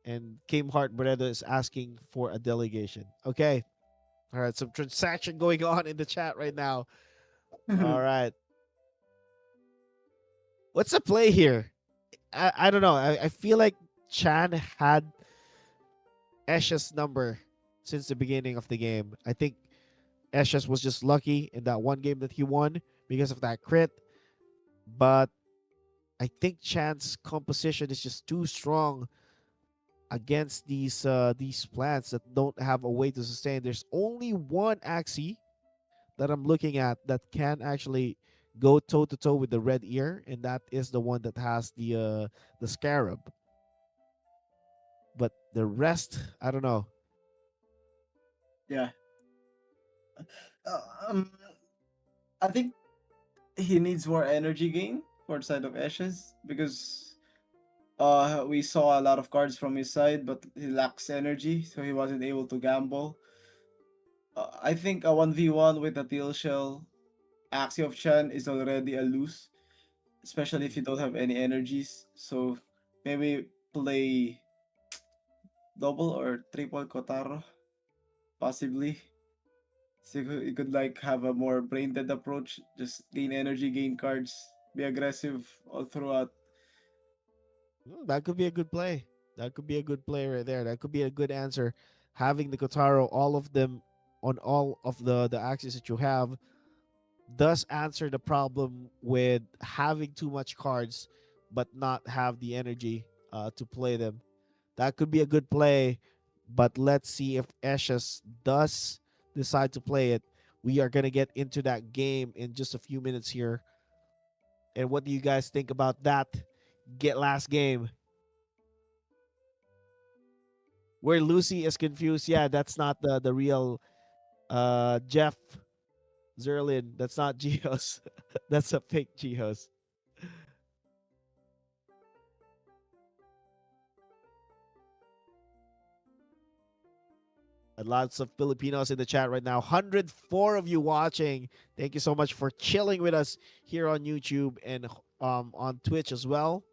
And Kim Heart Barredo is asking for a delegation. Okay. All right. Some transaction going on in the chat right now. All right. What's the play here? I don't know. I feel like Chan had Esh's number since the beginning of the game. I think Eshes was just lucky in that one game that he won because of that crit. But I think Chan's composition is just too strong against these plants that don't have a way to sustain. There's only one Axie that I'm looking at that can actually go toe to toe with the red ear, and that is the one that has the scarab. But the rest, I don't know. Yeah. Uh, um, I think he needs more energy gain for the side of Ashes because we saw a lot of cards from his side, but he lacks energy, so he wasn't able to gamble. I think a 1v1 with a Teal Shell Axie of Chan is already a lose, especially if you don't have any energies. So maybe play double or triple Kotaro. possibly. So you could like have a more brain dead approach. Just gain energy, gain cards, be aggressive all throughout. That could be a good play. That could be a good play right there. That could be a good answer. Having the Kotaro, all of them on all of the axes that you have, does answer the problem with having too much cards but not have the energy to play them. That could be a good play, but let's see if Eshes does decide to play it. We are going to get into that game in just a few minutes here. And what do you guys think about that get last game where Lucy is confused? Yeah, that's not the real Jeff Zerlin. That's not Geos. That's a fake Geos. And lots of Filipinos in the chat right now. 104 of you watching. Thank you so much for chilling with us here on YouTube and on Twitch as well.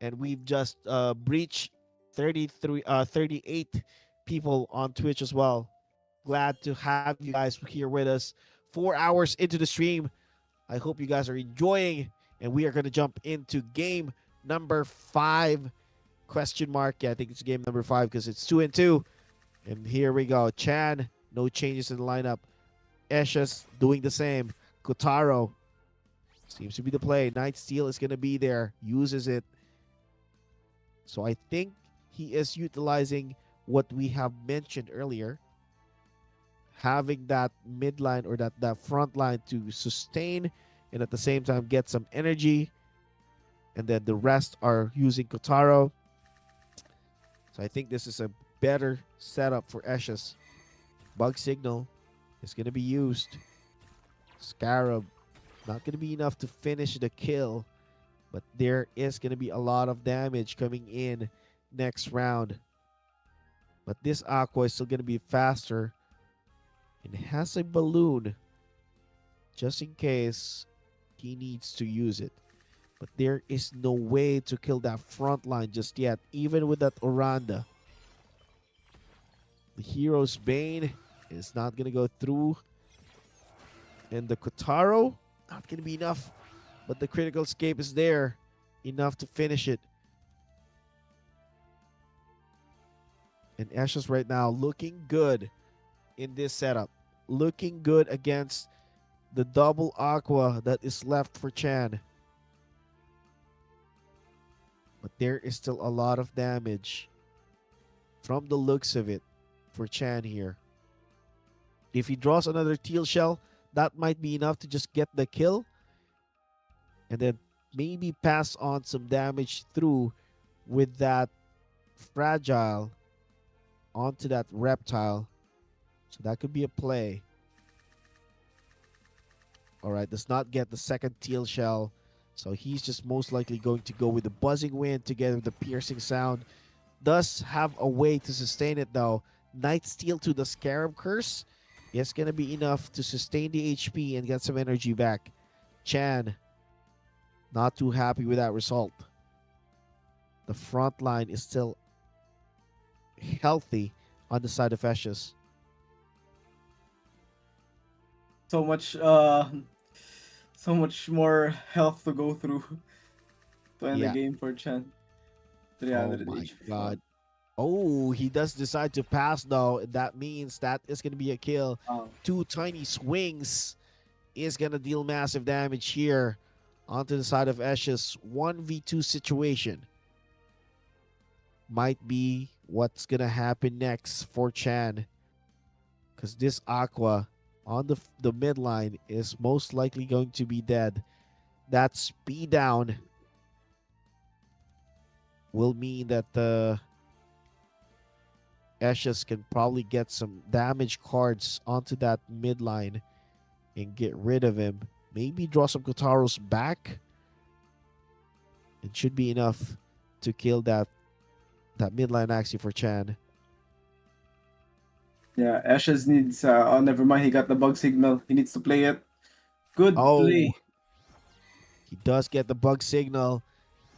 And we've just breached 38 people on Twitch as well. Glad to have you guys here with us 4 hours into the stream. I hope you guys are enjoying, and we are going to jump into game number 5. Question mark. Yeah, I think it's game number 5 because it's 2-2. And here we go. Chan, no changes in the lineup. Eshes doing the same. Kotaro seems to be the play. Night Steel is going to be there. Uses it. So I think he is utilizing what we have mentioned earlier. Having that midline or that front line to sustain and at the same time get some energy. And then the rest are using Kotaro. So I think this is a better setup for Eshes. Bug Signal is going to be used. Scarab, not going to be enough to finish the kill. But there is going to be a lot of damage coming in next round. But this Aqua is still going to be faster. And has a balloon. Just in case he needs to use it. But there is no way to kill that front line just yet. Even with that Oranda. The Hero's Bane is not going to go through. And the Kotaro, not going to be enough. But the critical escape is there. Enough to finish it. And Eshes right now looking good in this setup. Looking good against the double Aqua that is left for Chan. But there is still a lot of damage from the looks of it for Chan here. If he draws another Teal Shell, that might be enough to just get the kill. And then maybe pass on some damage through with that Fragile onto that Reptile. So that could be a play. Alright, does not get the second Teal Shell. So he's just most likely going to go with the Buzzing Wind together with the Piercing Sound. Does have a way to sustain it though. Night Steal to the Scarab Curse is going to be enough to sustain the HP and get some energy back. Chan, not too happy with that result. The front line is still healthy on the side of Eshes. So much so much more health to go through to end the Yeah. game for Chen. Oh 300 my HP god. fun. Oh, he does decide to pass though. That means that is going to be a kill. Oh, 2 tiny swings is going to deal massive damage here onto the side of Eshes. 1v2 situation might be what's going to happen next for Chan. Because this Aqua on the midline is most likely going to be dead. That speed down will mean that the Eshes can probably get some damage cards onto that midline and get rid of him. Maybe draw some Kotaros back. It should be enough to kill that midline Axie for Chan. yeah, Ashes needs oh never mind, he got the bug signal. He needs to play it. Good Oh, play. he does get the bug signal.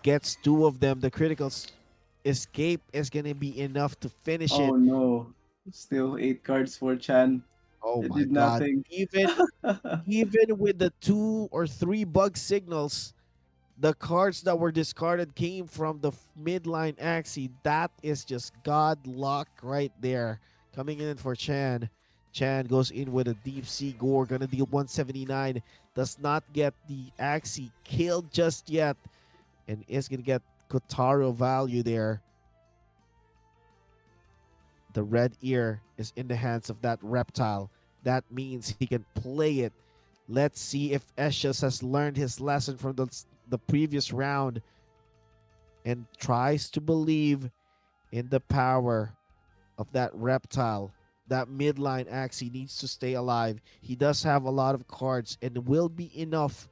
Gets 2 of them. The criticals. escape is gonna be enough to finish Oh it. no. Still 8 cards for Chan. Oh It my did god. nothing. Even with the 2 or 3 bug signals, the cards that were discarded came from the midline Axie. That is just god luck right there. Coming in for Chan. Chan goes in with a deep sea gore, gonna deal 179. Does not get the Axie killed just yet, and is gonna get Kotaro value there. The red ear is in the hands of that reptile. That means he can play it. Let's see if Eshios has learned his lesson from the previous round and tries to believe in the power of that reptile. That midline Axie needs to stay alive. He does have a lot of cards and will be enough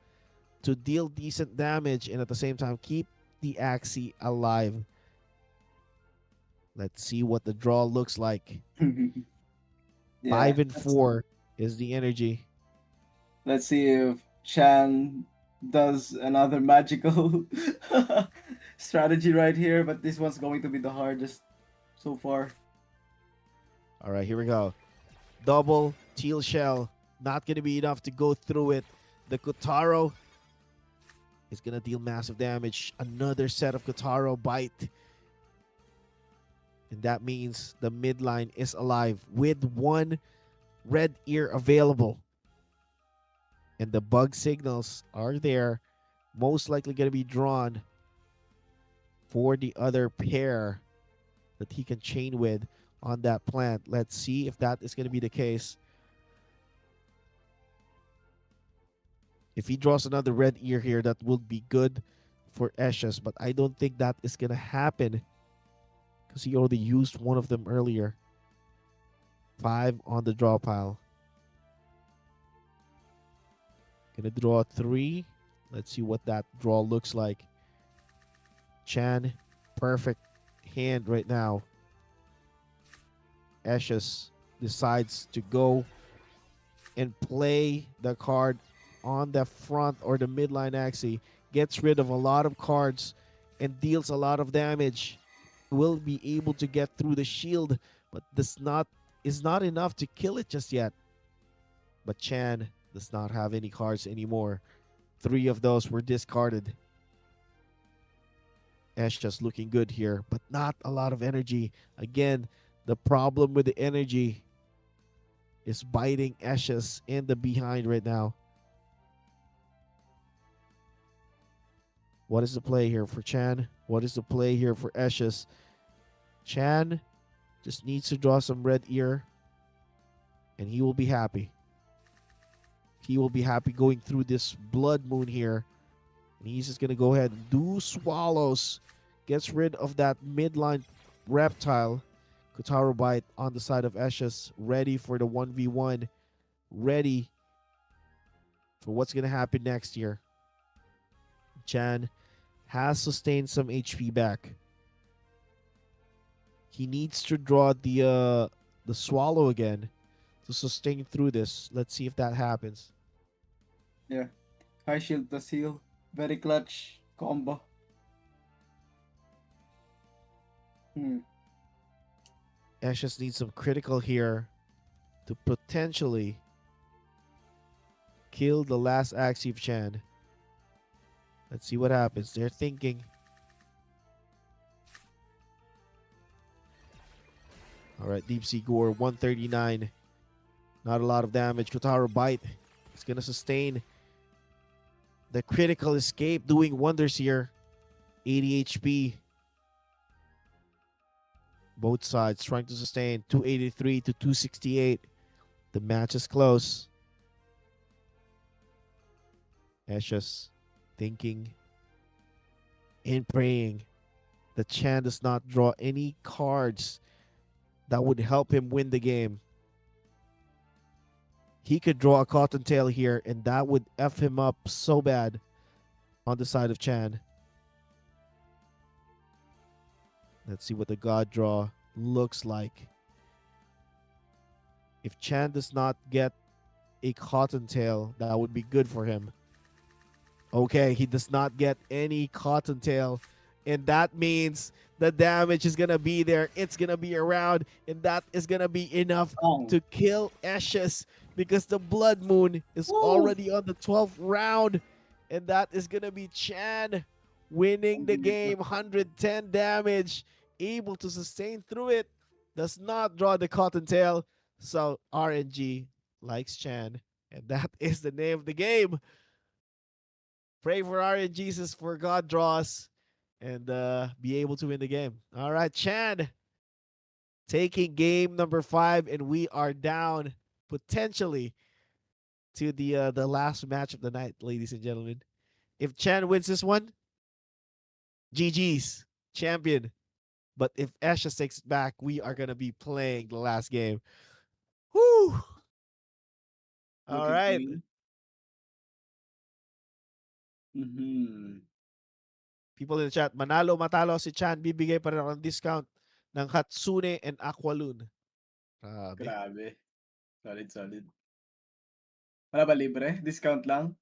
to deal decent damage and at the same time keep the Axie alive. Let's see what the draw looks like. Yeah. 5 and Let's 4 is the energy. let's see if Chan does another magical strategy right here, but this one's going to be the hardest so far. All right, here we go. Double teal shell. Not going to be enough to go through it. The Kotaro is going to deal massive damage. Another set of Kotaro bite. And that means the midline is alive with 1 red ear available. And the bug signals are there. Most likely going to be drawn for the other pair that he can chain with on that plant. Let's see if that is going to be the case. If he draws another red ear here, that would be good for Eshes, but I don't think that is going to happen because he already used one of them earlier. 5 on the draw pile. Gonna draw 3. Let's see what that draw looks like. Chan, perfect hand right now. Eshes decides to go and play the card on the front or the midline Axie. Gets rid of a lot of cards and deals a lot of damage. Will be able to get through the shield, but this not is not enough to kill it just yet. But Chan does not have any cards anymore. 3 of those were discarded. Ash just looking good here, but not a lot of energy. Again, the problem with the energy is biting Ashes in the behind right now. What is the play here for Chan? What is the play here for Ashes? Chan just needs to draw some red ear and he will be happy. He will be happy going through this blood moon here. And he's just going to go ahead and do swallows. Gets rid of that midline reptile. Kotaro bite on the side of Eshes. Ready for the 1v1. Ready for what's going to happen next year. Chan has sustained some HP back. He needs to draw the swallow again to sustain through this. Let's see if that happens. Yeah. High shield plus heal. Very clutch combo. Ash just needs some critical here to potentially kill the last Axie of Chan. Let's see what happens. They're thinking. All right, Deep Sea Gore, 139. Not a lot of damage. Kotaro bite. It's going to sustain. The critical escape doing wonders here. 80 HP. Both sides trying to sustain. 283 to 268. The match is close. Ashes thinking and praying that Chan does not draw any cards that would help him win the game. He could draw a Cottontail here, and that would F him up so bad on the side of Chan. Let's see what the God draw looks like. If Chan does not get a Cottontail, that would be good for him. Okay, he does not get any Cottontail. and that means the damage is gonna be there. It's gonna be around, and that is gonna be enough Long. to kill Ashes because the Blood Moon is Woo! already on the 12th round, and that is gonna be Chan winning the game. 110 damage, able to sustain through it, does not draw the cottontail. So RNG likes Chan, and that is the name of the game. Pray for RNGs for God draws and be able to win the game. All right, Chan taking game number 5, and we are down potentially to the last match of the night, ladies and gentlemen. If Chan wins this one, GG's champion. But if Ashes takes it back, we are gonna be playing the last game. Whoo! All Looking right. clean. Mm-hmm. People in the chat, manalo matalo si Chan, bibigay pa rin ako ng discount ng Hatsune and Aqualoon. Grabe. Grabe. Solid, solid. Wala ba libre? Discount lang?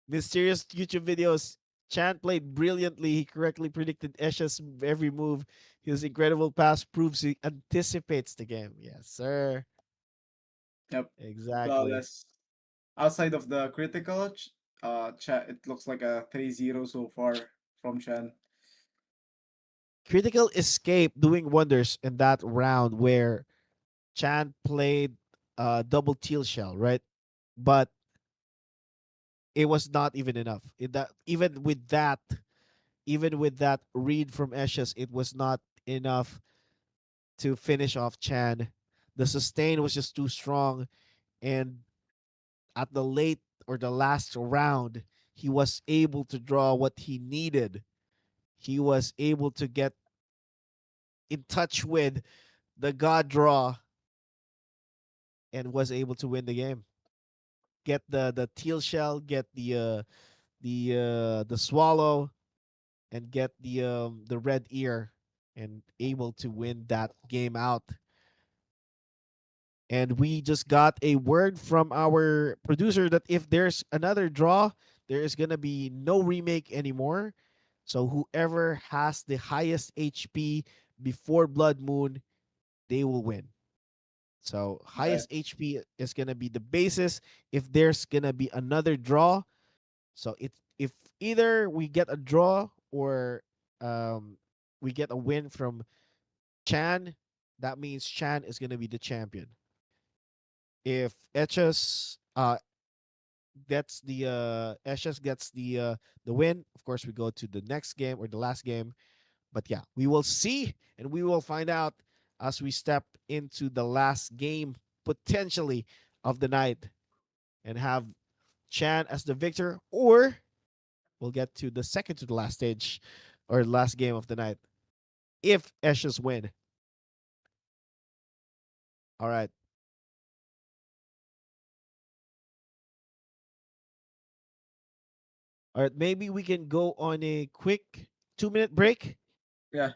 Mysterious YouTube videos. Chan played brilliantly. He correctly predicted Esha's every move. His incredible pass proves he anticipates the game. Yes, sir. Yep. Exactly. Flawless. Outside of the critical, it looks like a 3-0 so far from Chan. Critical escape doing wonders in that round where Chan played double teal shell, right? But it was not even enough. Even with that read from Eshes, it was not enough to finish off Chan. The sustain was just too strong, and at the late or the last round, he was able to draw what he needed. He was able to get in touch with the God draw and was able to win the game. Get the teal shell, get the swallow, and get the red ear, and able to win that game out. And we just got a word from our producer that if there's another draw, there is going to be no remake anymore. So whoever has the highest HP before Blood Moon, they will win. So Okay. highest HP is going to be the basis if there's going to be another draw. So it's if either we get a draw or um, we get a win from Chan, that means Chan is going to be the champion. If Etches gets the win, of course we go to the next game or the last game. But yeah, we will see and we will find out as we step into the last game potentially of the night and have Chan as the victor, or we'll get to the second to the last stage or last game of the night if Eshes win. All right. All right, maybe we can go on a quick 2-minute break Yeah.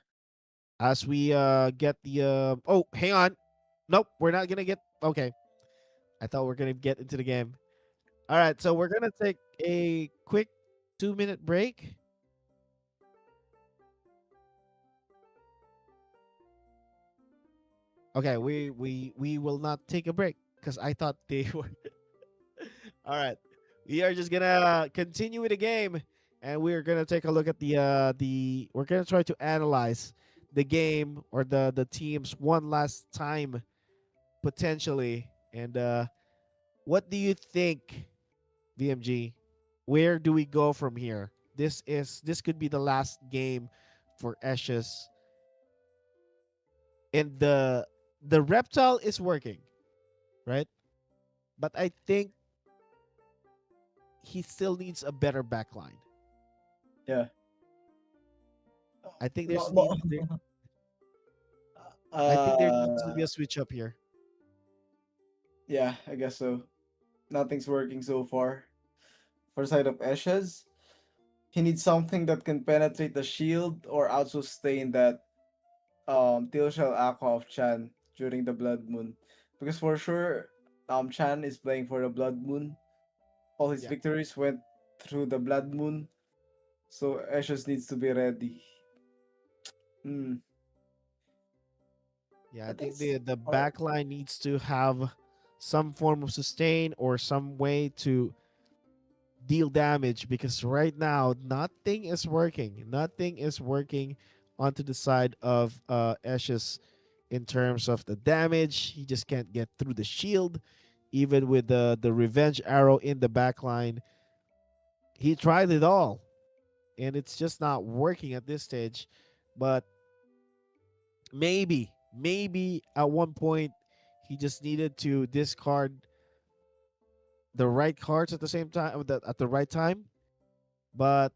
as we get the oh, hang on. Nope, we're not going to get okay. I thought we are going to get into the game. All right, so we're going to take a quick 2-minute break. Okay, we will not take a break cuz I thought they were all right. We are just gonna continue with the game, and we're gonna take a look at the. We're gonna try to analyze the game or the teams one last time potentially. And what do you think, VMG? Where do we go from here? This could be the last game for Ashes, and the reptile is working, right? But I think he still needs a better backline. Yeah. I think No, there's no. need there, I think there needs to be Uh, a switch up here. yeah, I guess so. Nothing's working so far. For side of Eshes, he needs something that can penetrate the shield or also sustain that Teal Shell Aqua of Chan during the Blood Moon. Because for sure, Chan is playing for the Blood Moon. All his Yeah. victories went through the Blood Moon. So Ashes needs to be ready. Hmm. Yeah, I I think think it's the hard. back line needs to have some form of sustain or some way to deal damage because right now nothing is working. Nothing is working onto the side of Eshes in terms of the damage. He just can't get through the shield. Even with the revenge arrow in the back line, he tried it all and it's just not working at this stage. But maybe at one point he just needed to discard the right cards at the same time at the right time. But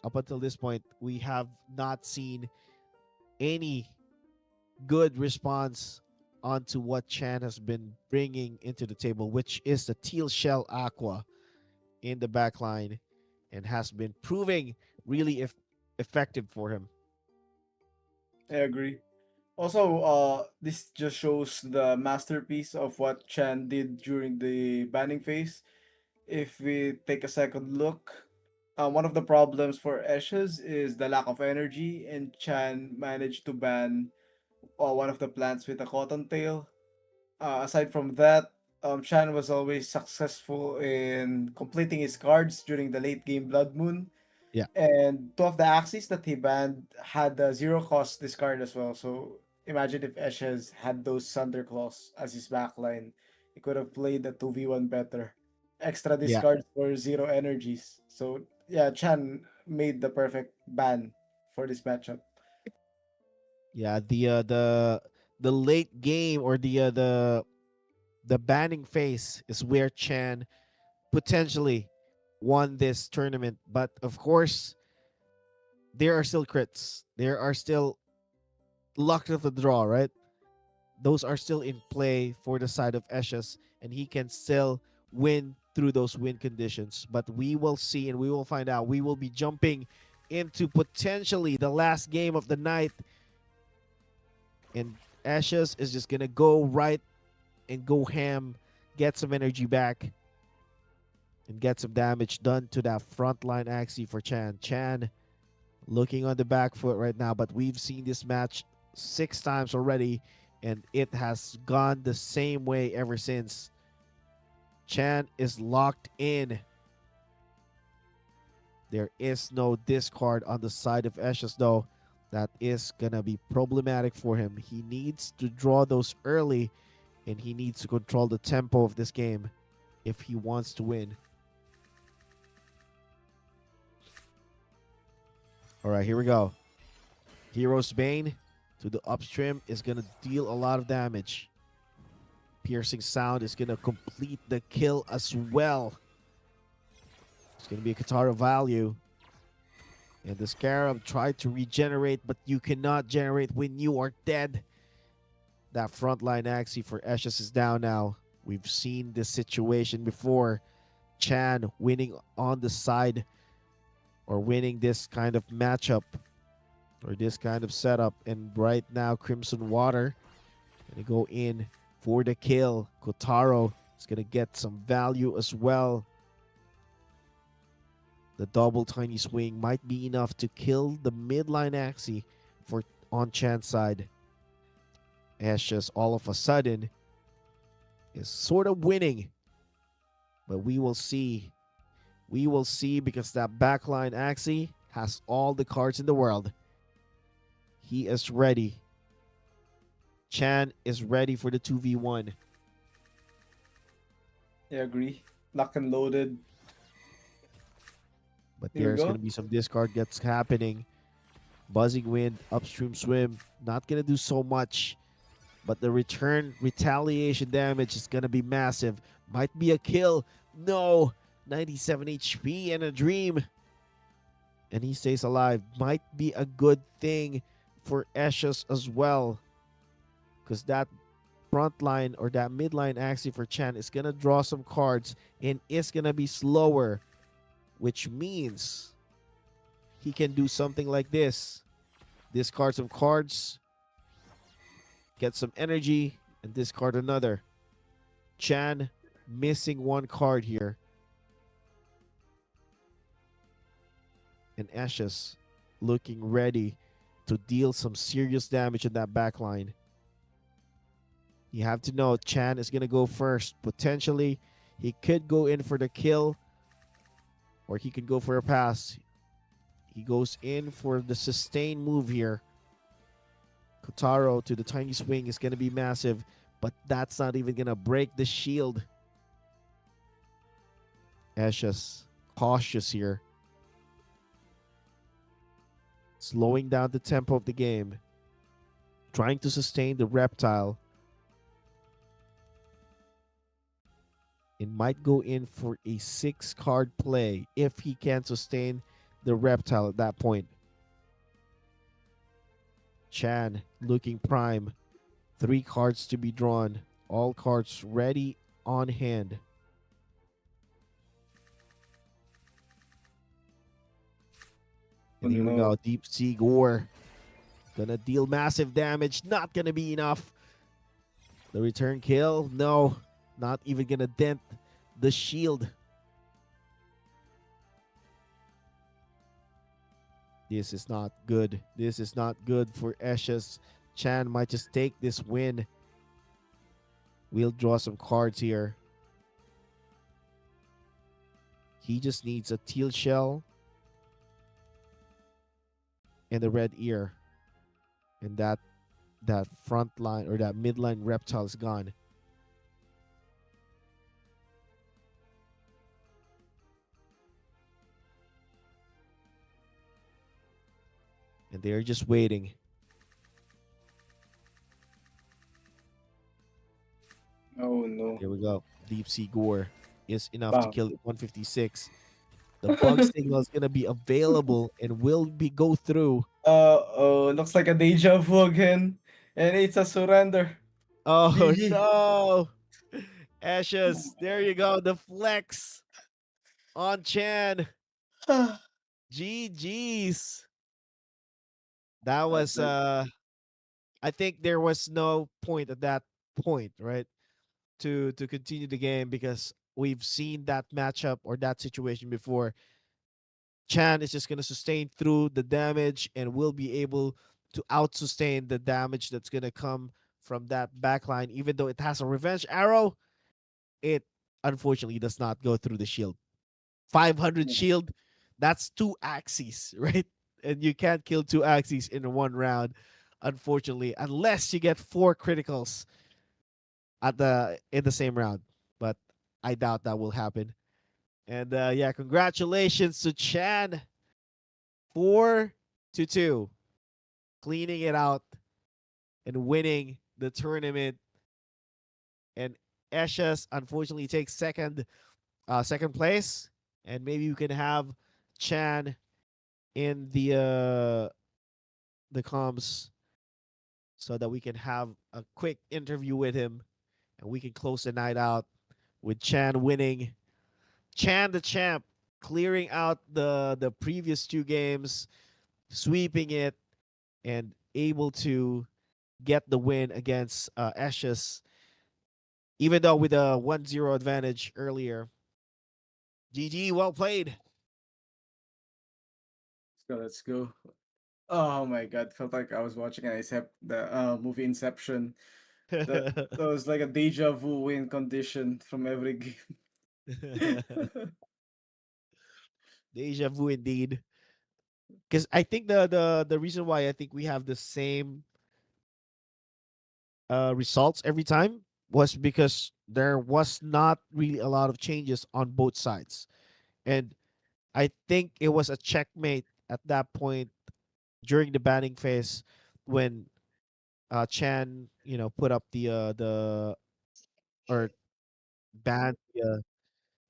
up until this point, we have not seen any good response onto what Chan has been bringing into the table, which is the teal shell aqua in the back line and has been proving really effective for him. I agree. Also, this just shows the masterpiece of what Chan did during the banning phase. If we take a second look, one of the problems for Ashes is the lack of energy, and Chan managed to ban one of the plants with a cottontail. Aside from that, Chan was always successful in completing his cards during the late game Blood Moon, Yeah, and two of the Axies that he banned had the zero cost discard as well. So imagine if Eshes had those Thunder Claws as his backline. He could have played the 2v1 better. Extra yeah, discards for zero energies. So yeah, Chan made the perfect ban for this matchup. yeah. The late game or the banning phase is where Chan potentially won this tournament. But of course, there are still crits. There are still luck of the draw, right? Those are still in play for the side of Eshes, and he can still win through those win conditions. But we will see and we will find out. We will be jumping into potentially the last game of the night, and Eshes is just gonna go right and go ham, get some energy back, and get some damage done to that frontline Axie for Chan. Chan looking on the back foot right now, but we've seen this match 6 times already, and it has gone the same way ever since. Chan is locked in. There is no discard on the side of Eshes, though. That is gonna be problematic for him. He needs to draw those early, and he needs to control the tempo of this game if he wants to win. All right, here we go. Hero's Bane to the upstream is gonna deal a lot of damage. Piercing Sound is gonna complete the kill as well. It's gonna be a Katara value. And the Scarab tried to regenerate, but you cannot generate when you are dead. That frontline Axie for Eshes is down now. We've seen this situation before. Chan winning on the side or winning this kind of matchup or this kind of setup. And right now, Crimson Water gonna go in for the kill. Kotaro is gonna get some value as well. The double tiny swing might be enough to kill the midline Axie for on Chan's side. Ashes all of a sudden is sort of winning, but we will see. We will see because that backline Axie has all the cards in the world. He is ready. Chan is ready for the 2v1. I agree. Lock and loaded. But Here we there's going go. to be some discard gets happening. Buzzing Wind, Upstream Swim, not going to do so much. But the return retaliation damage is going to be massive. Might be a kill. No, 97 HP and a dream. And he stays alive. Might be a good thing for Eshes as well. Because that front line or that midline Axie for Chan is going to draw some cards and is going to be slower. Which means he can do something like this. Discard some cards, get some energy, and discard another. Chan missing one card here. and Ashes looking ready to deal some serious damage in that back line. You have to know Chan is going to go first. Potentially, he could go in for the kill or he could go for a pass. He goes in for the sustain move here. Kotaro to the tiny swing is going to be massive, but that's not even going to break the shield. Ashes cautious here, slowing down the tempo of the game, trying to sustain the reptile. It might go in for a 6 card play if he can sustain the reptile at that point. Chan looking prime. 3 cards to be drawn. All cards ready on hand. Oh And here we no. go. Deep Sea Gore. Gonna deal massive damage. Not gonna be enough. The return kill. No. Not even gonna dent the shield. This is not good. This is not good for Eshes. Chan might just take this win. We'll draw some cards here. He just needs a teal shell and a red ear. And that front line or that midline reptile is gone. And they're just waiting. Oh no. There we go. Deep Sea Gore is enough to Bang. kill 156. The bug signal is gonna be available and will be go through. Oh, looks like a deja vu again. And it's a surrender. Oh GG. no! Ashes, there you go. The flex on Chan. GG's. That That's was it. I think there was no point at that point, right? To continue the game because we've seen that matchup or that situation before. Chan is just going to sustain through the damage and will be able to out sustain the damage that's going to come from that backline. Even though it has a revenge arrow, it unfortunately does not go through the shield. 500 shield, that's 2 Axies, right? And you can't kill 2 Axies in one round, unfortunately, unless you get 4 criticals at the in the same round. But I doubt that will happen. And yeah, congratulations to Chan. 4-2, cleaning it out and winning the tournament. And Eshes unfortunately takes second place. And maybe you can have Chan in the comms so that we can have a quick interview with him and we can close the night out with Chan winning. Chan the champ, clearing out the previous 2 games, sweeping it, and able to get the win against Eshes, even though with a 1-0 advantage earlier. GG, well played. Let's go. Oh my god, felt like I was watching the movie Inception. That was like a deja vu win condition from every game. Deja vu indeed. Because I think the reason why I think we have the same results every time was because there was not really a lot of changes on both sides. And I think it was a checkmate at that point during the banning phase when Chan, put up the or banned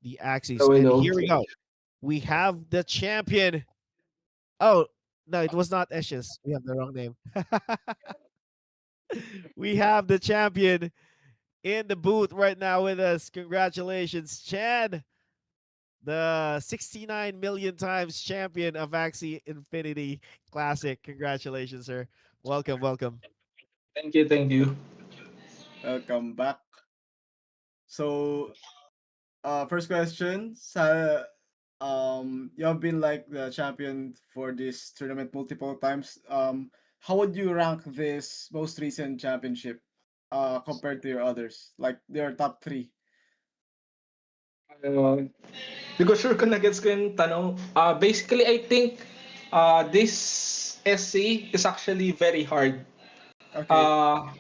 the Axies. Now I And know. here we go. We have the champion. Oh, no, it was not Ashes. We have the wrong name. We have the champion in the booth right now with us. Congratulations, Chan, the 69 million times champion of Axie Infinity Classic. Congratulations, sir. Welcome, welcome. Thank you, thank you. Welcome back. So, first question. You have been like the champion for this tournament multiple times. How would you rank this most recent championship compared to your others, like your top three? Uh, Di ko sure kung nagets ko yung tanong. Basically, I think this SC is actually very hard. Okay. Uh,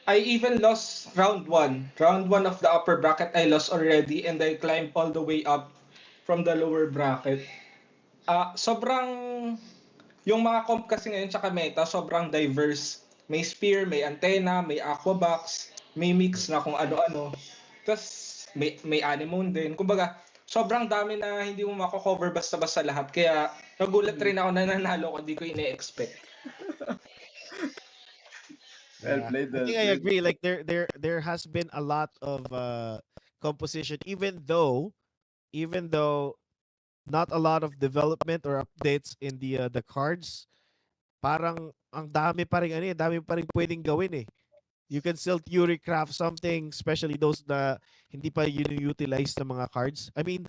I even lost round one. Round one of the upper bracket, I lost already and I climbed all the way up from the lower bracket. Sobrang yung mga comp kasi ngayon sa meta, sobrang diverse. May spear, may antenna, may aquabox, may mix na kung ano-ano. Tapos may anemone din. Kumbaga, sobrang dami na hindi mo mako-cover basta-basta lahat. Kaya nagulat Mhm. rin ako na nanalo ko, hindi ko ine-expect. Well Yeah, played, I well think I played. agree. Like there has been a lot of composition, even though not a lot of development or updates in the cards. Parang ang dami pa rin ano, dami pa rin pwedeng gawin eh. You can still theory craft something, especially those na hindi pa utilize ng mga cards. I mean,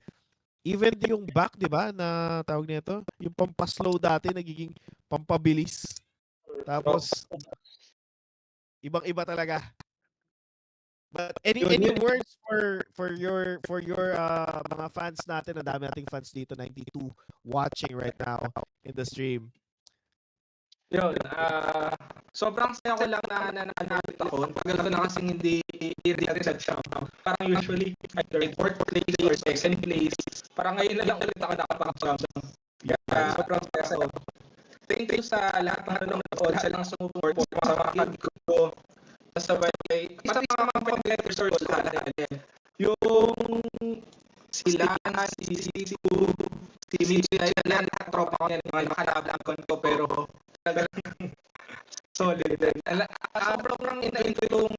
even yung back, 'di ba, na tawag nito, yung pampaslow dati nagiging pampabilis. Tapos ibang-iba talaga. But any Yun. words for your mga fans natin? Ang dami nating fans dito, 92 watching right now in the stream. Yun, sobrang saya ko lang na nanalo ako. Tagal ko na kasing hindi rin sa champ. Parang usually either fourth place or second place. Parang ngayon na lang ulit ako nakapag-champ. Kaya sobrang saya ko. Thank you sa lahat ng nanonood, sa lang sumuport, sa mga kid ko, sabay, parang mga competitors or lahat yan. Yung sila, si Sisu, si Mitch, lahat ng tropa ko yan, mga nakalaban ko, pero talagang solid din. Sobrang ina-enjoy yung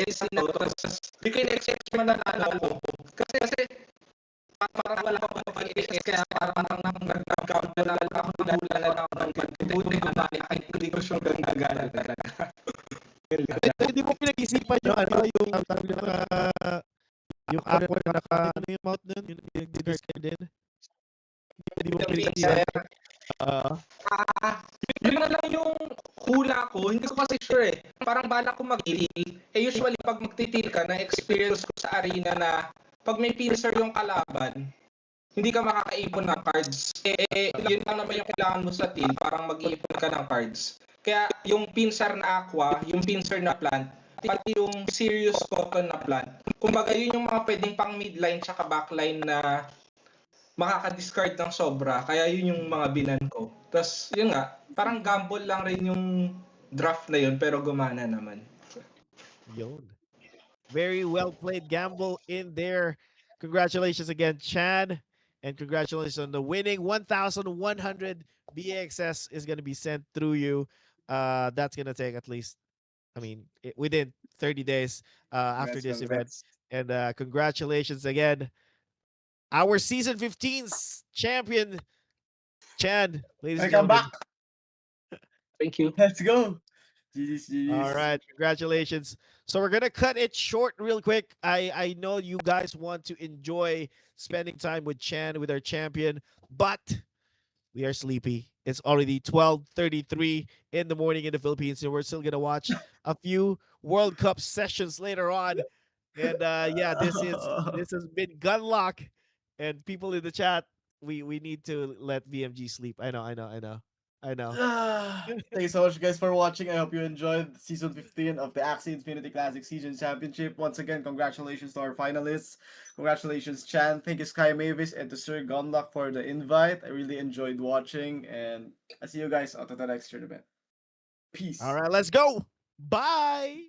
SC na to. Tapos, di ko in-expect yung nanalo ko. Kasi parang wala ko pa pag-SS kaya parang nag-count na lang ako nalala na ako ng buti ko ba kahit hindi ko sure ganda talaga. Hindi mo pinag-isipan yung ano, yung tawag nito, yung aqua na ano yung mouth nun, yung dinark din. Hindi mo pinag-isipan. Uh, Yun na lang yung hula ko. Hindi ko kasi sure eh. Parang bala ko mag-heal. Usually pag magtitil ka, na-experience ko sa arena na pag may piercer yung kalaban, hindi ka makakaipon ng cards. Yun lang naman yung kailangan mo sa team, parang mag-iipon ka ng cards. Kaya yung pincer na aqua, yung pincer na plant, pati yung serious cotton na plant, kumbaga yun yung mga pwedeng pang midline tsaka backline na makaka-discard ng sobra. Kaya yun yung mga binan ko. Tapos yun nga, parang gamble lang rin yung draft na yun pero gumana naman. Yun. Very well played gamble in there. Congratulations again, Chan. And congratulations on the winning 1,100 bAXS is going to be sent through you. That's going to take at least, within 30 days after Congrats, this event. congrats. And congratulations again. Our season 15's champion, Chan, ladies and Welcome back. gentlemen. Thank you. Let's go. GG's, All GG's. right, congratulations. So we're gonna cut it short real quick. I know you guys want to enjoy spending time with Chan, with our champion, but we are sleepy. It's already 12:33 in the morning in the Philippines, and we're still gonna watch a few World Cup sessions later on. And yeah, this has been Gunlock, and people in the chat. We need to let BMG sleep. I know. Thank you so much, guys, for watching. I hope you enjoyed season 15 of the Axie Infinity Classic Season Championship. Once again, congratulations to our finalists. Congratulations, Chan. Thank you, Sky Mavis, and to Sir Gunlock for the invite. I really enjoyed watching, and I see you guys on to the next tournament. All Peace. right, let's go. Bye.